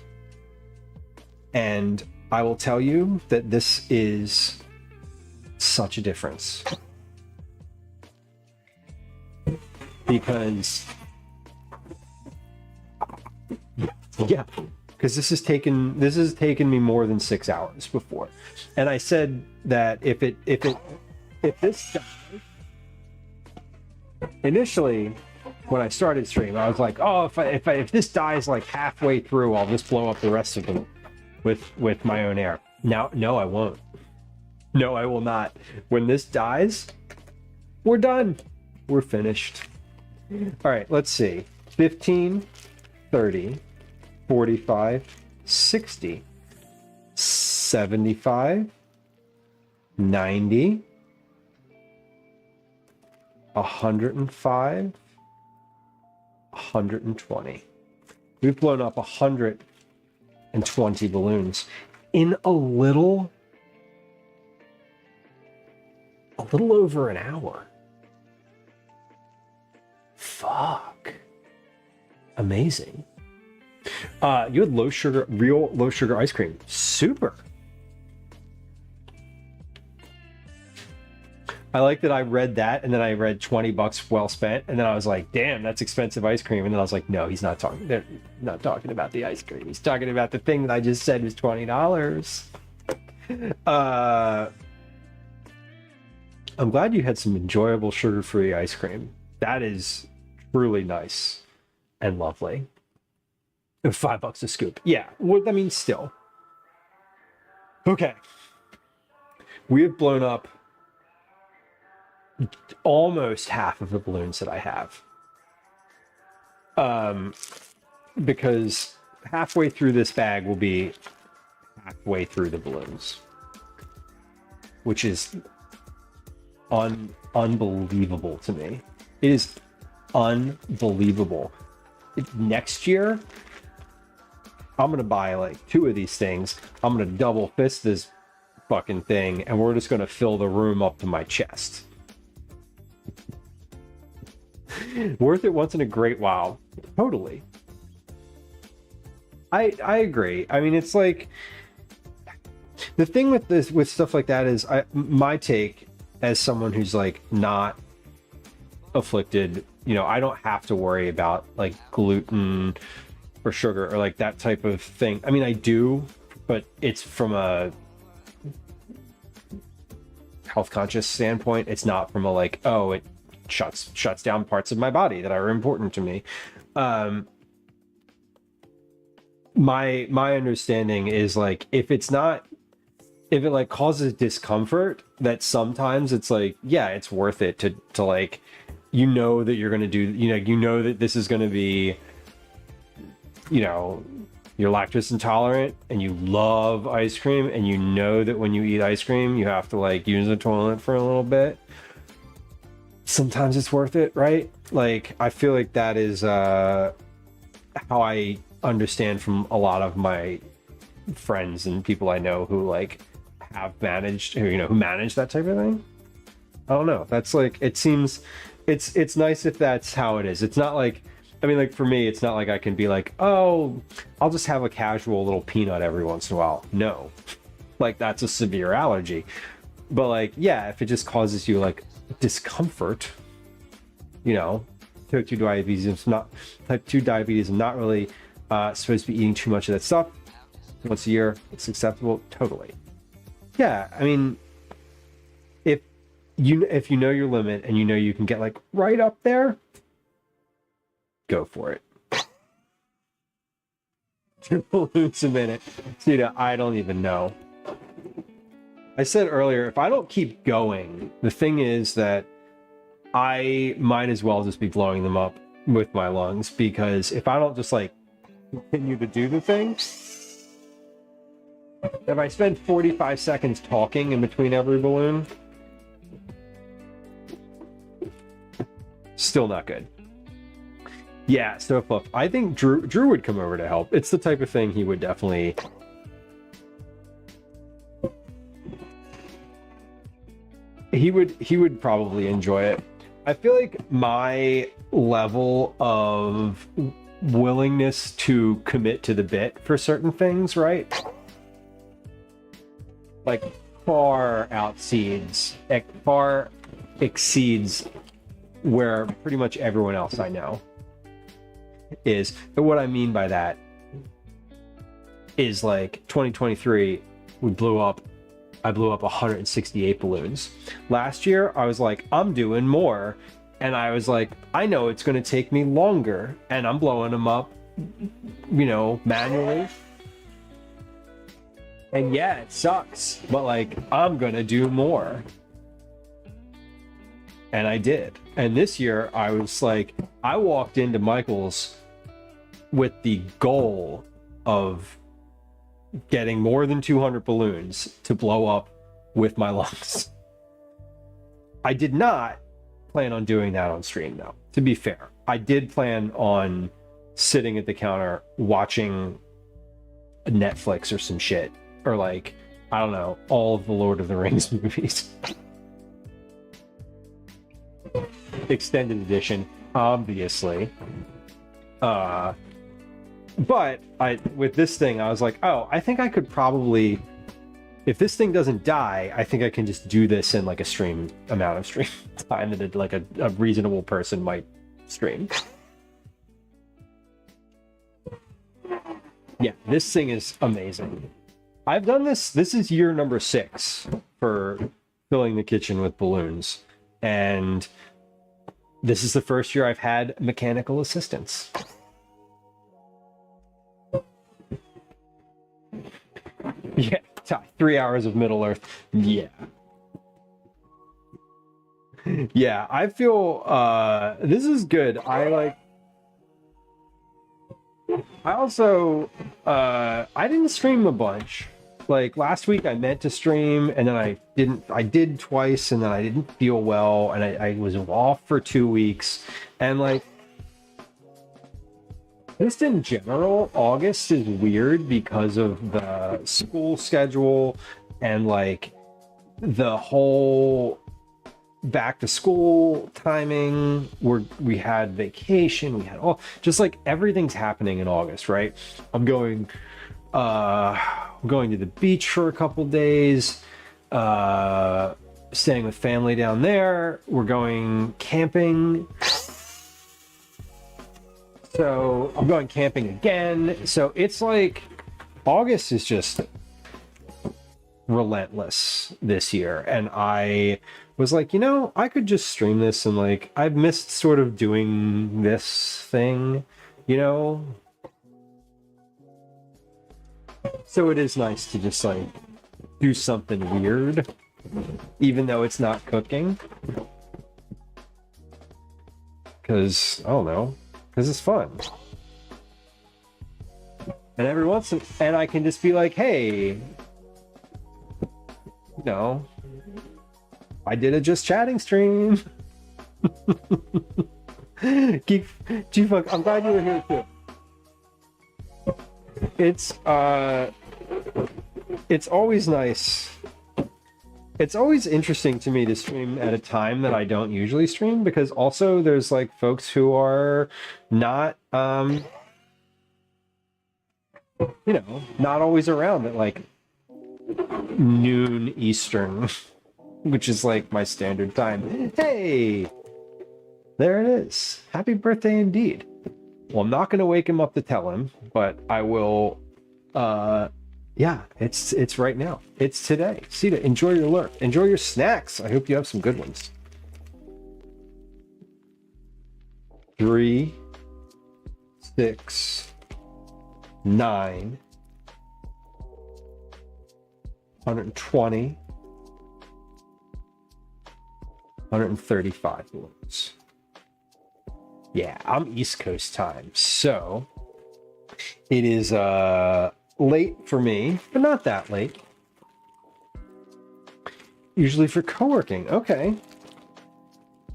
And I will tell you that this is such a difference. Because this has taken me more than 6 hours before. And I said that if this dies, initially when I started stream, I was like, oh, if this dies like halfway through, I'll just blow up the rest of them with my own air. Now, no, I won't. No, I will not. When this dies, we're done. We're finished. All right, let's see. 15, 30, 45, 60, 75, 90, 105, 120. We've blown up 120 balloons in a little over an hour. Fuck. Amazing. You had real low sugar ice cream. Super. I like that I read that, and then I read 20 bucks well spent, and then I was like, damn, that's expensive ice cream. And then I was like, no, they're not talking about the ice cream. He's talking about the thing that I just said was $20. I'm glad you had some enjoyable sugar-free ice cream. That is truly nice and lovely. $5 a scoop. Yeah. Well, I mean, still. Okay. We have blown up almost half of the balloons that I have. Because halfway through this bag will be halfway through the balloons, which is unbelievable to me. It is unbelievable. Next year, I'm gonna buy like 2 of these things. I'm gonna double fist this fucking thing, and we're just gonna fill the room up to my chest. Worth it once in a great while. Totally. I agree. I mean, it's like the thing with this, with stuff like that, is my take as someone who's like not afflicted, you know, I don't have to worry about like gluten or sugar or like that type of thing. I mean, I do, but it's from a health conscious standpoint. It's not from a like, oh, it shuts down parts of my body that are important to me. My understanding is like, if it like causes discomfort, that sometimes it's like, yeah, it's worth it to like, you know, that you're going to do, you know that this is going to be, you know, you're lactose intolerant and you love ice cream, and you know that when you eat ice cream, you have to like use the toilet for a little bit. Sometimes it's worth it, right? Like, I feel like that is how I understand from a lot of my friends and people I know who like have managed, who manage that type of thing. I don't know. That's like, it seems, it's nice if that's how it is. It's not like, I mean, like for me, it's not like I can be like, oh, I'll just have a casual little peanut every once in a while. No, like that's a severe allergy. But like, yeah, if it just causes you like discomfort, type 2 diabetes is not really supposed to be eating too much of that stuff. Once a year, it's acceptable. Totally. Yeah, I mean, if you know your limit and you know you can get like right up there, go for it. 2 balloons a minute. So, I don't even know. I said earlier, if I don't keep going, the thing is that I might as well just be blowing them up with my lungs, because if I don't just like continue to do the thing, if I spend 45 seconds talking in between every balloon, still not good. Yeah, so fluff. I think Drew would come over to help. It's the type of thing he would definitely. He would probably enjoy it. I feel like my level of willingness to commit to the bit for certain things, right? Like far exceeds where pretty much everyone else I know is. But what I mean by that is like 2023, I blew up 168 balloons. Last year, I was like, I'm doing more. And I was like, I know it's going to take me longer. And I'm blowing them up, manually. And yeah, it sucks. But like, I'm going to do more. And I did. And this year, I was like, I walked into Michael's with the goal of getting more than 200 balloons to blow up with my lungs. I did not plan on doing that on stream, though. To be fair, I did plan on sitting at the counter watching Netflix or some shit, or like, I don't know, all of the Lord of the Rings movies. Extended edition, obviously. But with this thing, I was like, oh, I think I could probably, if this thing doesn't die, I think I can just do this in like a amount of stream time that like a reasonable person might stream. Yeah, this thing is amazing. I've done this. This is year number 6 for filling the kitchen with balloons. And this is the first year I've had mechanical assistance. Yeah, 3 hours of Middle Earth. Yeah. Yeah, I feel this is good. I also I didn't stream a bunch. Like last week I meant to stream and then I did twice and then I didn't feel well and I was off for 2 weeks. And like just in general, August is weird because of the school schedule and like the whole back to school timing where we had vacation, we had all just like everything's happening in August, right? I'm going to the beach for a couple days, staying with family down there. We're going camping. So I'm going camping again. So it's like August is just relentless this year. And I was like, you know, I could just stream this and like I've missed sort of doing this thing, you know? So it is nice to just like do something weird, even though it's not cooking. Because, I don't know, because it's fun. And every once in, and I can just be like, hey, you know, I did a just chatting stream. G-Fuck, I'm glad you were here too. It's always nice. It's always interesting to me to stream at a time that I don't usually stream because also there's like folks who are not you know, not always around at like noon Eastern, which is like my standard time. Hey, there it is. Happy birthday indeed. Well, I'm not going to wake him up to tell him, but I will. Yeah, it's right now. It's today. Sita, enjoy your lurk. Enjoy your snacks. I hope you have some good ones. 3, 6, 9, 120, 135 balloons. Yeah, I'm East Coast time, so it is late for me, but not that late. Usually for co-working. Okay.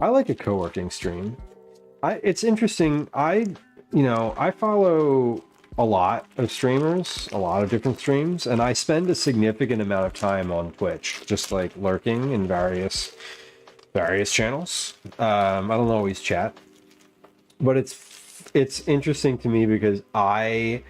I like a co-working stream. It's interesting. I follow a lot of streamers, a lot of different streams, and I spend a significant amount of time on Twitch, just like lurking in various channels. I don't always chat, but it's interesting to me because I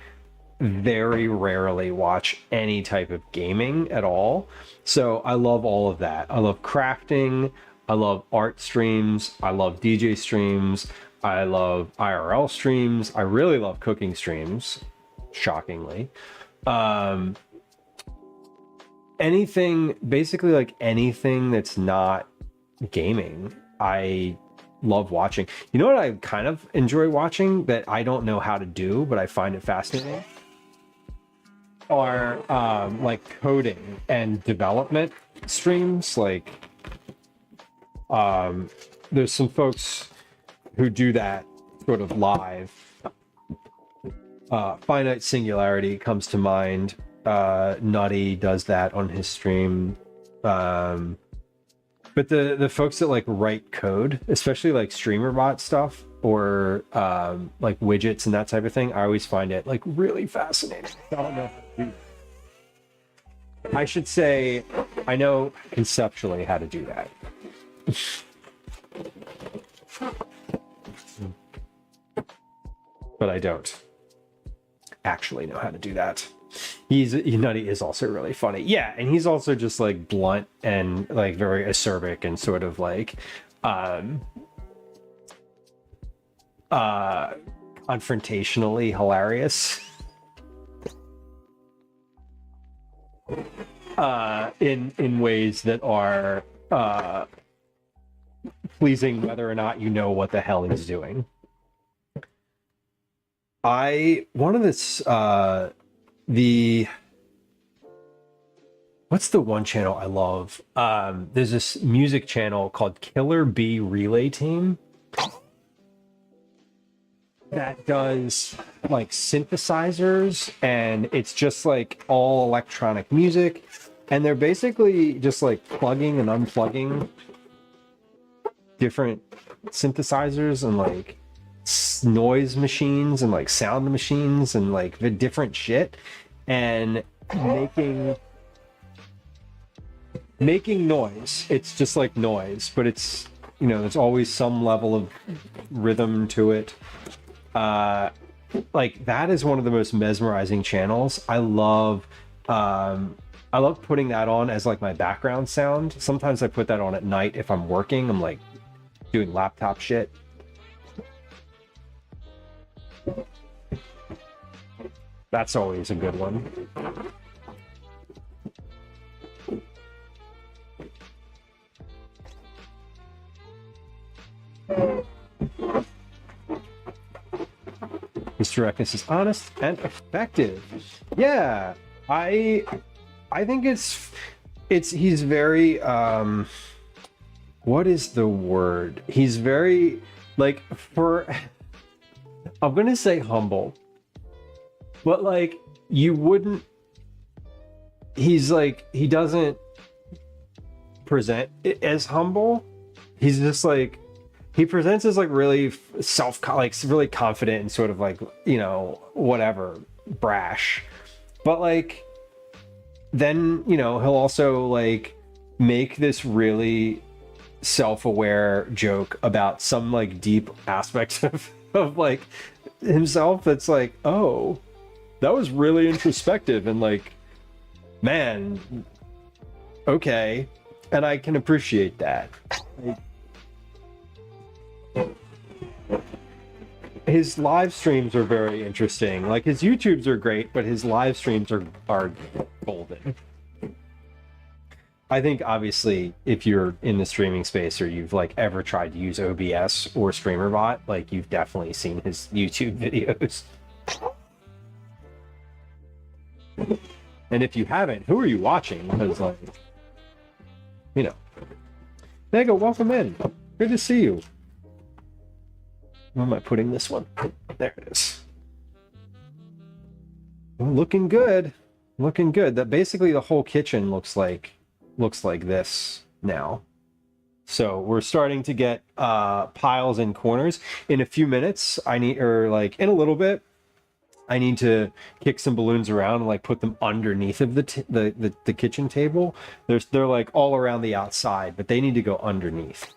very rarely watch any type of gaming at all. So I love all of that. I love crafting. I love art streams. I love DJ streams. I love IRL streams. I really love cooking streams, shockingly. Basically like anything that's not gaming, I love watching. You know what I kind of enjoy watching that I don't know how to do, but I find it fascinating? Are like coding and development streams. Like there's some folks who do that sort of live. Finite Singularity comes to mind. Nutty does that on his stream. But the folks that like write code, especially like streamer bot stuff or like widgets and that type of thing, I always find it like really fascinating. I don't know how to do that. I should say I know conceptually how to do that. But I don't actually know how to do that. Nutty is also really funny. Yeah, and he's also just like blunt and like very acerbic and sort of like confrontationally hilarious. In ways that are pleasing whether or not you know what the hell he's doing. One of this what's the one channel I love? There's this music channel called Killer Bee Relay Team that does like synthesizers, and it's just like all electronic music, and they're basically just like plugging and unplugging different synthesizers and like noise machines and like sound machines and like the different shit, and making noise. It's just like noise, but it's, you know, there's always some level of rhythm to it. Like that is one of the most mesmerizing channels. I love putting that on as like my background sound. Sometimes I put that on at night if I'm working. I'm like doing laptop shit. That's always a good one. Mr. Reckness is honest and effective. Yeah, I think he's very what is the word? He's very like I'm gonna say humble, but like you wouldn't. He's like, he doesn't present it as humble. He's just like, he presents as like really really confident and sort of like, you know, whatever, brash. But like, then, you know, he'll also like make this really self-aware joke about some like deep aspect of like himself that's like, oh, that was really introspective and like, man, okay. And I can appreciate that. His live streams are very interesting. Like his YouTubes are great, but his live streams are golden. I think obviously if you're in the streaming space or you've like ever tried to use OBS or StreamerBot, like you've definitely seen his YouTube videos. And if you haven't, who are you watching? Because like, you know. Mega, welcome in. Good to see you. Where am I putting this one? There it is. Well, looking good. Looking good. That basically the whole kitchen looks like this now. So we're starting to get piles and corners. In a few minutes, in a little bit, I need to kick some balloons around and like put them underneath of the kitchen table. They're like all around the outside, but they need to go underneath.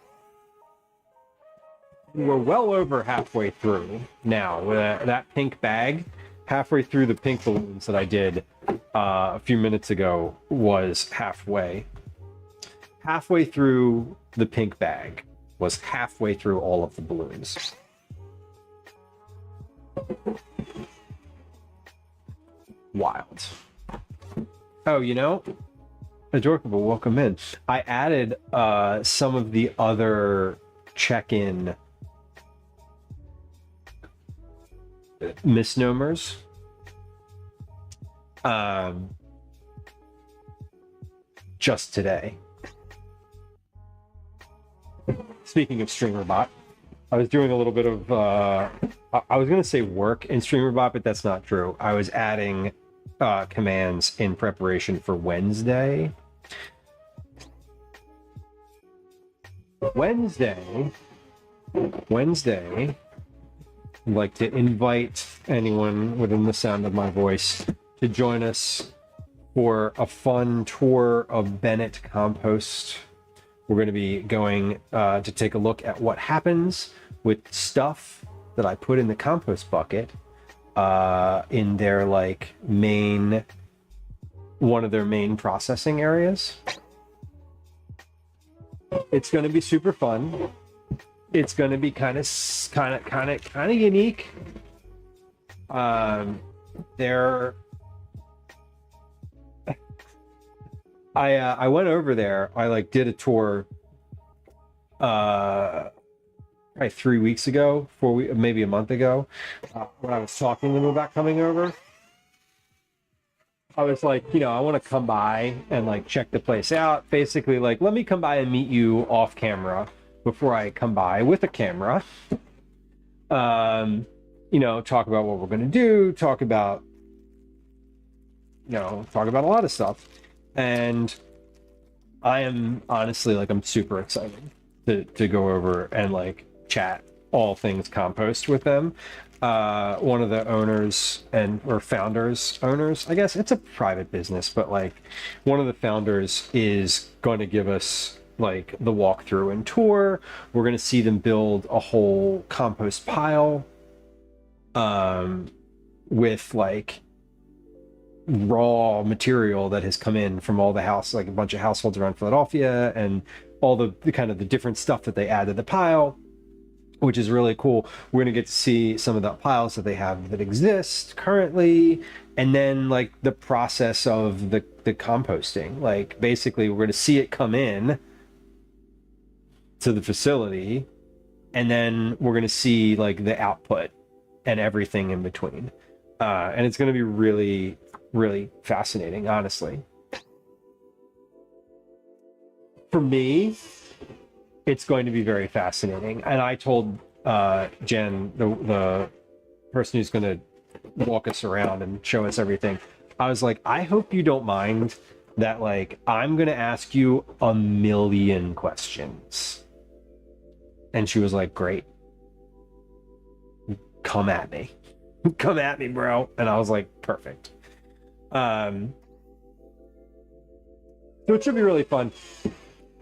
We're well over halfway through now with that pink bag. Halfway through the pink balloons that I did a few minutes ago was halfway. Halfway through the pink bag was halfway through all of the balloons. Wild. Oh, you know, Adorkable, welcome in. I added some of the other check-in misnomers. Just today. Speaking of StreamerBot, I was doing a little bit of I was going to say work in StreamerBot, but that's not true. I was adding commands in preparation for Wednesday. Wednesday, I'd like to invite anyone within the sound of my voice to join us for a fun tour of Bennett Compost. We're going to be going to take a look at what happens with stuff that I put in the compost bucket in their like one of their main processing areas. It's going to be super fun. It's going to be kind of unique. I went over there. I like did a tour probably 3 weeks ago, maybe a month ago, when I was talking to them about coming over. I was like, you know, I want to come by and like check the place out. Basically, like, let me come by and meet you off camera before I come by with a camera. You know, talk about what we're going to do, talk about a lot of stuff. And I am honestly, like, I'm super excited to go over and like chat all things compost with them. One of the owners or founders, I guess it's a private business, but like one of the founders is going to give us like the walkthrough and tour. We're going to see them build a whole compost pile with like raw material that has come in from all the house, like a bunch of households around Philadelphia, and all the kind of the different stuff that they add to the pile, which is really cool. We're going to get to see some of the piles that they have that exist currently, and then like the process of the composting. Like basically we're going to see it come in to the facility, and then we're going to see like the output and everything in between. And it's going to be really, really fascinating, honestly. For me, it's going to be very fascinating. And I told Jen, the person who's going to walk us around and show us everything, I was like, I hope you don't mind that, like, I'm going to ask you a million questions. And she was like, great. Come at me. Come at me, bro. And I was like, perfect. So it should be really fun.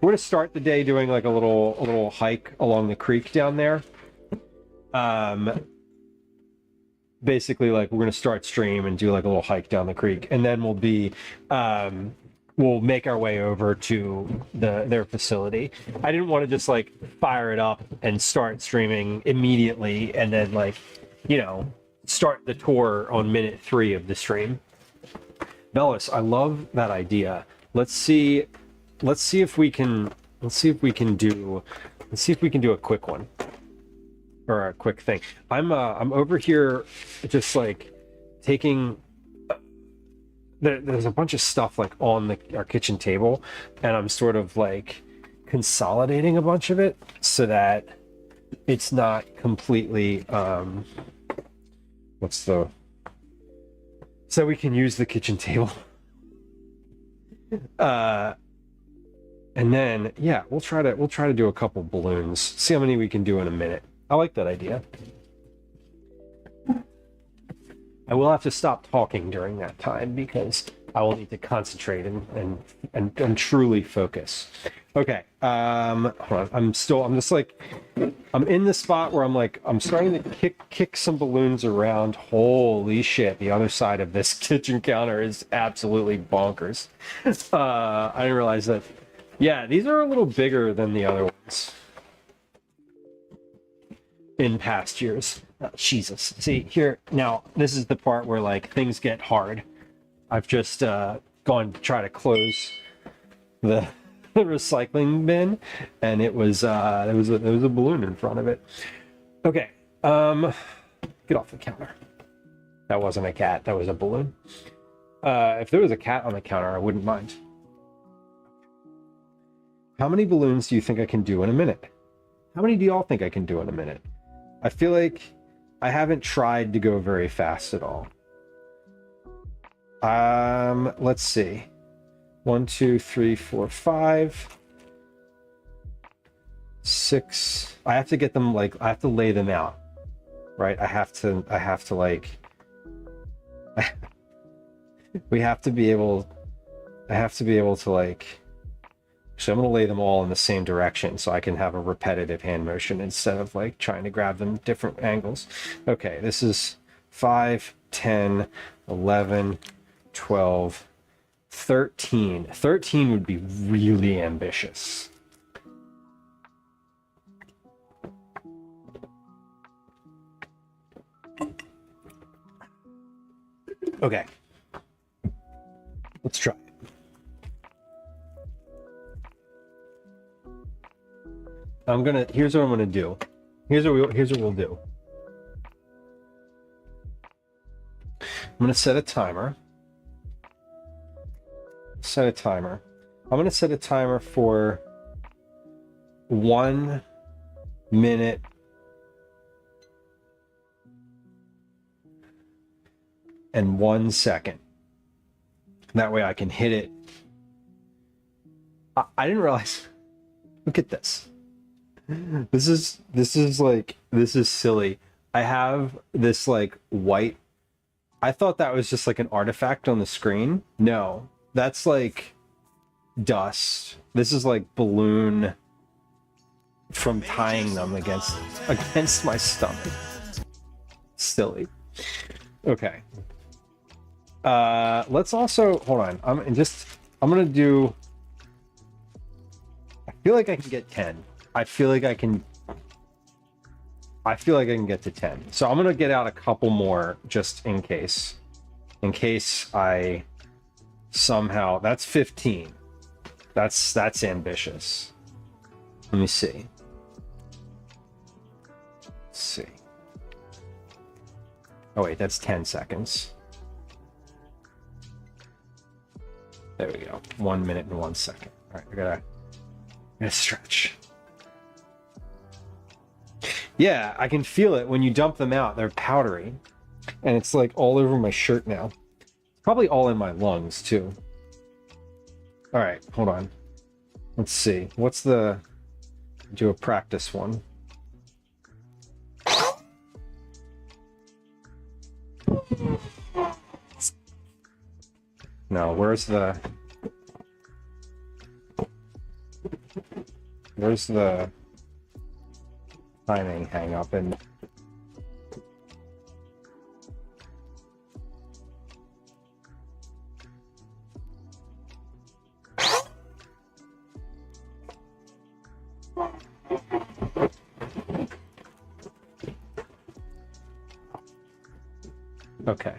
We're gonna start the day doing like a little hike along the creek down there. Basically, like we're gonna start stream and do like a little hike down the creek, and then we'll make our way over to their facility. I didn't want to just like fire it up and start streaming immediately, and then like, you know, start the tour on minute 3 of the stream. Bellis, I love that idea. Let's see if we can do a quick one, or a quick thing. I'm over here just like taking, there's a bunch of stuff like on our kitchen table, and I'm sort of like consolidating a bunch of it so that it's not completely so we can use the kitchen table. And then, yeah, we'll try to do a couple balloons. See how many we can do in a minute. I like that idea. I will have to stop talking during that time because I will need to concentrate and truly focus. Okay. Hold on. I'm in the spot where I'm starting to kick some balloons around. Holy shit. The other side of this kitchen counter is absolutely bonkers. I didn't realize that. Yeah, these are a little bigger than the other ones in past years. Oh, Jesus. See, here, now, this is the part where, like, things get hard. I've just gone to try to close the recycling bin, and it was, there was a balloon in front of it. Okay, get off the counter. That wasn't a cat, that was a balloon. If there was a cat on the counter, I wouldn't mind. How many balloons do you think I can do in a minute? How many do y'all think I can do in a minute? I feel like I haven't tried to go very fast at all. Let's see. 1, 2, 3, 4, 5, 6. I have to get them, like, I have to lay them out, right? I have to like, I have to be able to like, so I'm going to lay them all in the same direction so I can have a repetitive hand motion instead of like trying to grab them different angles. Okay, this is 5, 10, 11, 12, 13. 13 would be really ambitious. Okay. Let's try. Here's what I'm gonna do. Here's what we'll do. I'm gonna set a timer. set a timer. I'm gonna set a timer for 1 minute and 1 second. That way I can hit it. I didn't realize. Look at this. This is silly. I have this like white. I thought that was just like an artifact on the screen. No, that's like dust. This is like balloon from tying them against my stomach. Silly. Okay. Let's also hold on. I'm gonna do. I feel like I can get 10. I feel like I can get to 10. So I'm gonna get out a couple more just in case. In case I somehow. That's 15. That's ambitious. Let me see. Let's see. Oh wait, that's 10 seconds. There we go. 1 minute and 1 second. All right, I gotta stretch. Yeah, I can feel it when you dump them out. They're powdery, and it's like all over my shirt now. Probably all in my lungs too. All right, hold on. Let's see. What's the? Do a practice one. No, where's the timing hang up? And okay.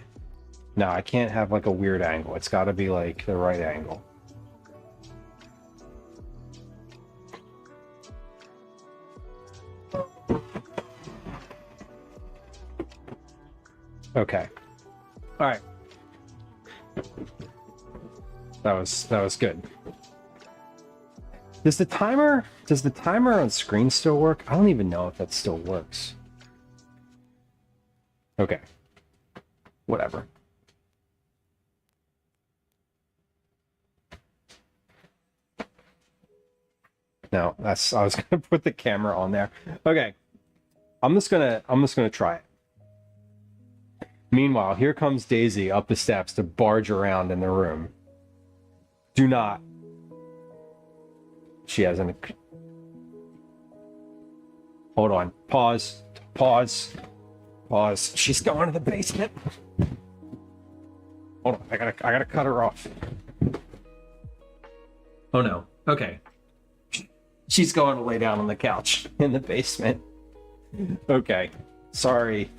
No, I can't have like a weird angle. It's got to be like the right angle. Okay. All right. That was good. Does the timer on screen still work? I don't even know if that still works. Okay. Whatever. No, I was gonna put the camera on there. Okay. I'm just gonna try it. Meanwhile, here comes Daisy up the steps to barge around in the room. Do not. She hasn't. Hold on. Pause. She's going to the basement. Hold on. I gotta cut her off. Oh no. Okay. She's going to lay down on the couch in the basement. Okay. Sorry.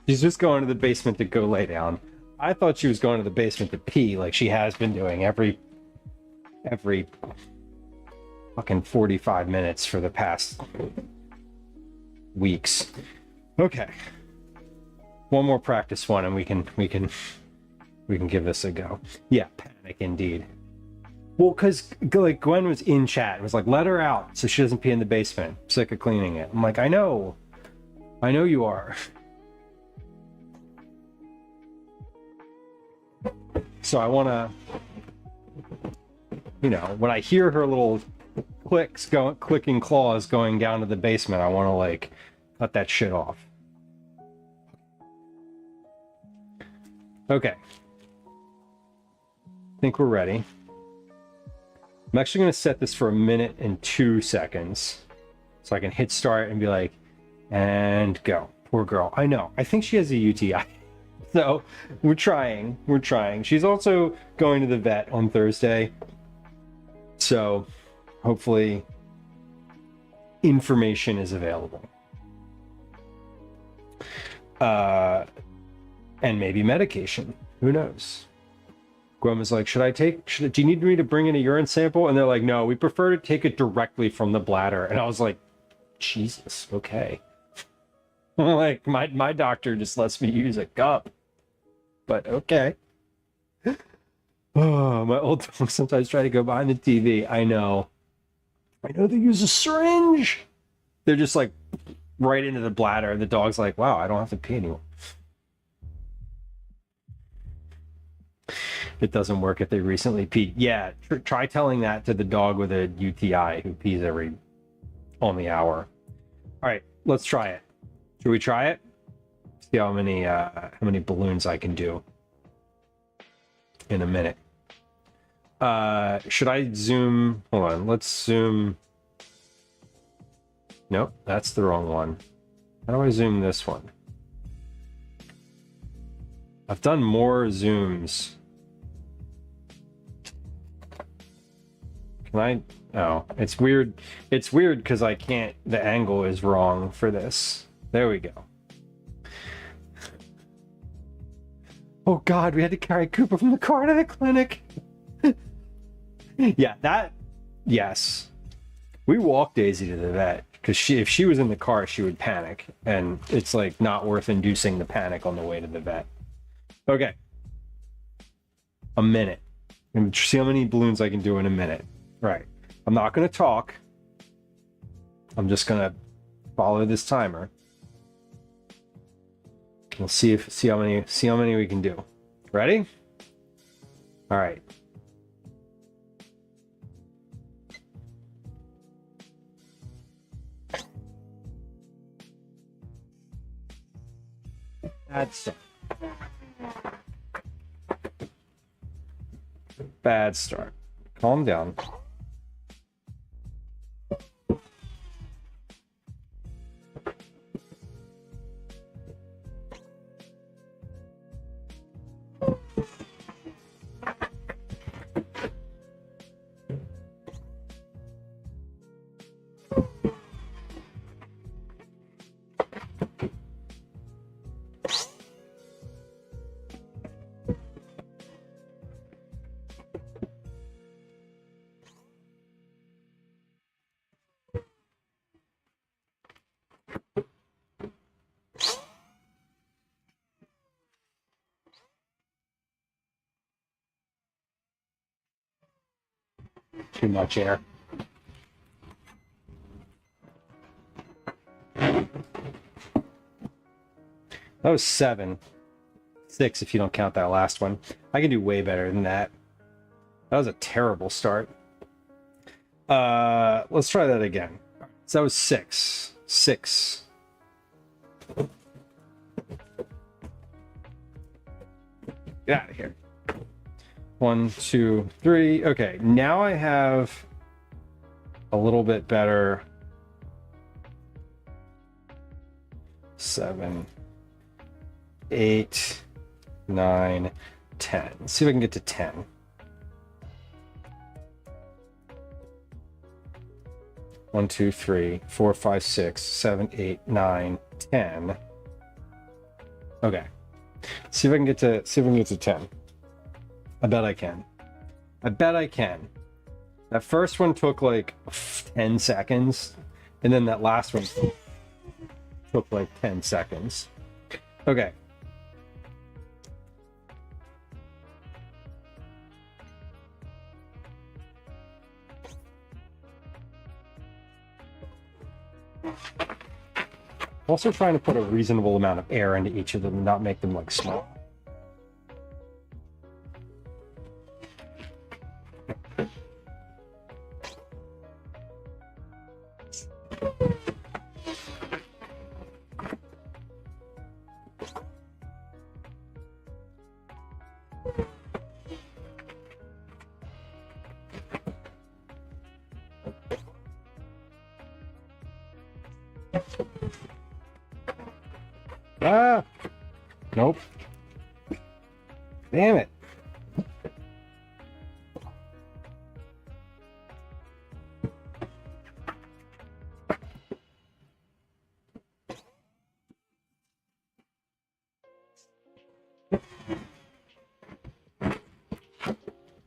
She's just going to the basement to go lay down. I thought she was going to the basement to pee like she has been doing every fucking 45 minutes for the past weeks. Okay. One more practice one and we can give this a go. Yeah, panic indeed. Well, because like Gwen was in chat. It was like, let her out so she doesn't pee in the basement. I'm sick of cleaning it. I'm like, I know you are. So I want to, when I hear her little clicking claws going down to the basement, I want to like cut that shit off. Okay. I think we're ready. I'm actually going to set this for 1 minute and 2 seconds so I can hit start and be like, and go. Poor girl. I know. I think she has a UTI. So we're trying. She's also going to the vet on Thursday. So hopefully information is available. And maybe medication. Who knows? Gwen was like, do you need me to bring in a urine sample? And they're like, no, we prefer to take it directly from the bladder. And I was like, Jesus, okay. Like, my doctor just lets me use a cup. But okay. Oh, my old dogs sometimes try to go behind the TV. I know they use a syringe. They're just like right into the bladder. And the dog's like, wow, I don't have to pee anymore. It doesn't work if they recently peed. Yeah, try telling that to the dog with a UTI who pees on the hour. All right, let's try it. Should we try it? See how many balloons I can do in a minute. Should I zoom? Hold on, let's zoom. Nope, that's the wrong one. How do I zoom this one? I've done more zooms. Can I? Oh, it's weird. It's weird because I can't. The angle is wrong for this. There we go. Oh God, we had to carry Cooper from the car to the clinic. Yeah, that. Yes, we walked Daisy to the vet because if she was in the car, she would panic, and it's like not worth inducing the panic on the way to the vet. Okay, a minute. And see how many balloons I can do in a minute. Right. I'm not going to talk. I'm just going to follow this timer. We'll see how many we can do. Ready? All right. That's bad start. Calm down. Too much air. That was 7. 6 if you don't count that last one. I can do way better than that. That was a terrible start. Let's try that again. So that was 6. 6. Get out of here. 1, 2, 3. Okay, now I have a little bit better. 7, 8, 9, 10. Let's see if I can get to 10. One, 2, 3, 4, 5, 6, 7, 8, 9, 10. Okay. See if I can get to 10. I bet I can. I bet I can. That first one took like 10 seconds, and then that last one took like 10 seconds. Okay. Also trying to put a reasonable amount of air into each of them and not make them like small. Ah! Nope. Damn it.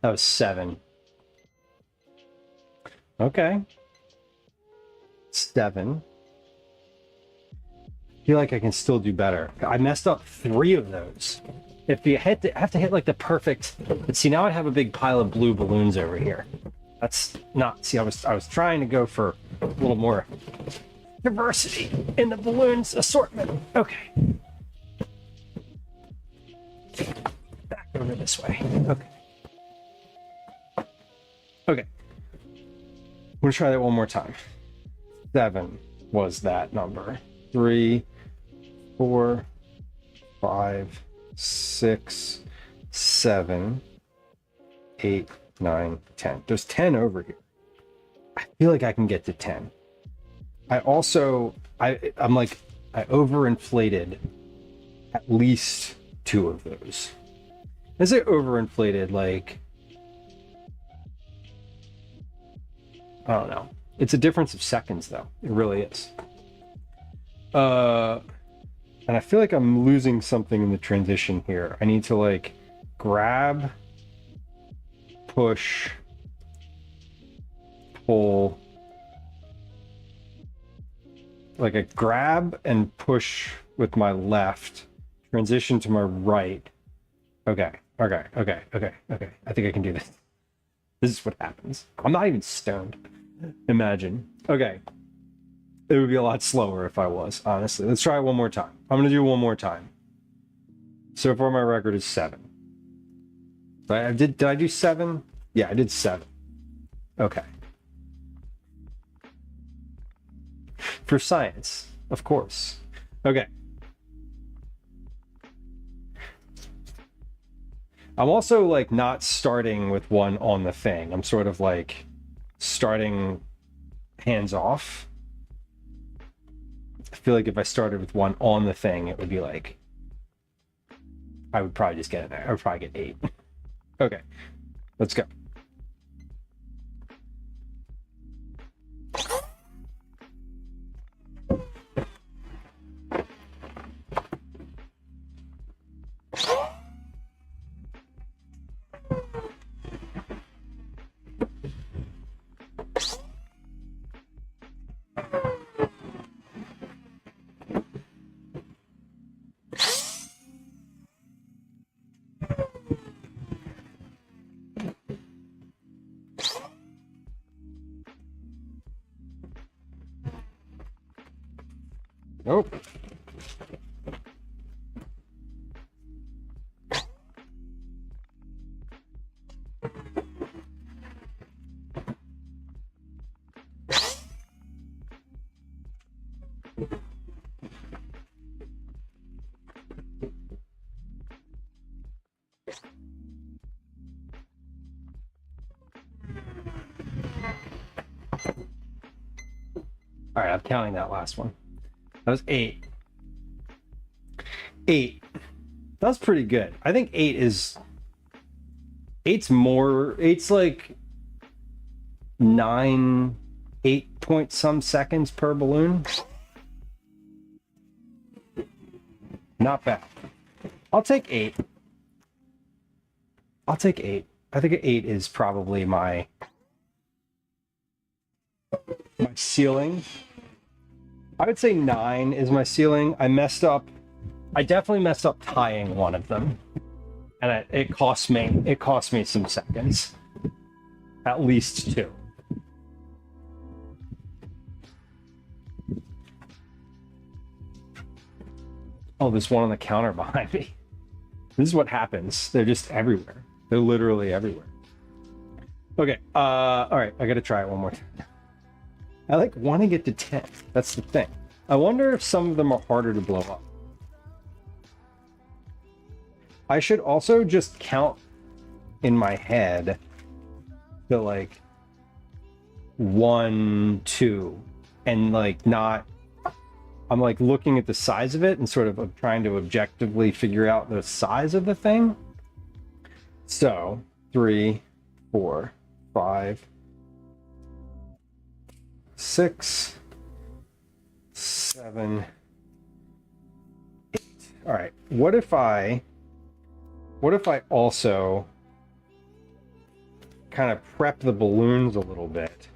That was 7. Okay. 7. I feel like I can still do better. I messed up 3 of those. if you have to hit like the perfect, but see, now I have a big pile of blue balloons over here. That's not, see, I was trying to go for a little more diversity in the balloons assortment. Okay. Back over this way. Okay. Okay. I'm gonna try that one more time. 7 was that number. 3, 4, 5, 6, 7, 8, 9, 10. There's 10 over here. I feel like I can get to 10. I'm like, I overinflated at least 2 of those. I say overinflated, like, I don't know. It's a difference of seconds, though. It really is. And I feel like I'm losing something in the transition here. I need to, like, grab, push, pull. Like a grab and push with my left, transition to my right. Okay. I think I can do this. This is what happens. I'm not even stoned. Imagine. Okay. It would be a lot slower if I was, honestly. Let's try it one more time. I'm going to do one more time. So far, my record is 7. Did I do 7? Yeah, I did 7. Okay. For science, of course. Okay. I'm also like not starting with one on the thing. I'm sort of like starting hands off. I feel like if I started with one on the thing, it would be like, I would probably just get I would probably get 8. Okay, let's go. Nope. All right, I'm counting that last one. That was 8. 8. That's pretty good. I think 8 is... 8's more... 8's like 9... 8 point some seconds per balloon. Not bad. I'll take 8. I'll take 8. I think 8 is probably my ceiling. I would say 9 is my ceiling. I messed up. I definitely messed up tying one of them, and it cost me some seconds, at least 2. Oh, there's one on the counter behind me. This is what happens. They're just everywhere. They're literally everywhere. Okay. All right. I got to try it one more time. I like want to get to 10. That's the thing. I wonder if some of them are harder to blow up. I should also just count in my head to like 1, 2, and like not. I'm like looking at the size of it and sort of trying to objectively figure out the size of the thing. So 3, 4, 5, 6, 7, 8. All right. What if I also kind of prep the balloons a little bit?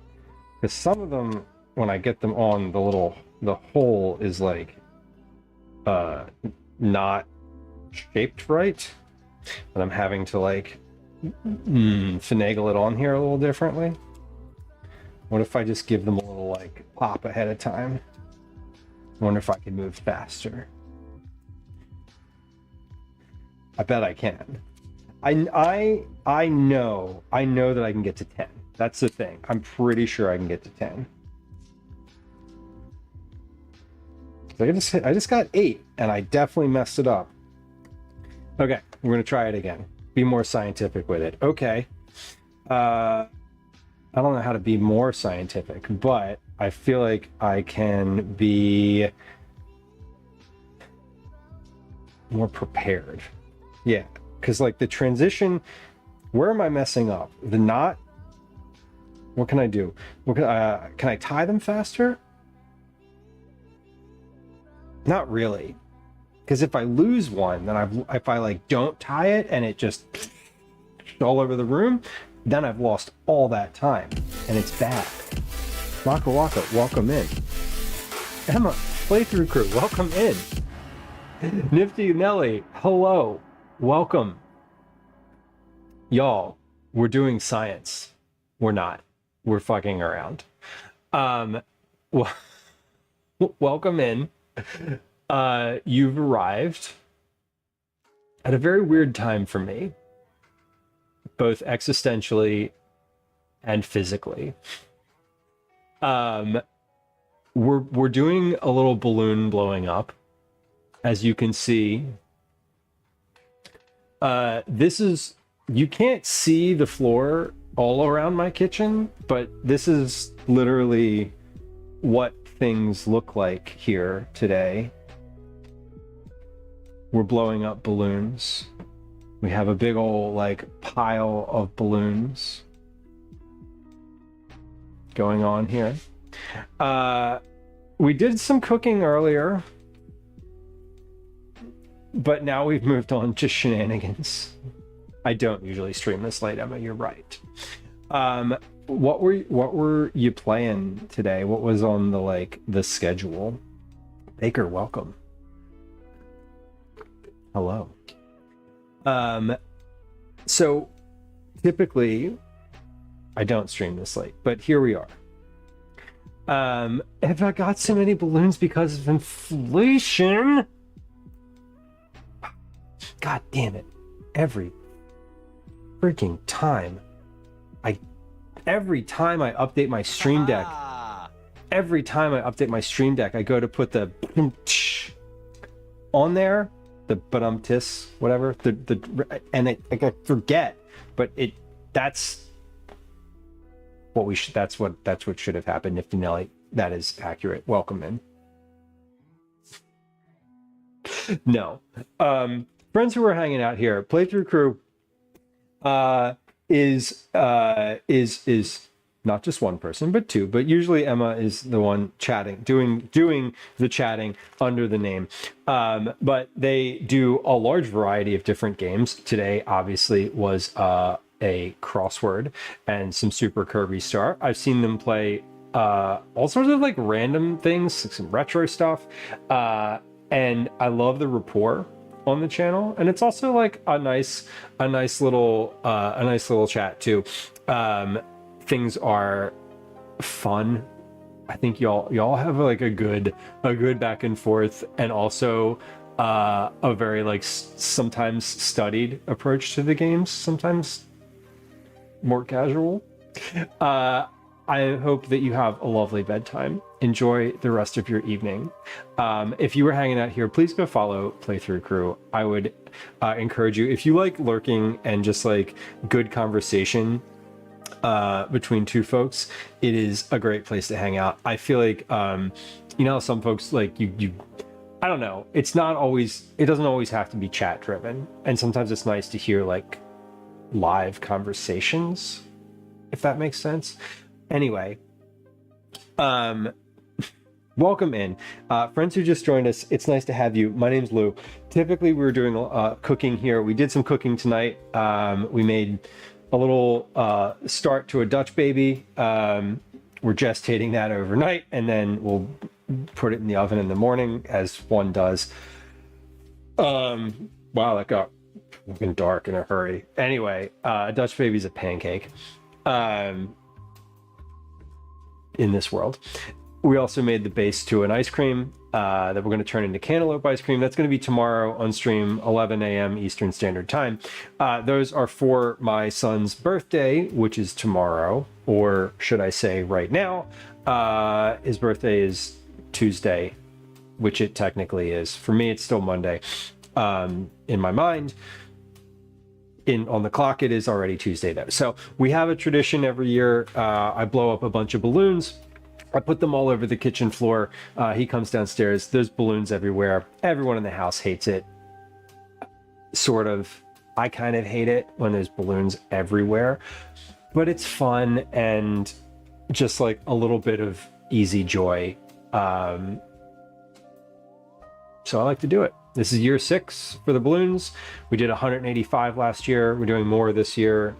Because some of them, when I get them on, the hole is like not shaped right. but I'm having to like finagle it on here a little differently. What if I just give them a little like pop ahead of time? I wonder if I can move faster. I bet I can. I know that I can get to 10. That's the thing. I'm pretty sure I can get to 10. I just got 8, and I definitely messed it up. Okay, we're gonna try it again. Be more scientific with it. Okay. I don't know how to be more scientific, but I feel like I can be more prepared. Yeah, because like the transition, where am I messing up? The knot? What can I do? Can I tie them faster? Not really. Because if I lose one, then if I like don't tie it and it just all over the room, then I've lost all that time and it's bad. Waka Waka, welcome in. Emma, playthrough crew, welcome in. Nifty Nelly, hello, welcome. Y'all, we're doing science. We're not. We're fucking around. Welcome in. You've arrived at a very weird time for me, both existentially and physically. We're doing a little balloon blowing up, as you can see. This is, you can't see the floor all around my kitchen, but this is literally what things look like here today. We're blowing up balloons. We have a big old like pile of balloons going on here. We did some cooking earlier, but now we've moved on to shenanigans. I don't usually stream this late, Emma, you're right. What were you playing today? What was on the schedule? Baker, welcome. Hello. So typically I don't stream this late, but here we are. Have I got so many balloons because of inflation? God damn it. Every freaking time I update my stream deck, I go to put the on there, the but whatever, and I forget, but that's what should have happened. Nifty Nelly, that is accurate. Welcome in. No, friends who are hanging out here, playthrough crew is not just one person, but two. But usually Emma is the one chatting, doing the chatting under the name. But they do a large variety of different games. Today, obviously, was a crossword and some Super Kirby Star. I've seen them play all sorts of like random things, like some retro stuff, and I love the rapport on the channel, and it's also like a nice little chat too. Things are fun. I think y'all have like a good back and forth, and also a very like sometimes studied approach to the games, sometimes more casual. I hope that you have a lovely bedtime. Enjoy the rest of your evening. If you were hanging out here, please go follow Playthrough Crew. I would encourage you, if you like lurking and just like good conversation between two folks, it is a great place to hang out. I feel like you know, some folks like you I don't know, it doesn't always have to be chat driven, and sometimes it's nice to hear like live conversations, if that makes sense. Anyway, welcome in. Friends who just joined us, it's nice to have you. My name's Lou. Typically we're doing cooking here. We did some cooking tonight. We made a little start to a Dutch baby. We're gestating that overnight, and then we'll put it in the oven in the morning, as one does. Wow, that got Looking dark in a hurry. Anyway, Dutch baby's a pancake. In this world. We also made the base to an ice cream that we're going to turn into cantaloupe ice cream. That's going to be tomorrow on stream, 11 a.m. Eastern Standard Time. Those are for my son's birthday, which is tomorrow, or should I say right now. His birthday is Tuesday, which it technically is. For me, it's still Monday. In my mind, on the clock, it is already Tuesday though. So we have a tradition every year. I blow up a bunch of balloons. I put them all over the kitchen floor. He comes downstairs. There's balloons everywhere. Everyone in the house hates it. Sort of. I kind of hate it when there's balloons everywhere, but it's fun and just like a little bit of easy joy. So I like to do it. This is year 6 for the balloons. We did 185 last year. We're doing more this year.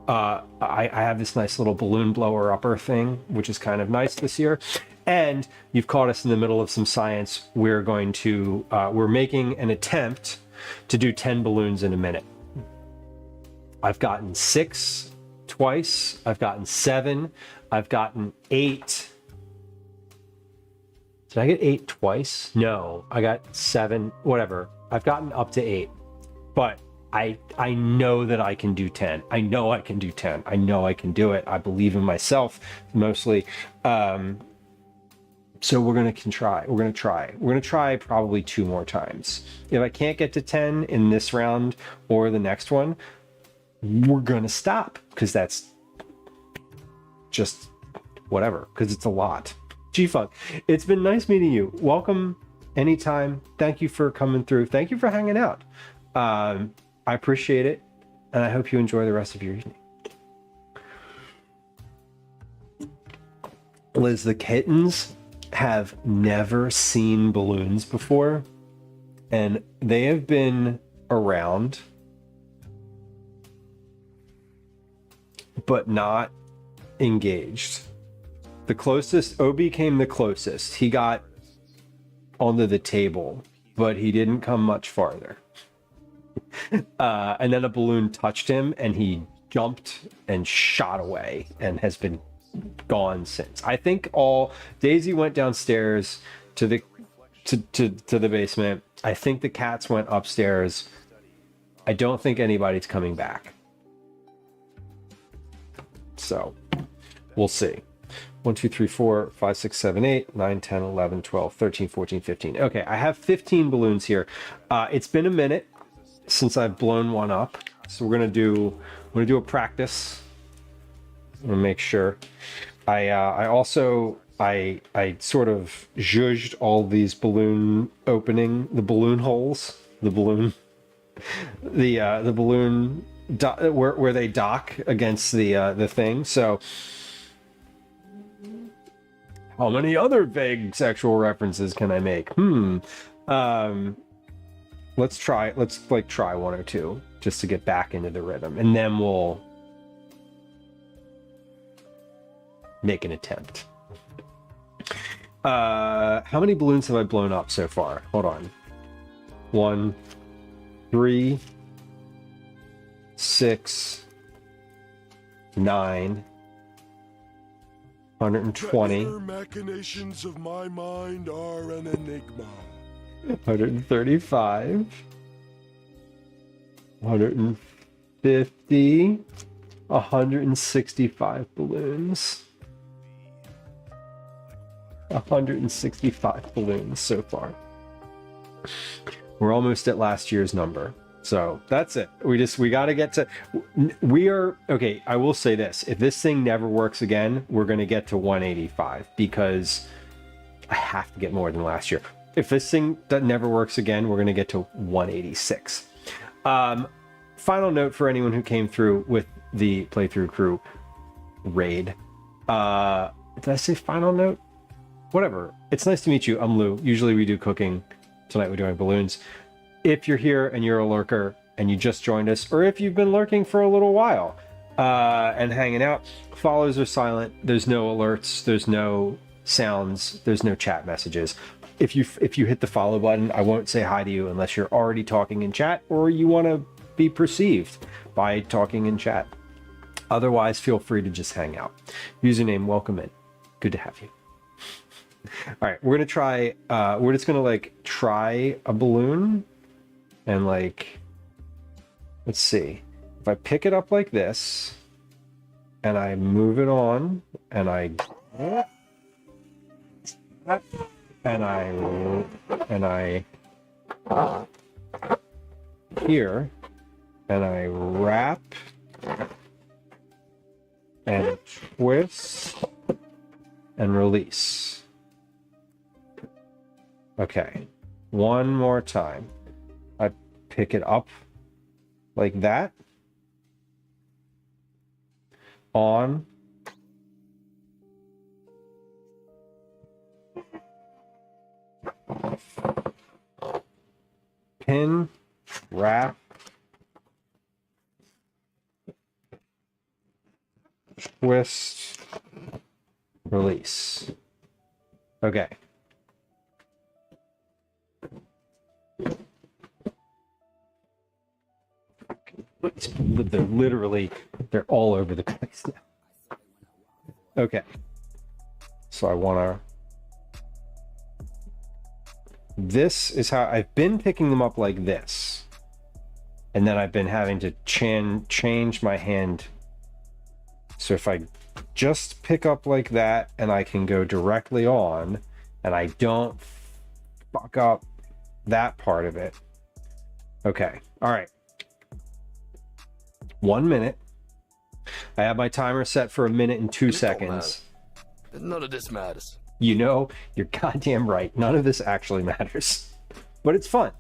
I have this nice little balloon blower upper thing, which is kind of nice this year. And you've caught us in the middle of some science. We're making an attempt to do 10 balloons in a minute. I've gotten 6 twice. I've gotten 7. I've gotten 8. Did I get 8 twice? No, I got 7, whatever. I've gotten up to 8, but I know that I can do 10. I know I can do 10. I know I can do it. I believe in myself mostly. So we're going to try. We're going to try probably 2 more times. If I can't get to 10 in this round or the next one, we're going to stop because that's just whatever, because it's a lot. G-Funk, it's been nice meeting you. Welcome anytime. Thank you for coming through. Thank you for hanging out. I appreciate it, and I hope you enjoy the rest of your evening. Liz, the kittens have never seen balloons before, and they have been around, but not engaged. The closest, Obi came the closest. He got onto the table, but he didn't come much farther. And then a balloon touched him and he jumped and shot away and has been gone since. I think Daisy went downstairs to the basement. I think the cats went upstairs. I don't think anybody's coming back. So we'll see. 1, 2, 3, 4, 5, 6, 7, 8, 9, 10, 11, 12, 13, 14, 15. Okay, I have 15 balloons here. It's been a minute since I've blown one up, so we're gonna do a practice. I'm gonna make sure. I sort of zhuzhed all these balloon holes, the balloon where they dock against the thing. So how many other vague sexual references can I make? Let's try 1 or 2 just to get back into the rhythm, and then we'll make an attempt. How many balloons have I blown up so far? Hold on. 1, 3, 6, 9, 120. The inner machinations of my mind are an enigma. 135, 150, 165 balloons. 165 balloons so far. We're almost at last year's number. So that's it. We got to get to, okay, I will say this. If this thing never works again, we're going to get to 185 because I have to get more than last year. If this thing that never works again, we're going to get to 186. Final note for anyone who came through with the playthrough crew raid. Did I say final note? Whatever. It's nice to meet you. I'm Lou. Usually we do cooking. Tonight we're doing balloons. If you're here and you're a lurker and you just joined us, or if you've been lurking for a little while and hanging out, follows are silent. There's no alerts. There's no sounds. There's no chat messages. if you hit the follow button, I won't say hi to you unless you're already talking in chat or you want to be perceived by talking in chat. Otherwise, feel free to just hang out. Username, welcome in. Good to have you. All right, we're gonna try. We're just gonna like try a balloon, and like, let's see. If I pick it up like this, and I move it on, and I here, and I wrap and twist and release. Okay, one more time. I pick it up like that, on, pin, wrap, twist, release. Okay. They're literally, they're all over the place now. Okay. So I want to, this is how I've been picking them up like this. And then I've been having to change my hand. So if I just pick up like that and I can go directly on and I don't fuck up that part of it. Okay. All right. 1 minute. I have my timer set for 1 minute and 2 seconds. None of this matters. You know, you're goddamn right. None of this actually matters. But it's fun.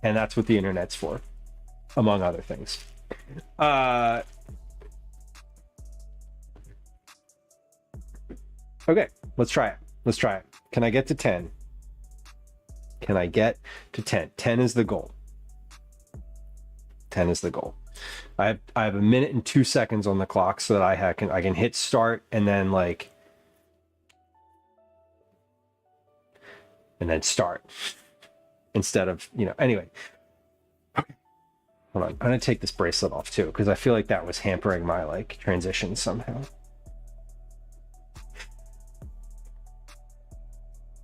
And that's what the internet's for, among other things. Okay, let's try it. Let's try it. Can I get to 10? Can I get to 10? 10 is the goal. 10 is the goal. I have 1 minute and 2 seconds on the clock so that I can hit start and then like and then start instead of, you know, anyway. Okay. Hold on. I'm gonna take this bracelet off too because I feel like that was hampering my like transition somehow.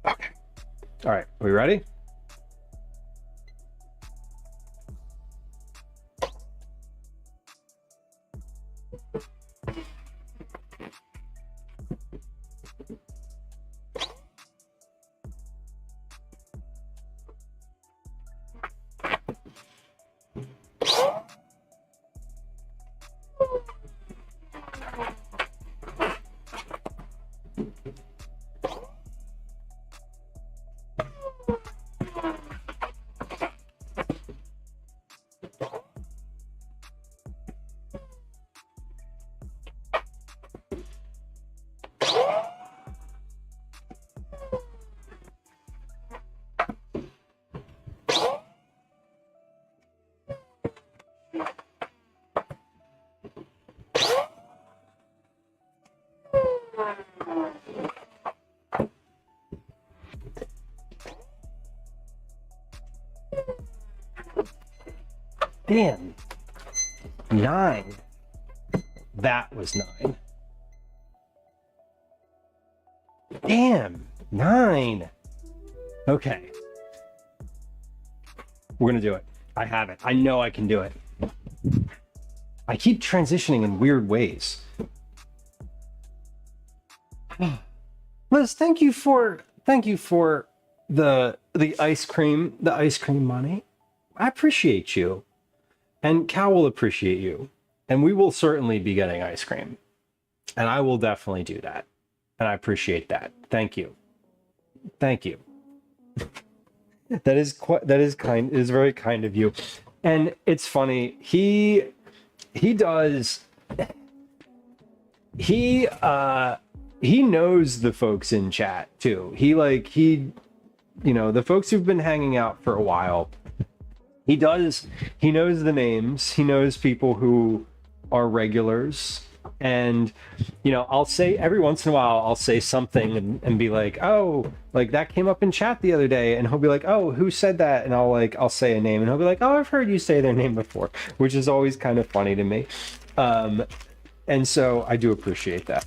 Okay. All right, are we ready? Damn. 9. That was 9. Damn. 9. Okay. We're going to do it. I have it. I know I can do it. I keep transitioning in weird ways. Liz, thank you for the ice cream money. I appreciate you. And Cal will appreciate you. And we will certainly be getting ice cream. And I will definitely do that. And I appreciate that. Thank you. Thank you. That is very kind of you. And it's funny. He knows the folks in chat too. You know, the folks who've been hanging out for a while. He knows the names. He knows people who are regulars. And, you know, I'll say every once in a while, I'll say something and be like, oh, like that came up in chat the other day. And he'll be like, oh, who said that? And I'll say a name and he'll be like, oh, I've heard you say their name before, which is always kind of funny to me. And so I do appreciate that.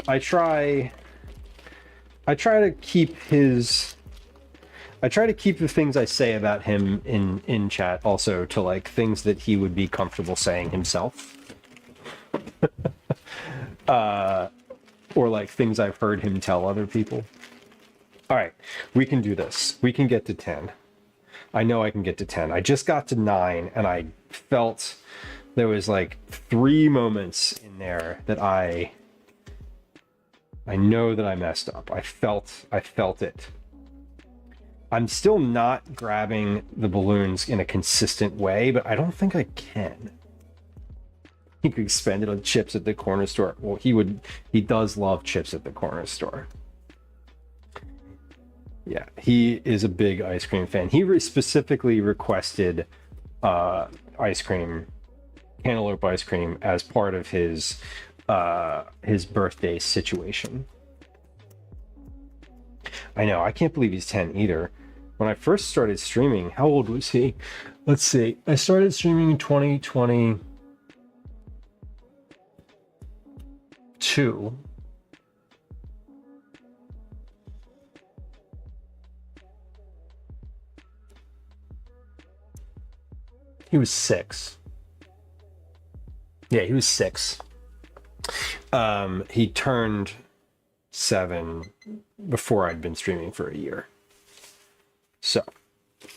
I try to keep the things I say about him in chat also to like things that he would be comfortable saying himself. Or like things I've heard him tell other people. All right, we can do this. We can get to 10. I know I can get to 10. I just got to 9 and I felt there was like 3 moments in there that I know that I messed up. I felt it. I'm still not grabbing the balloons in a consistent way, but I don't think I can. He could spend it on chips at the corner store. Well, he does love chips at the corner store. Yeah, he is a big ice cream fan. He specifically requested ice cream, cantaloupe ice cream, as part of his birthday situation. I know, I can't believe he's 10 either. When I first started streaming, how old was he? Let's see. I started streaming in 2022. He was 6. Yeah, he was 6. He turned 7 before I'd been streaming for a year. So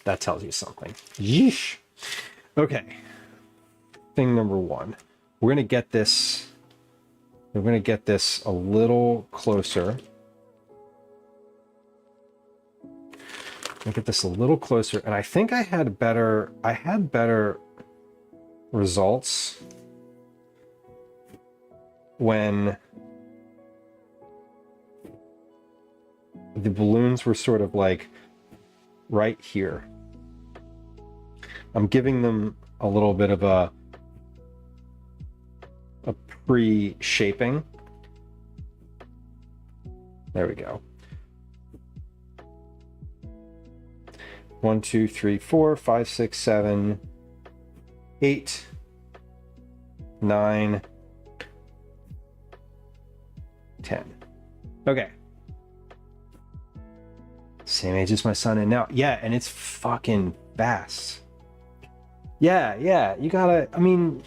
that tells you something. Yeesh. Okay. Thing number 1. We're gonna get this a little closer. Get this a little closer, and I think I had better results when the balloons were sort of like right here. I'm giving them a little bit of a pre-shaping. There we go. 1, 2, 3, 4, 5, 6, 7, 8, 9, 10. Okay. Same age as my son and now. Yeah, and it's fucking fast. Yeah, you gotta, I mean,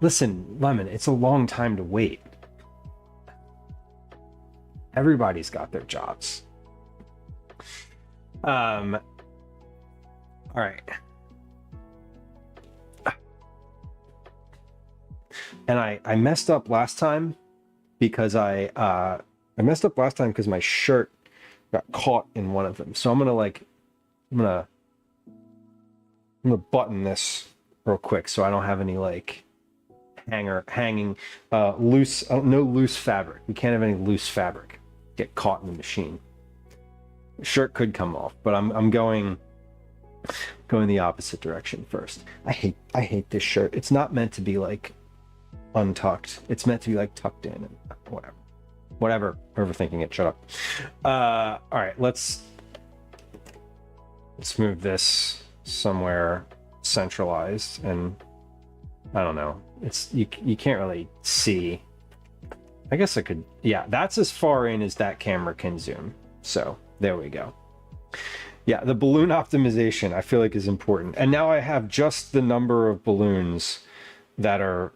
listen, Lemon, it's a long time to wait. Everybody's got their jobs. All right. And I messed up last time because I messed up last time because my shirt got caught in one of them. So I'm gonna button this real quick so I don't have any like hanging loose, no loose fabric. We can't have any loose fabric get caught in the machine. The shirt could come off, but I'm going the opposite direction first. I hate this shirt. It's not meant to be like untucked. It's meant to be like tucked in and whatever. Overthinking it. Shut up. All right, let's move this somewhere centralized, and I don't know. It's you can't really see. I guess I could. Yeah, that's as far in as that camera can zoom. So there we go. Yeah, the balloon optimization I feel like is important. And now I have just the number of balloons that are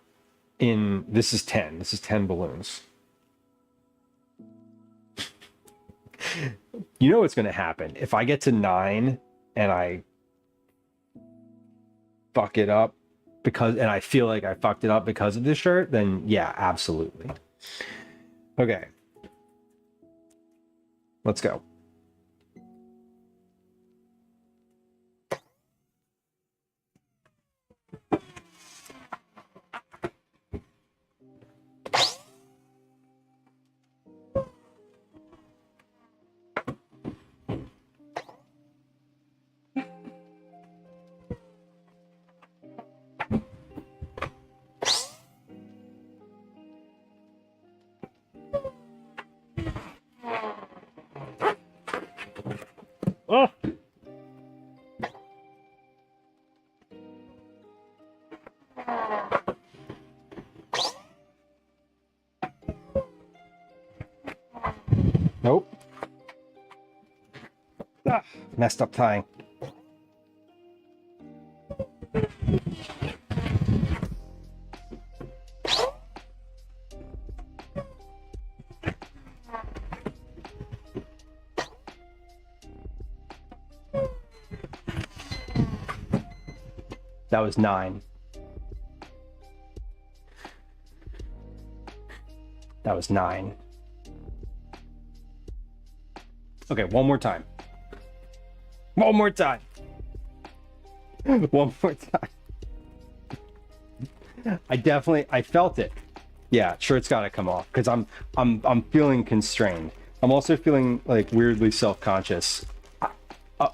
in. This is 10. This is 10 balloons. You know what's going to happen if I get to 9 and I fuck it up and I feel like I fucked it up because of this shirt, then yeah, absolutely. Okay. Let's go. Nope. Ah, messed up tying. That was 9. That was 9. Okay, one more time. One more time. One more time. I felt it. Yeah, sure, it's got to come off because I'm feeling constrained. I'm also feeling like weirdly self-conscious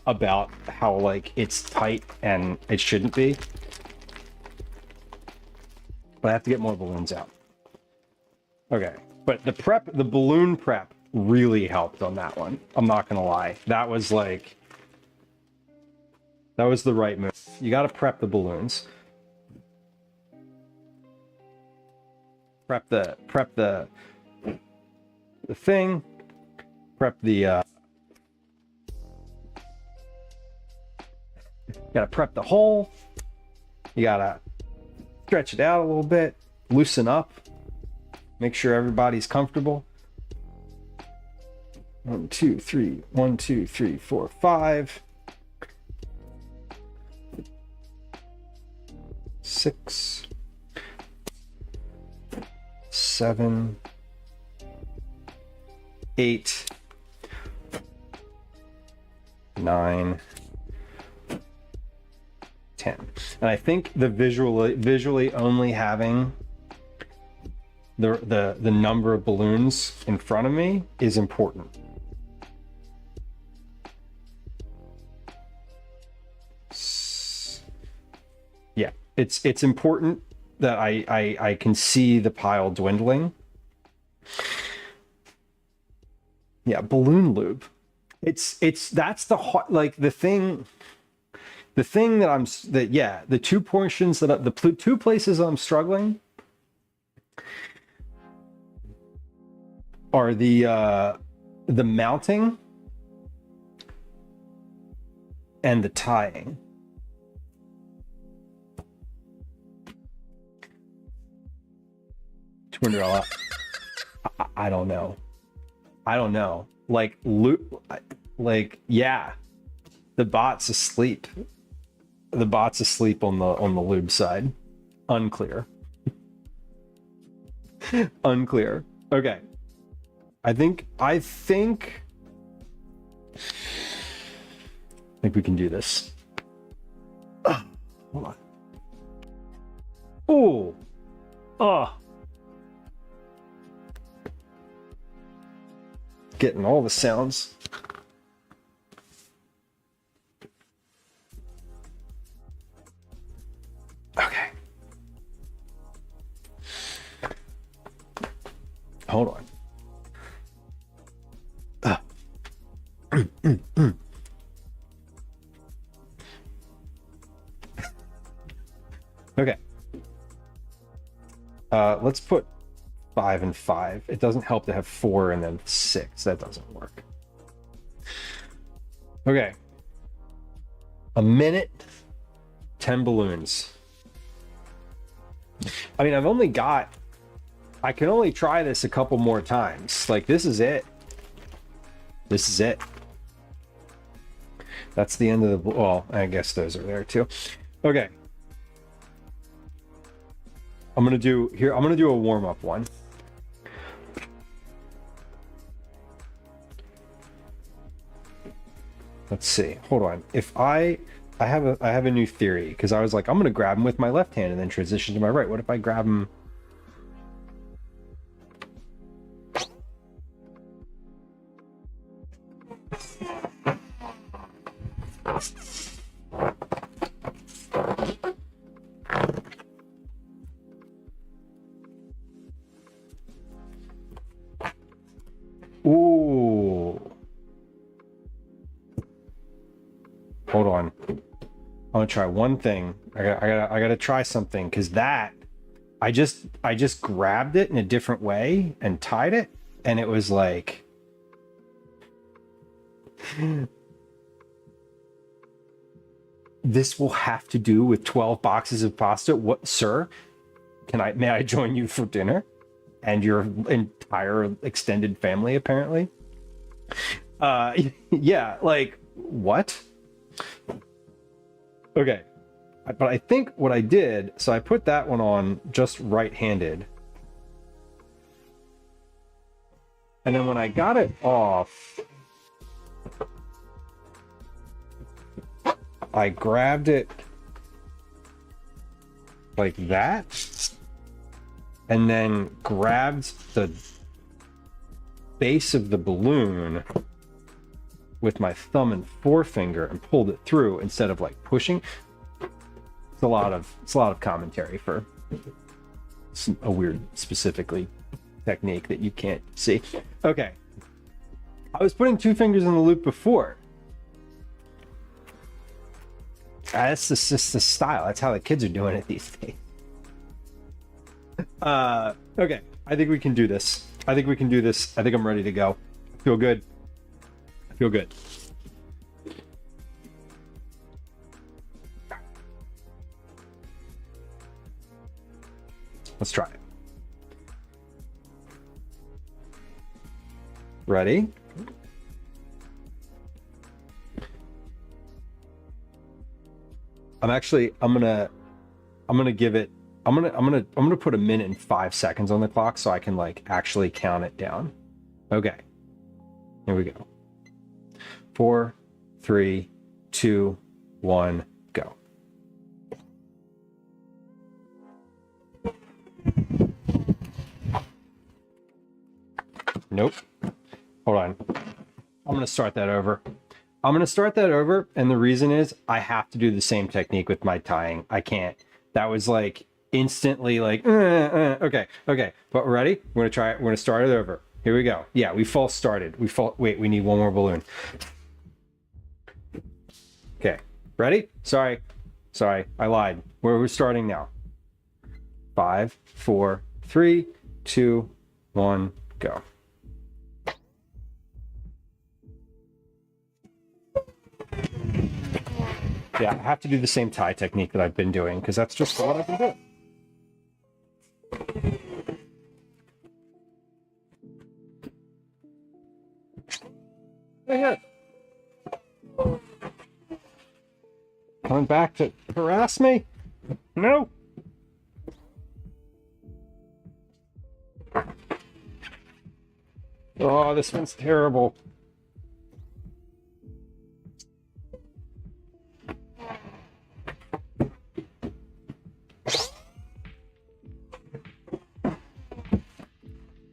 about how like it's tight and it shouldn't be. But I have to get more balloons out. Okay, but the balloon prep really helped on that one. I'm not gonna lie. That was the right move. You got to prep the balloons. Prep the thing. Prep the gotta prep the hole. You gotta stretch it out a little bit, loosen up, make sure everybody's comfortable. 1, 2, 3, 1, 2, 3, 4, 5, 6, 7, 8, 9, 10. And I think the visually only having the number of balloons in front of me is important. Yeah, it's important that I can see the pile dwindling. Yeah, balloon lube. That's the hard, like the thing that the two portions the two places I'm struggling are the mounting and the tying. $200. I don't know. Yeah, the bot's asleep. The bot's asleep on the lube side. Unclear. Unclear. Okay. I think we can do this. Hold on. Oh. Oh. Getting all the sounds. Okay. Hold on. Okay. Let's put 5 and 5. It doesn't help to have 4 and then 6. That doesn't work. Okay. A minute, 10 balloons. I mean, I can only try this a couple more times. Like, this is it. This is it. That's the end of the, well, I guess those are there too. Okay. I'm gonna do a warm-up one. Let's see. Hold on. If I have a new theory, because I was like, I'm gonna grab him with my left hand and then transition to my right. What if I grab him? Ooh. Hold on. I'm gonna try one thing. I gotta try something, because that I just grabbed it in a different way and tied it, and it was like This will have to do with 12 boxes of pasta. What, sir? May I join you for dinner? And your entire extended family, apparently. Yeah, like, what? Okay. But I think what I did, so I put that one on just right-handed. And then when I got it off, I grabbed it like that, and then grabbed the base of the balloon with my thumb and forefinger and pulled it through instead of like pushing. It's a lot of commentary for a weird specifically technique that you can't see. Okay. I was putting 2 fingers in the loop before. That's just the style. That's how the kids are doing it these days. Okay. I think we can do this. I think I'm ready to go. I feel good. Let's try it. Ready? I'm gonna put 1 minute and 5 seconds on the clock so I can like actually count it down. Okay. Here we go. 4, 3, 2, 1, go. Nope. Hold on. I'm going to start that over. And the reason is I have to do the same technique with my tying. I can't. That was like instantly like, okay. But we're ready? We're going to try it. We're going to start it over. Here we go. Yeah, we false started. Wait, we need one more balloon. Okay. Ready? Sorry. I lied. We're starting now. 5, 4, 3, 2, 1, go. Yeah, I have to do the same tie technique that I've been doing because that's just what I've been doing. Hey, here. Coming back to harass me? No. Oh, this one's terrible.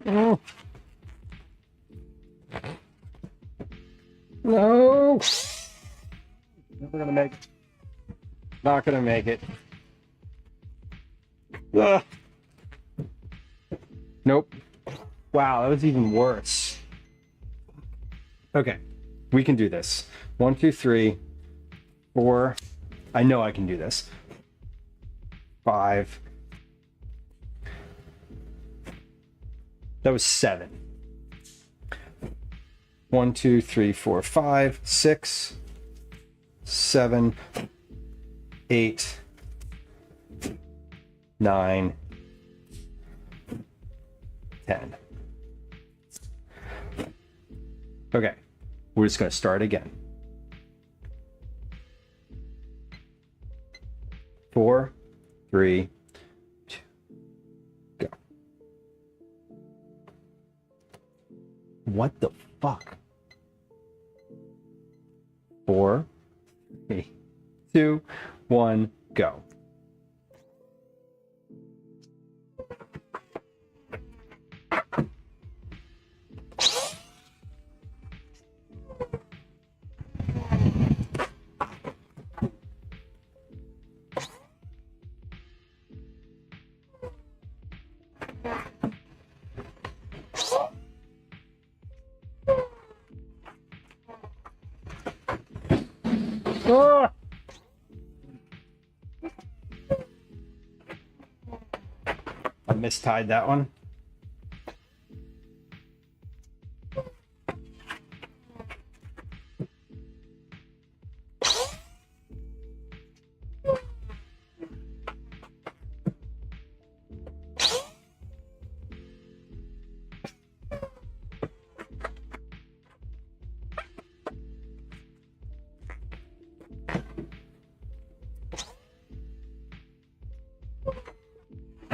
Oh. No. Never gonna make it. Not gonna make it. Ugh. Nope. Wow, that was even worse. Okay, we can do this. 1, 2, 3, 4. I know I can do this. 5. That was 7. 1, 2, 3, 4, 5, 6, 7, 8, 9, 10. Okay, we're just going to start again. 4, 3, 2, go. What the fuck? 4, 3, 2, 1, go. Ah! I mistied that one.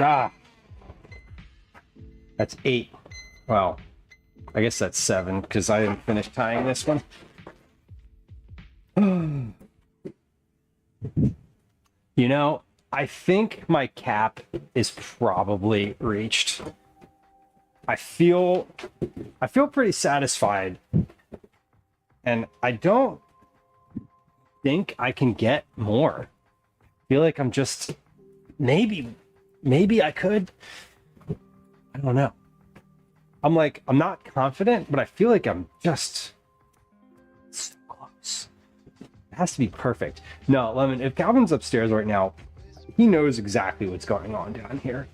Ah. That's 8. Wow. I guess that's 7 because I didn't finish tying this one. You know, I think my cap is probably reached. I feel pretty satisfied. And I don't think I can get more. I feel like I'm just maybe I could. I don't know. I'm not confident, but I feel like I'm just so close. It has to be perfect. No, Lemon, if Calvin's upstairs right now, he knows exactly what's going on down here.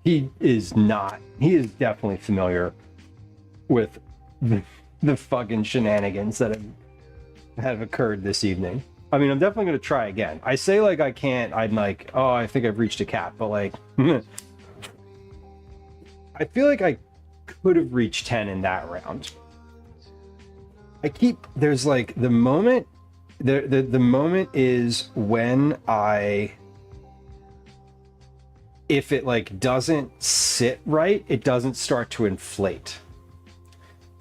He is definitely familiar with the fucking shenanigans that have occurred this evening. I mean, I'm definitely going to try again. I say like I can't, I'm like, oh, I think I've reached a cap, but like, I feel like I could have reached 10 in that round. There's like the moment, the moment is when if it like doesn't sit right, it doesn't start to inflate.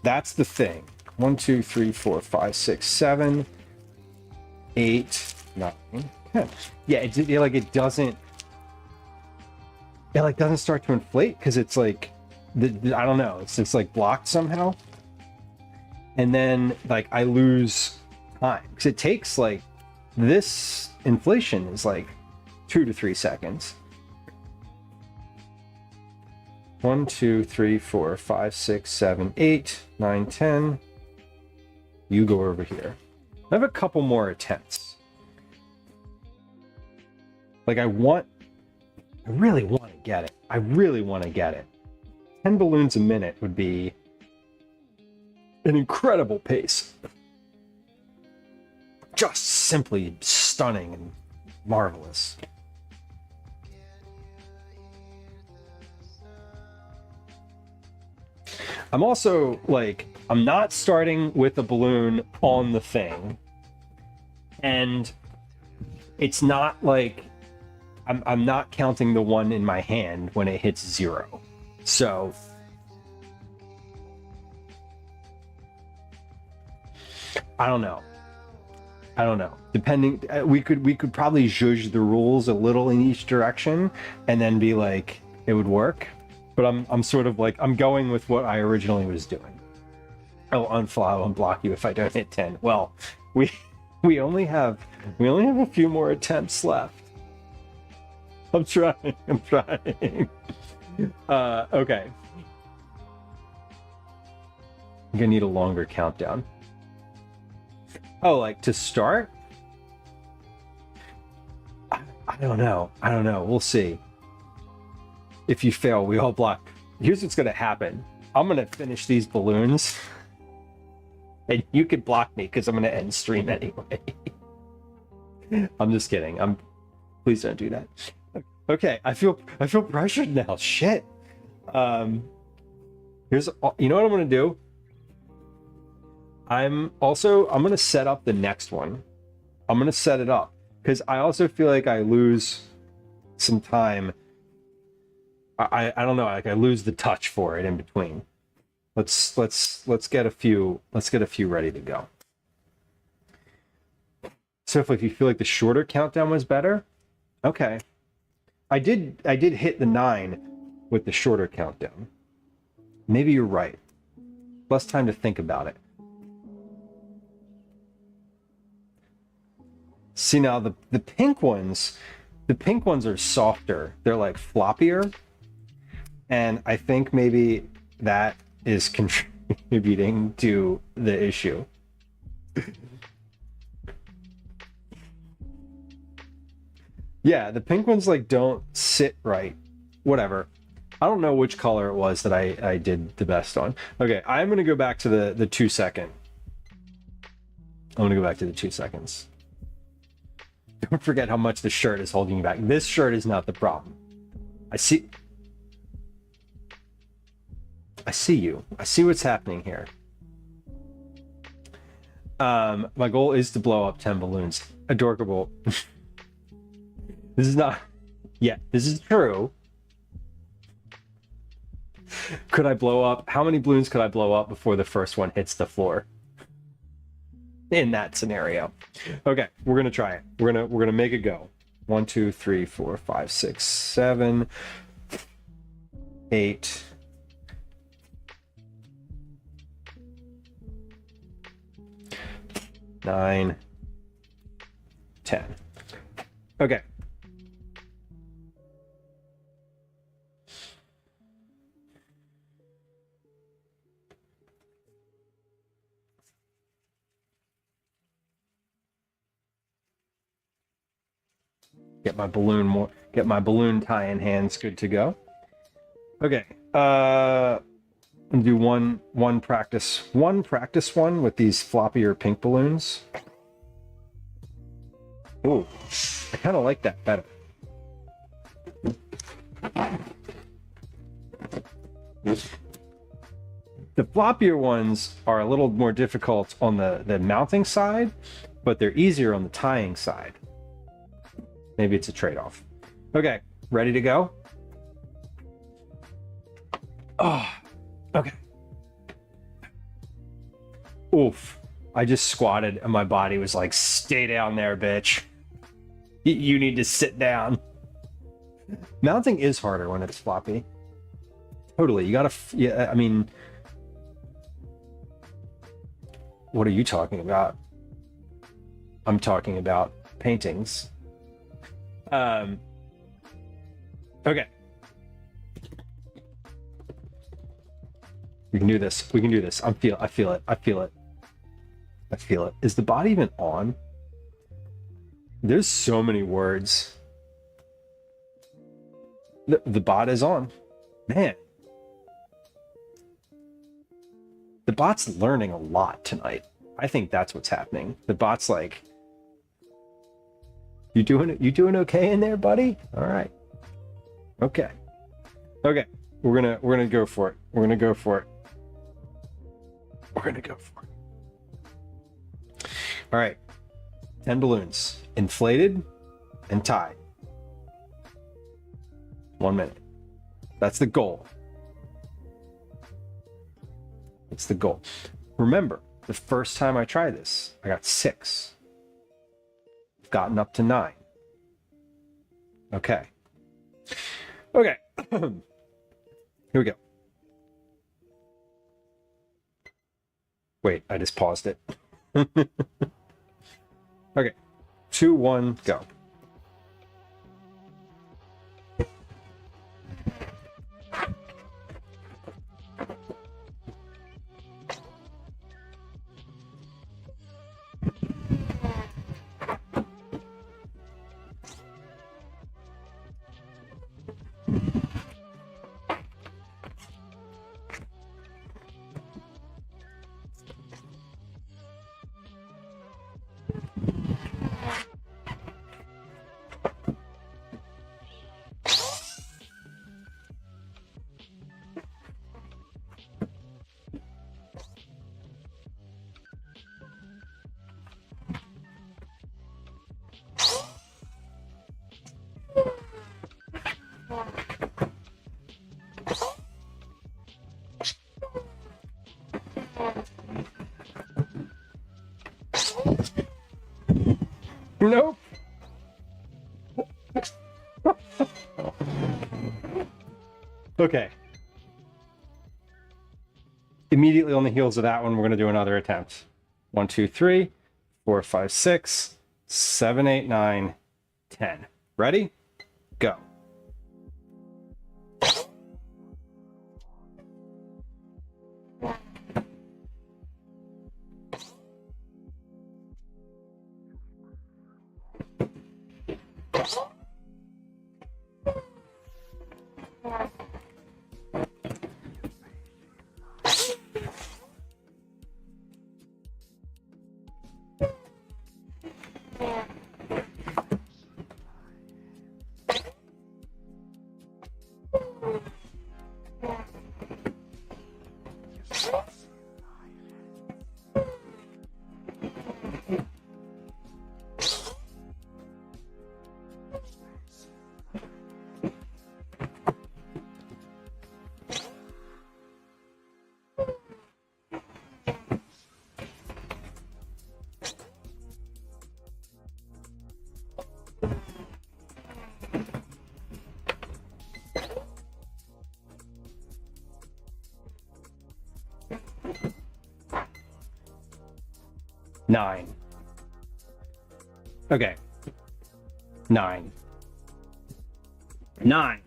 That's the thing. 1, 2, 3, 4, 5, 6, 7, 8, 9, 10. Yeah, it doesn't start to inflate because it's like I don't know, it's like blocked somehow. And then like I lose time because it takes like this inflation is like 2 to 3 seconds. 1, 2, 3, 4, 5, 6, 7, 8, 9, 10. You go over here. I have a couple more attempts. Like I really want to get it. I really want to get it. 10 balloons a minute would be an incredible pace. Just simply stunning and marvelous. I'm also like, I'm not starting with a balloon on the thing. And it's not like, I'm not counting the one in my hand when it hits 0. So I don't know. Depending, we could probably zhuzh the rules a little in each direction and then be like, it would work. But I'm sort of like, I'm going with what I originally was doing. I'll unblock you if I don't hit 10. Well, we only have a few more attempts left. I'm trying. Okay. I'm gonna need a longer countdown. Oh, like to start? I don't know. We'll see. If you fail, we all block. Here's what's gonna happen. I'm gonna finish these balloons. And you could block me because I'm gonna end stream anyway. I'm just kidding. Please don't do that. Okay, I feel pressured now. Shit. You know what I'm gonna do? I'm gonna set up the next one. I'm gonna set it up because I also feel like I lose some time. I don't know, like I lose the touch for it in between. Let's get a few ready to go. So if you feel like the shorter countdown was better, okay. I did hit the 9 with the shorter countdown. Maybe you're right. Less time to think about it. See now the pink ones are softer. They're like floppier. And I think maybe that is contributing to the issue. Yeah, the pink ones like don't sit right. Whatever. I don't know which color it was that I did the best on. Okay, I'm gonna go back to the 2 second. I'm gonna go back to the 2 seconds. Don't forget how much the shirt is holding you back. This shirt is not the problem. I see you. I see what's happening here. My goal is to blow up 10 balloons. Adorkable. This is not Yeah, this is true. Could I blow up? How many balloons could I blow up before the first one hits the floor? In that scenario. Okay, we're gonna try it. We're gonna make a go. 1, 2, 3, 4, 5, 6, 7, 8. 9, 10. Okay. Get my balloon tie-in hands good to go. Okay. Do one practice one with these floppier pink balloons. Ooh, I kind of like that better. The floppier ones are a little more difficult on the mounting side, but they're easier on the tying side. Maybe it's a trade-off. Okay, ready to go? Oh, okay. Oof. I just squatted and my body was like, stay down there, bitch. You need to sit down. Mounting is harder when it's floppy. Totally. You gotta, yeah, I mean, what are you talking about? I'm talking about paintings. Okay. We can do this. We can do this. I feel it. I feel it. I feel it. Is the bot even on? There's so many words. The bot is on. Man. The bot's learning a lot tonight. I think that's what's happening. The bot's like, you doing okay in there, buddy? All right. Okay. Okay. We're gonna go for it. We're gonna go for it. We're gonna go for it. All right. 10 balloons. Inflated and tied. 1 minute. That's the goal. It's the goal. Remember, the first time I tried this, I got 6. I've gotten up to 9. Okay. Okay. Here we go. Wait, I just paused it. Okay. 2, 1, go. Nope. Okay. Immediately on the heels of that one, we're going to do another attempt. 1, 2, 3, 4, 5, 6, 7, 8, 9, 10. Ready? Go. 9. Okay. 9. 9.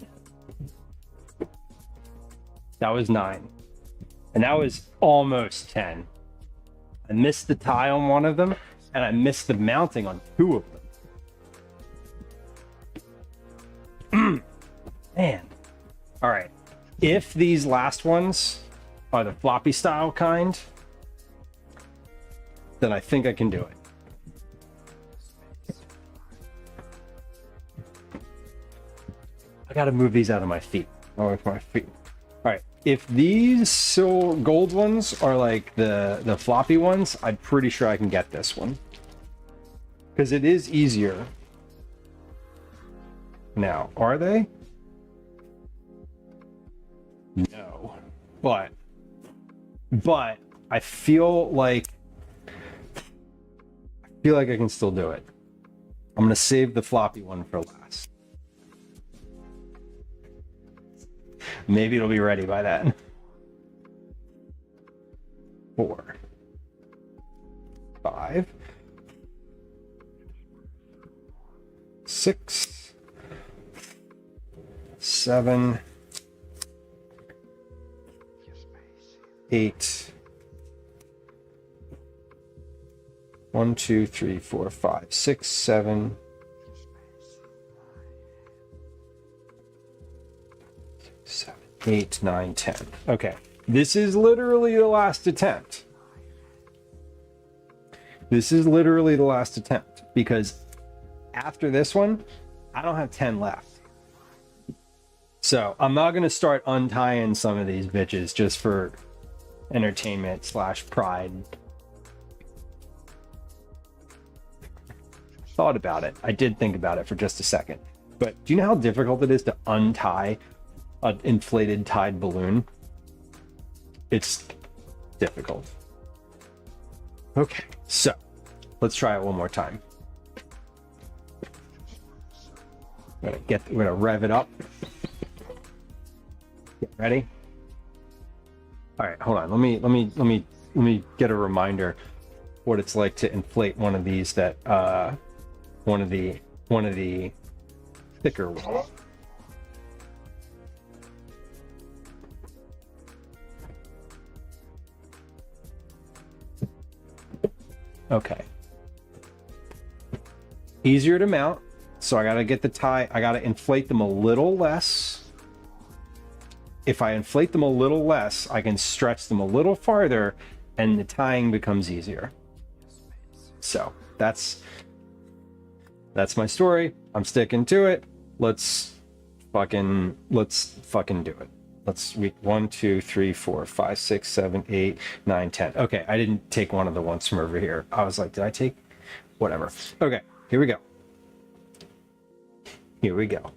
That was 9. And that was almost 10. I missed the tie on one of them, and I missed the mounting on 2 of them. Man. All right. If these last ones are the floppy style kind, then I think I can do it. I gotta move these out of my feet. Oh, with my feet. All right. If these gold ones are like the floppy ones, I'm pretty sure I can get this one. Because it is easier. Now, are they? No. But I feel like I can still do it. I'm gonna save the floppy one for last. Maybe it'll be ready by then. 4, 5, 6, 7, 8. 1, 2, 3, 4, 5, 6, 7. 7, 8, 9, 10. Okay. This is literally the last attempt. This is literally the last attempt because after this one, I don't have 10 left. So I'm not going to start untying some of these bitches just for entertainment / pride. Thought about it. I did think about it for just a second. But do you know how difficult it is to untie an inflated tied balloon? It's difficult. Okay, so let's try it one more time. We're gonna rev it up. Get ready. All right, hold on. Let me get a reminder what it's like to inflate one of these that one of the thicker ones. Okay. Easier to mount, so I gotta get the tie, I gotta inflate them a little less. If I inflate them a little less, I can stretch them a little farther and the tying becomes easier. So that's my story. I'm sticking to it. Let's fucking do it. Let's read 1, 2, 3, 4, 5, 6, 7, 8, 9, 10. Okay, I didn't take one of the ones from over here. I was like, did I take? Whatever. Okay, here we go. Here we go.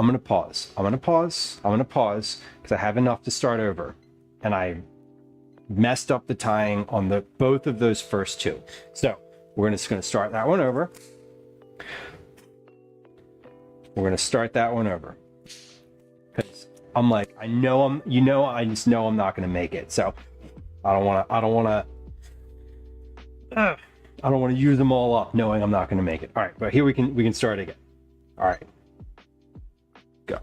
I'm going to pause because I have enough to start over. And I messed up the tying on both of those first two. So we're just going to start that one over. We're going to start that one over. Because I'm like, I just know I'm not going to make it. So I don't want to use them all up knowing I'm not going to make it. All right, but here we can start again. All right. Go.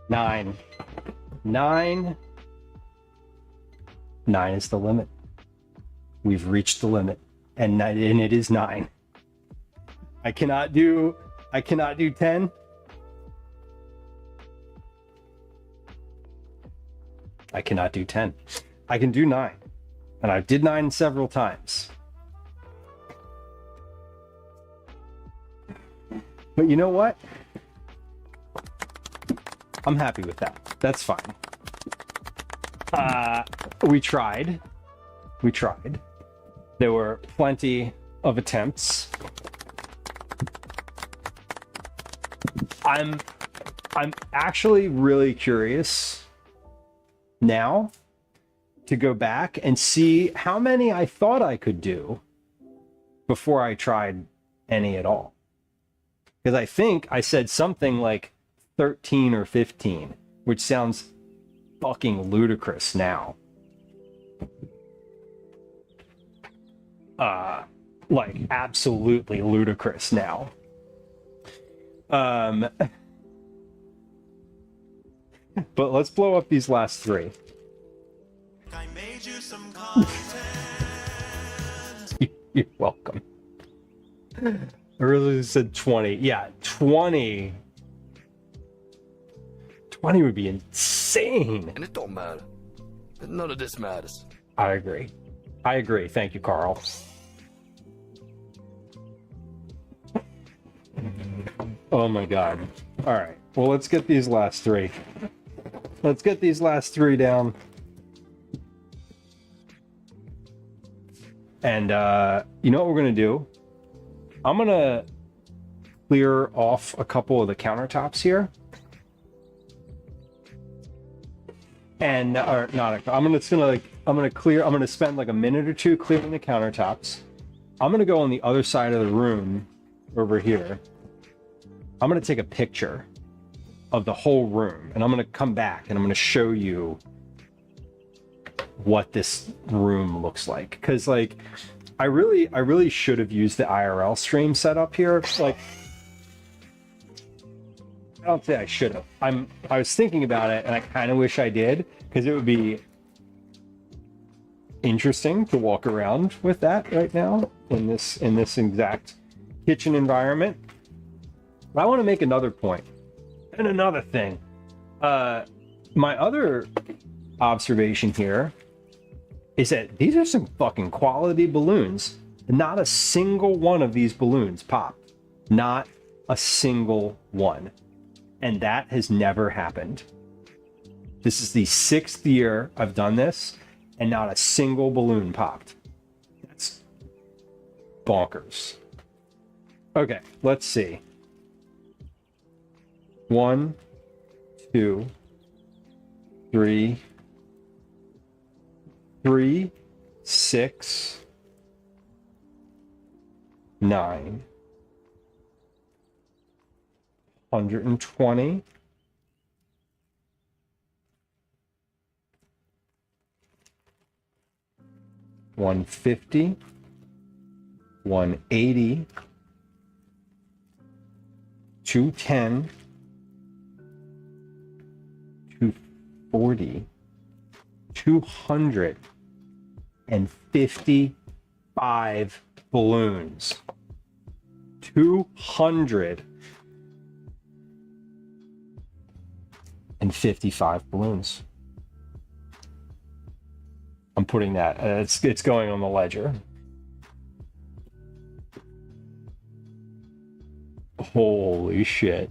9. 9. 9 is the limit. We've reached the limit, and it is 9. I cannot do 10. I cannot do 10. I can do 9, and I did 9 several times. But you know what? I'm happy with that. That's fine. We tried. There were plenty of attempts. I'm actually really curious now to go back and see how many I thought I could do before I tried any at all. Because I think I said something like 13 or 15, which sounds fucking ludicrous now. Like absolutely ludicrous now. But let's blow up these last 3. I made you some content. You're welcome. I really said 20. Yeah, 20. 20 would be insane. And it don't matter. None of this matters. I agree. Thank you, Carl. Oh my god. All right. Well, let's get these last 3. Let's get these last 3 down. And you know what we're going to do? I'm going to clear off a couple of the countertops here. And or not, I'm going to spend like a minute or two clearing the countertops. I'm going to go on the other side of the room over here. I'm going to take a picture of the whole room, and I'm going to come back and I'm going to show you what this room looks like. Because like I really should have used the IRL stream setup here. Like, I don't say I should have. I was thinking about it, and I kind of wish I did, because it would be interesting to walk around with that right now in this exact kitchen environment. But I want to make another point and another thing. My other observation here is that these are some fucking quality balloons. Not a single one of these balloons popped. Not a single one. And that has never happened. This is the 6th year I've done this, and not a single balloon popped. That's bonkers. Okay, let's see. 1, 2, 3, 6, 9, 120, 150, 180, 210, 240, 255 balloons. 255 balloons. I'm putting that. It's going on the ledger. Holy shit.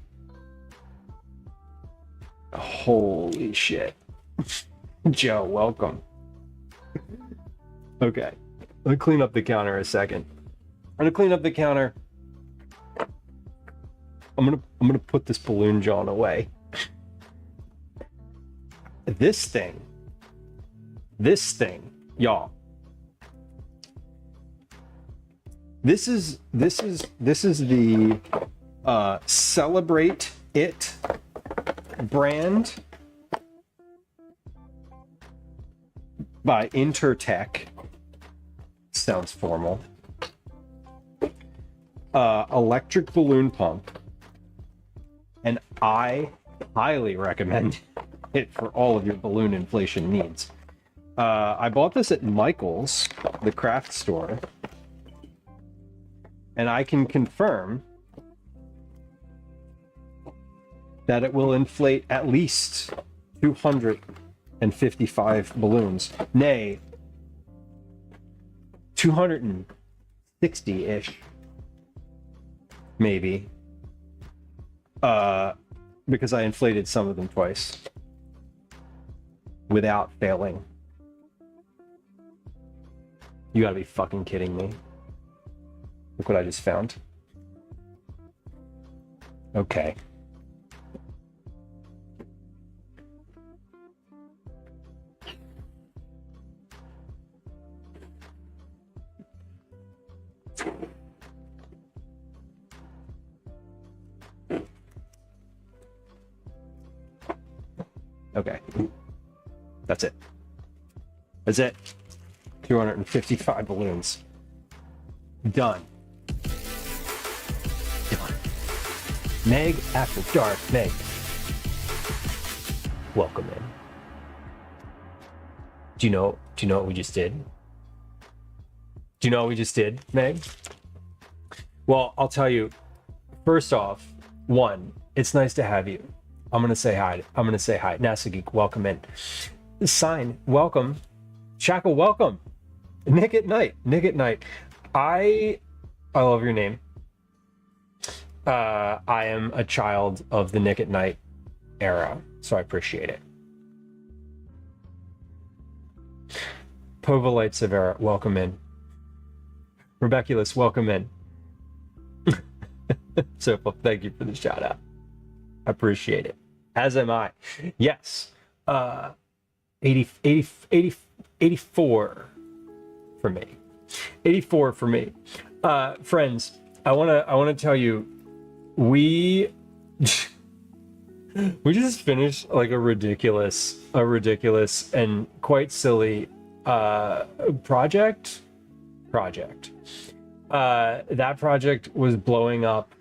Holy shit. Joe, welcome. Okay. Let me clean up the counter a second. I'm gonna clean up the counter. I'm gonna put this balloon Jawn away. This thing, y'all. This is the Celebrate It brand by Intertech. Sounds formal. Electric balloon pump, and I highly recommend it for all of your balloon inflation needs. I bought this at Michael's, the craft store, and I can confirm that it will inflate at least 255 balloons, nay, 260-ish, maybe, because I inflated some of them twice without failing. You gotta be fucking kidding me. Look what I just found. Okay. Okay. That's it. That's it. 255 balloons. Done. Done. Meg after dark. Meg. Welcome in. Do you know what we just did? Do you know what we just did, Meg? Well, I'll tell you. First off, one, it's nice to have you. I'm gonna say hi. Nasageek, welcome in. Sign, welcome. Shackle, welcome. Nick at night. I love your name. I am a child of the Nick at Night era, so I appreciate it. Povolite Severa, welcome in. Rebeculus, welcome in. So thank you for the shout out. I appreciate it. As am I. Yes. 84 for me. 84 for me. Friends, I wanna tell you, we just finished like a ridiculous and quite silly project. That project was blowing up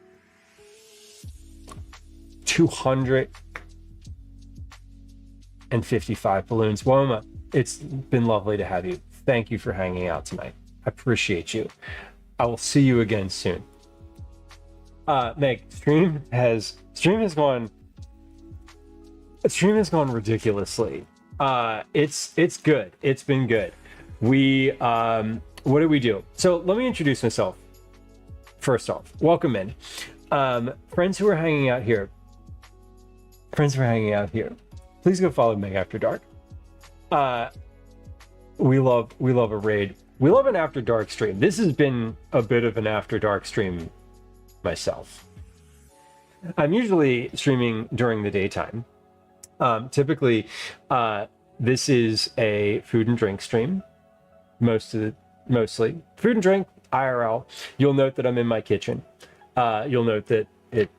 255 balloons. Woma, it's been lovely to have you. Thank you for hanging out tonight. I appreciate you. I will see you again soon. Meg, stream has gone ridiculously. It's good. It's been good. We what did we do? So let me introduce myself. First off, welcome in. Friends who are hanging out here. Please go follow Meg After Dark. We love a raid. We love an After Dark stream. This has been a bit of an After Dark stream myself. I'm usually streaming during the daytime. Typically, this is a food and drink stream. Mostly food and drink, IRL. You'll note that I'm in my kitchen. You'll note that it,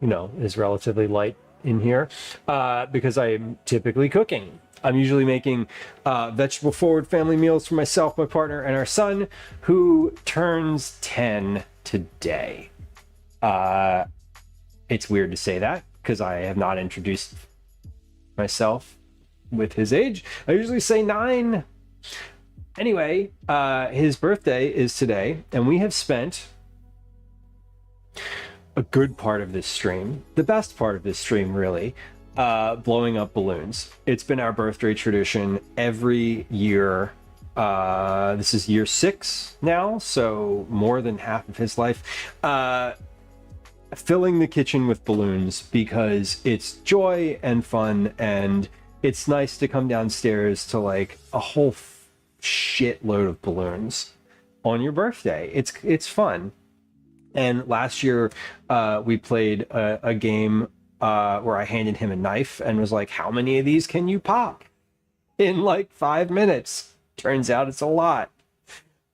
is relatively light in here because I'm typically cooking. I'm usually making vegetable forward family meals for myself, my partner, and our son, who turns 10 today. It's weird to say that because I have not introduced myself with his age. I usually say 9. Anyway, his birthday is today, and we have spent a good part of this stream, the best part of this stream really, blowing up balloons. It's been our birthday tradition every year. This is year 6 now, so more than half of his life. Filling the kitchen with balloons because it's joy and fun, and it's nice to come downstairs to like a whole shitload of balloons on your birthday. It's fun. And last year we played a game where I handed him a knife and was like, how many of these can you pop in like 5 minutes? Turns out it's a lot.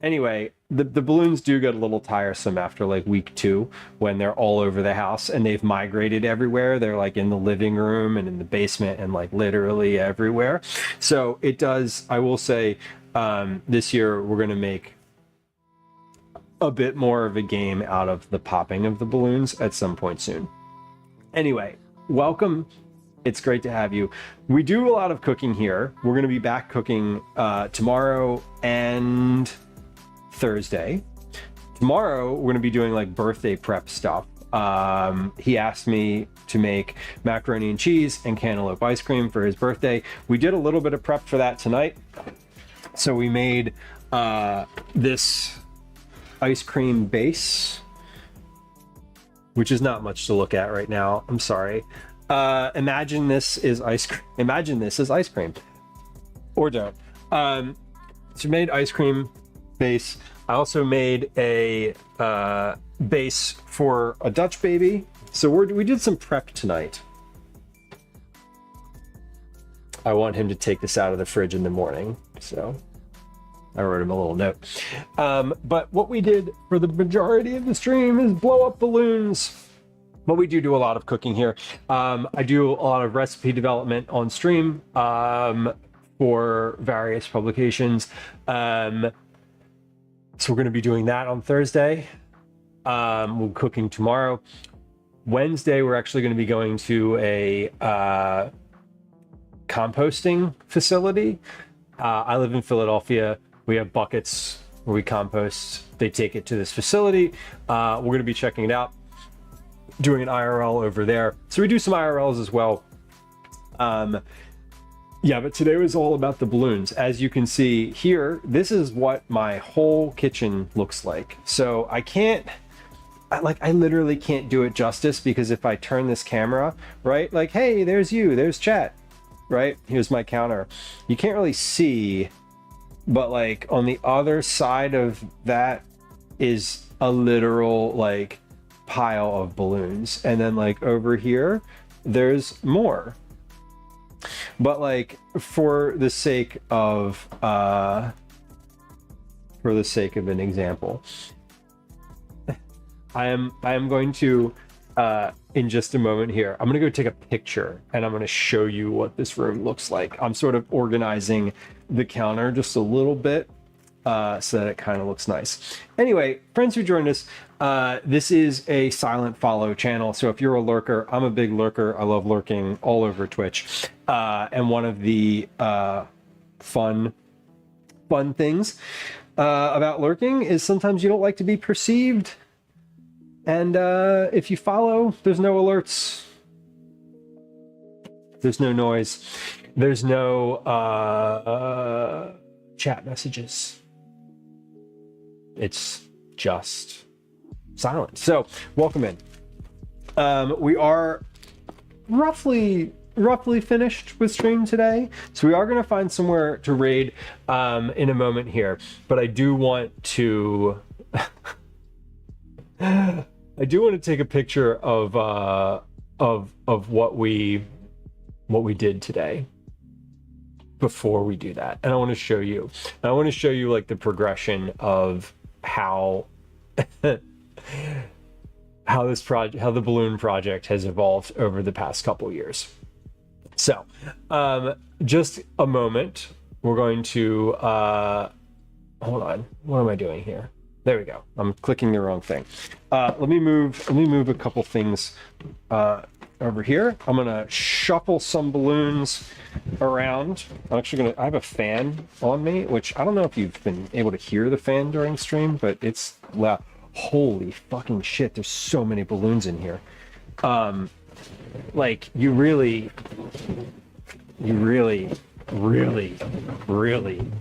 Anyway, the balloons do get a little tiresome after like week 2 when they're all over the house and they've migrated everywhere. They're like in the living room and in the basement and like literally everywhere. So it does, I will say, this year we're going to make a bit more of a game out of the popping of the balloons at some point soon. Anyway, welcome. It's great to have you. We do a lot of cooking here. We're going to be back cooking tomorrow and Thursday. Tomorrow, we're going to be doing like birthday prep stuff. He asked me to make macaroni and cheese and cantaloupe ice cream for his birthday. We did a little bit of prep for that tonight. So we made this ice cream base, which is not much to look at right now. I'm sorry. Imagine this is ice cream. Imagine this is ice cream, or don't. So we made ice cream base. I also made a base for a Dutch baby. So we did some prep tonight. I want him to take this out of the fridge in the morning, so I wrote him a little note. But what we did for the majority of the stream is blow up balloons. But we do a lot of cooking here. I do a lot of recipe development on stream for various publications. So we're going to be doing that on Thursday. We're cooking tomorrow. Wednesday, we're actually going to be going to a composting facility. I live in Philadelphia. We have buckets where we compost. They take it to this facility. We're going to be checking it out, doing an IRL over there. So we do some IRLs as well. Yeah, but today was all about the balloons. As you can see here, this is what my whole kitchen looks like. So I literally can't do it justice, because if I turn this camera, right, like, hey, there's you, there's chat, right? Here's my counter. You can't really see, but like on the other side of that is a literal like pile of balloons. And then like over here, there's more. But like for the sake of an example, I am going to in just a moment here, I'm gonna go take a picture and I'm gonna show you what this room looks like. I'm sort of organizing the counter just a little bit so that it kind of looks nice. Anyway, friends who joined us, this is a silent follow channel. So if you're a lurker, I'm a big lurker. I love lurking all over Twitch. And one of the fun things about lurking is sometimes you don't like to be perceived. And if you follow, there's no alerts. There's no noise. There's no chat messages. It's just silent. So welcome in. We are roughly finished with stream today. So we are going to find somewhere to raid in a moment here. But I do want to take a picture of what we did today before we do that. And I want to show you. And I want to show you like the progression of how the balloon project has evolved over the past couple years. So just a moment, we're going to hold on, what am I doing here? There we go. I'm clicking the wrong thing. Let me move a couple things over here. I'm gonna shuffle some balloons around. I have a fan on me, which I don't know if you've been able to hear the fan during stream, but it's loud. Holy fucking shit, there's so many balloons in here. Like you really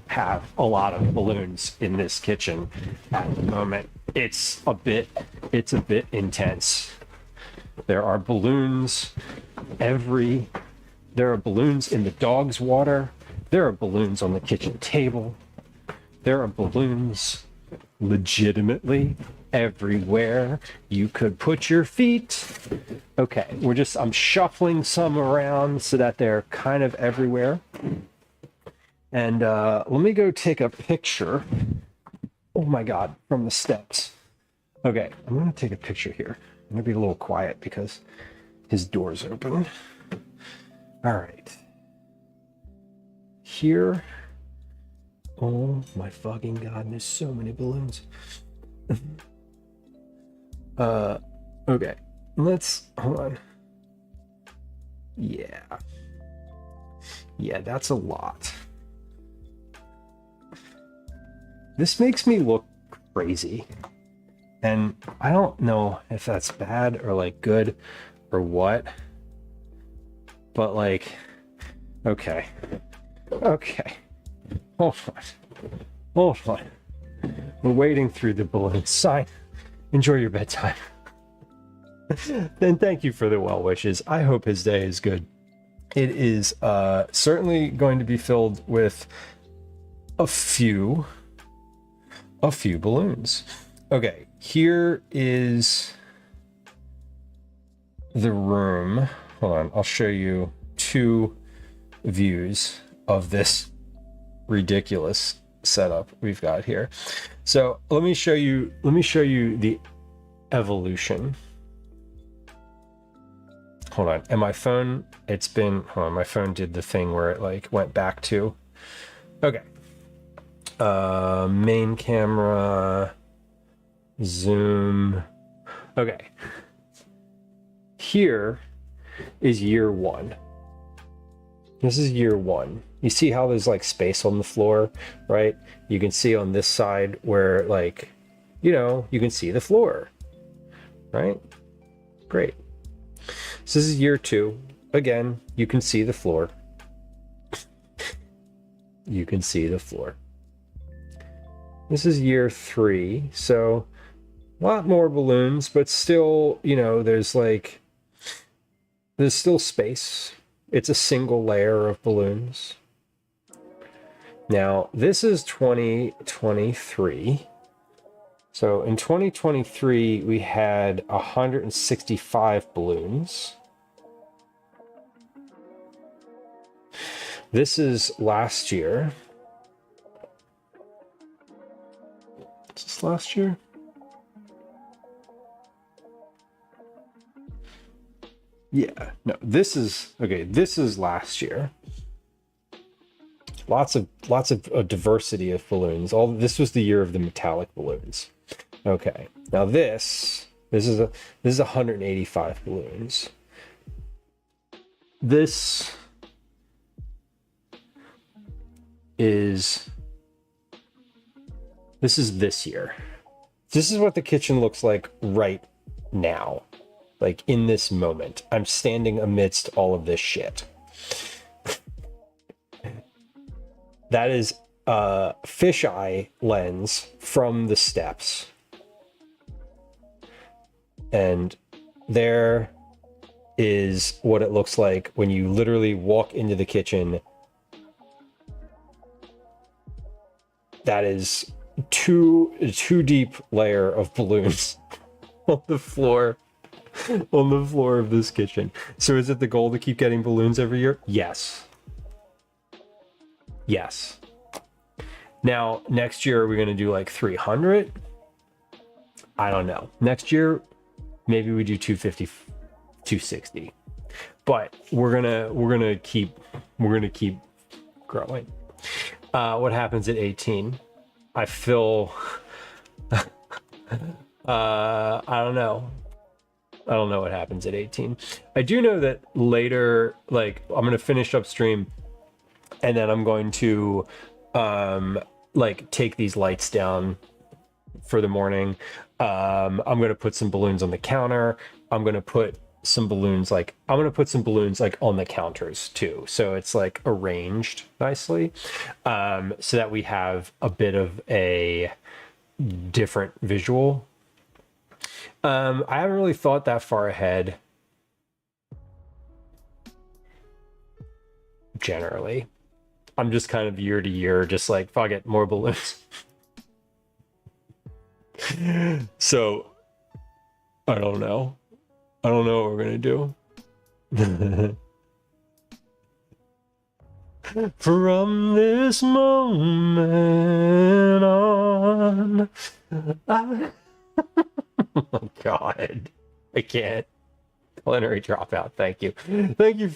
have a lot of balloons in this kitchen at the moment. It's a bit intense. There are balloons there are balloons in the dog's water. There are balloons on the kitchen table. There are balloons legitimately everywhere you could put your feet. Okay, I'm shuffling some around so that they're kind of everywhere. And let me go take a picture. Oh my God, from the steps. Okay, I'm gonna take a picture here. I'm gonna be a little quiet because his door's open. All right. Here. Oh my fucking God, there's so many balloons. Okay, hold on. Yeah. Yeah, that's a lot. This makes me look crazy. And I don't know if that's bad or like good or what. But like, okay. Okay. Hold on. Hold on. We're wading through the balloon sign. Enjoy your bedtime. Then thank you for the well wishes. I hope his day is good. It is certainly going to be filled with a few balloons. Okay, here is the room. Hold on, I'll show you 2 views of this ridiculous setup we've got here. So let me show you the evolution. Hold on, and my phone, hold on, my phone did the thing where it like went back to, okay. Main camera, zoom. Okay. Here is year 1. This is year 1. You see how there's like space on the floor, right? You can see on this side where like, you know, you can see the floor, right? Great. So this is year 2. Again, you can see the floor. You can see the floor. This is year 3, so a lot more balloons, but still, you know, there's still space. It's a single layer of balloons. Now, this is 2023. So in 2023, we had 165 balloons. This is last year. Is this last year? Yeah, no, this is, okay, this is last year. Lots of a diversity of balloons. This was the year of the metallic balloons. Okay, now this is 185 balloons. This is this year. This is what the kitchen looks like right now. Like in this moment, I'm standing amidst all of this shit. That is a fisheye lens from the steps. And there is what it looks like when you literally walk into the kitchen. That is two deep layer of balloons on the floor of this kitchen. So is it the goal to keep getting balloons every year? Yes. Yes. Now, next year, are we going to do like 300? I don't know. Next year, maybe we do 250, 260. But we're gonna keep growing. What happens at 18? I feel I don't know. I don't know what happens at 18. I do know that later, like, I'm going to finish up stream and then I'm going to like take these lights down for the morning. I'm going to put some balloons on the counter. I'm going to put some balloons like on the counters too. So it's like arranged nicely so that we have a bit of a different visual. I haven't really thought that far ahead. Generally, I'm just kind of year to year, just like, fuck it, more balloons. So, I don't know. I don't know what we're gonna do. From this moment on, oh God, I can't. Culinary dropout. Thank you. Thank you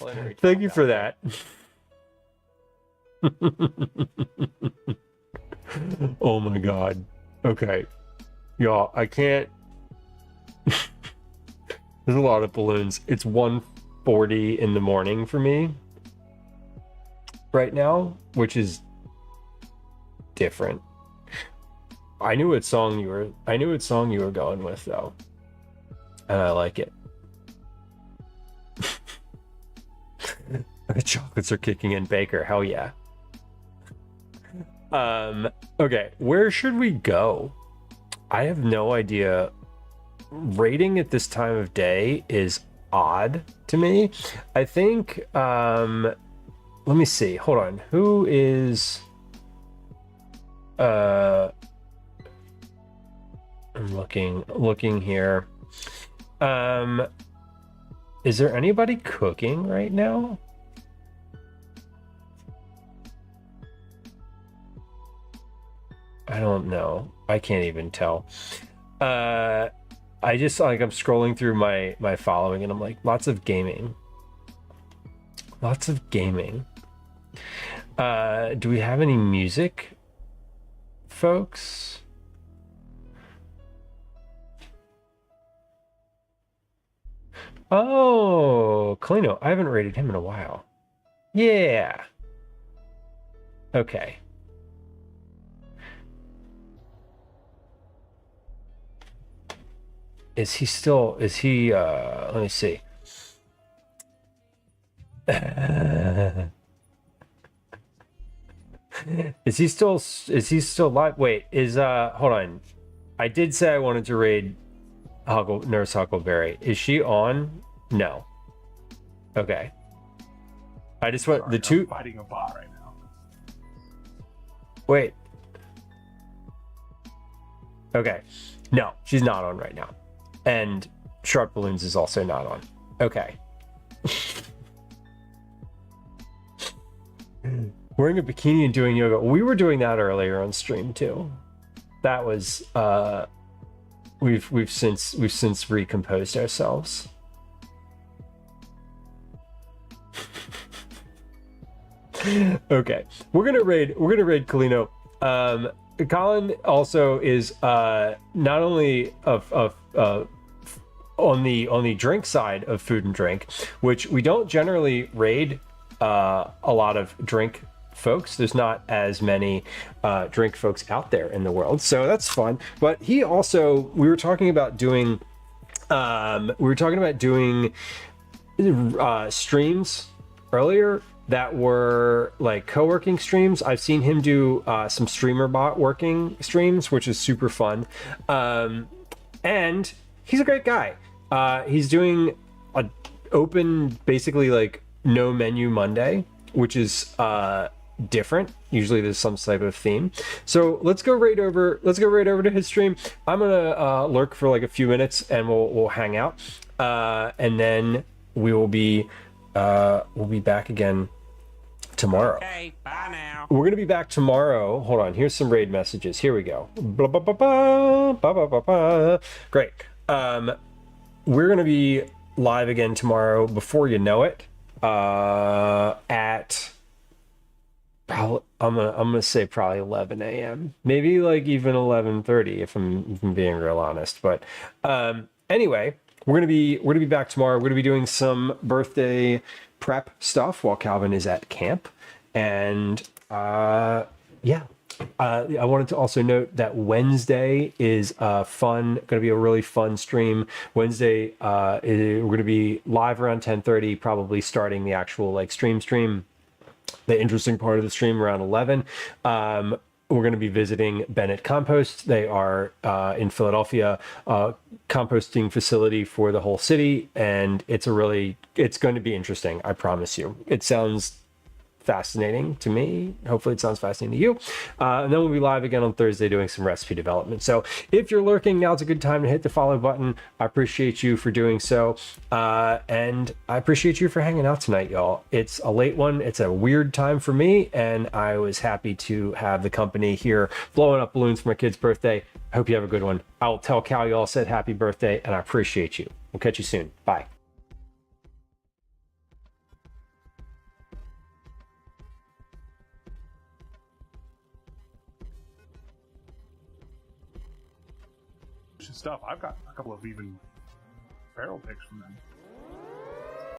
for that. Oh my God. Okay. Y'all, I can't. There's a lot of balloons. It's one 6:40 in the morning for me right now, which is different. I knew what song you were going with though. And I like it. The chocolates are kicking in, Baker. Hell yeah. Okay, where should we go? I have no idea. Raiding at this time of day is odd to me. I think let me see. Hold on. Who is I'm looking here. Is there anybody cooking right now? I don't know. I can't even tell. I just like I'm scrolling through my following and I'm like, lots of gaming. Lots of gaming. Do we have any music, folks? Oh, Kalino. I haven't rated him in a while. Yeah. Okay. Is he let me see. Is he still live? Wait, hold on. I did say I wanted to raid Nurse Huckleberry. Is she on? No. Okay. I just want the two fighting a bot right now. Wait. Okay. No, she's not on right now. And Sharp Balloons is also not on. Okay. Wearing a bikini and doing yoga. We were doing that earlier on stream too. That was we've since recomposed ourselves. Okay. We're gonna raid Kalino. Colin also is not only on the drink side of food and drink, which we don't generally raid a lot of drink folks. There's not as many drink folks out there in the world, so that's fun. But he also, we were talking about doing streams earlier that were like co-working streams. I've seen him do some streamer bot working streams, which is super fun. And he's a great guy. He's doing a open, basically like no menu Monday, which is different. Usually there's some type of theme. So let's go right over to his stream. I'm gonna lurk for like a few minutes and we'll hang out. And then we'll be back again tomorrow. Okay, bye now. We're gonna be back tomorrow. Hold on, here's some raid messages. Here we go. Blah, blah, blah, blah, blah, blah, blah, blah. Great. We're gonna be live again tomorrow, before you know it. At probably I'm gonna say probably 11 a.m. Maybe like even 11:30 if I'm being real honest. But anyway, we're gonna be back tomorrow. We're gonna be doing some birthday prep stuff while Calvin is at camp, and yeah. I wanted to also note that Wednesday is going to be a really fun stream. Wednesday, we're going to be live around 10:30, probably starting the actual like stream. The interesting part of the stream around 11. We're going to be visiting Bennett Compost. They are in Philadelphia, composting facility for the whole city, and it's going to be interesting. I promise you. It sounds fascinating to me. Hopefully it sounds fascinating to you. And then we'll be live again on Thursday doing some recipe development. So if you're lurking, now's a good time to hit the follow button. I appreciate you for doing so. And I appreciate you for hanging out tonight, y'all. It's a late one. It's a weird time for me. And I was happy to have the company here blowing up balloons for my kid's birthday. I hope you have a good one. I'll tell Cal you all said happy birthday and I appreciate you. We'll catch you soon. Bye. Stuff. I've got a couple of even barrel picks from them.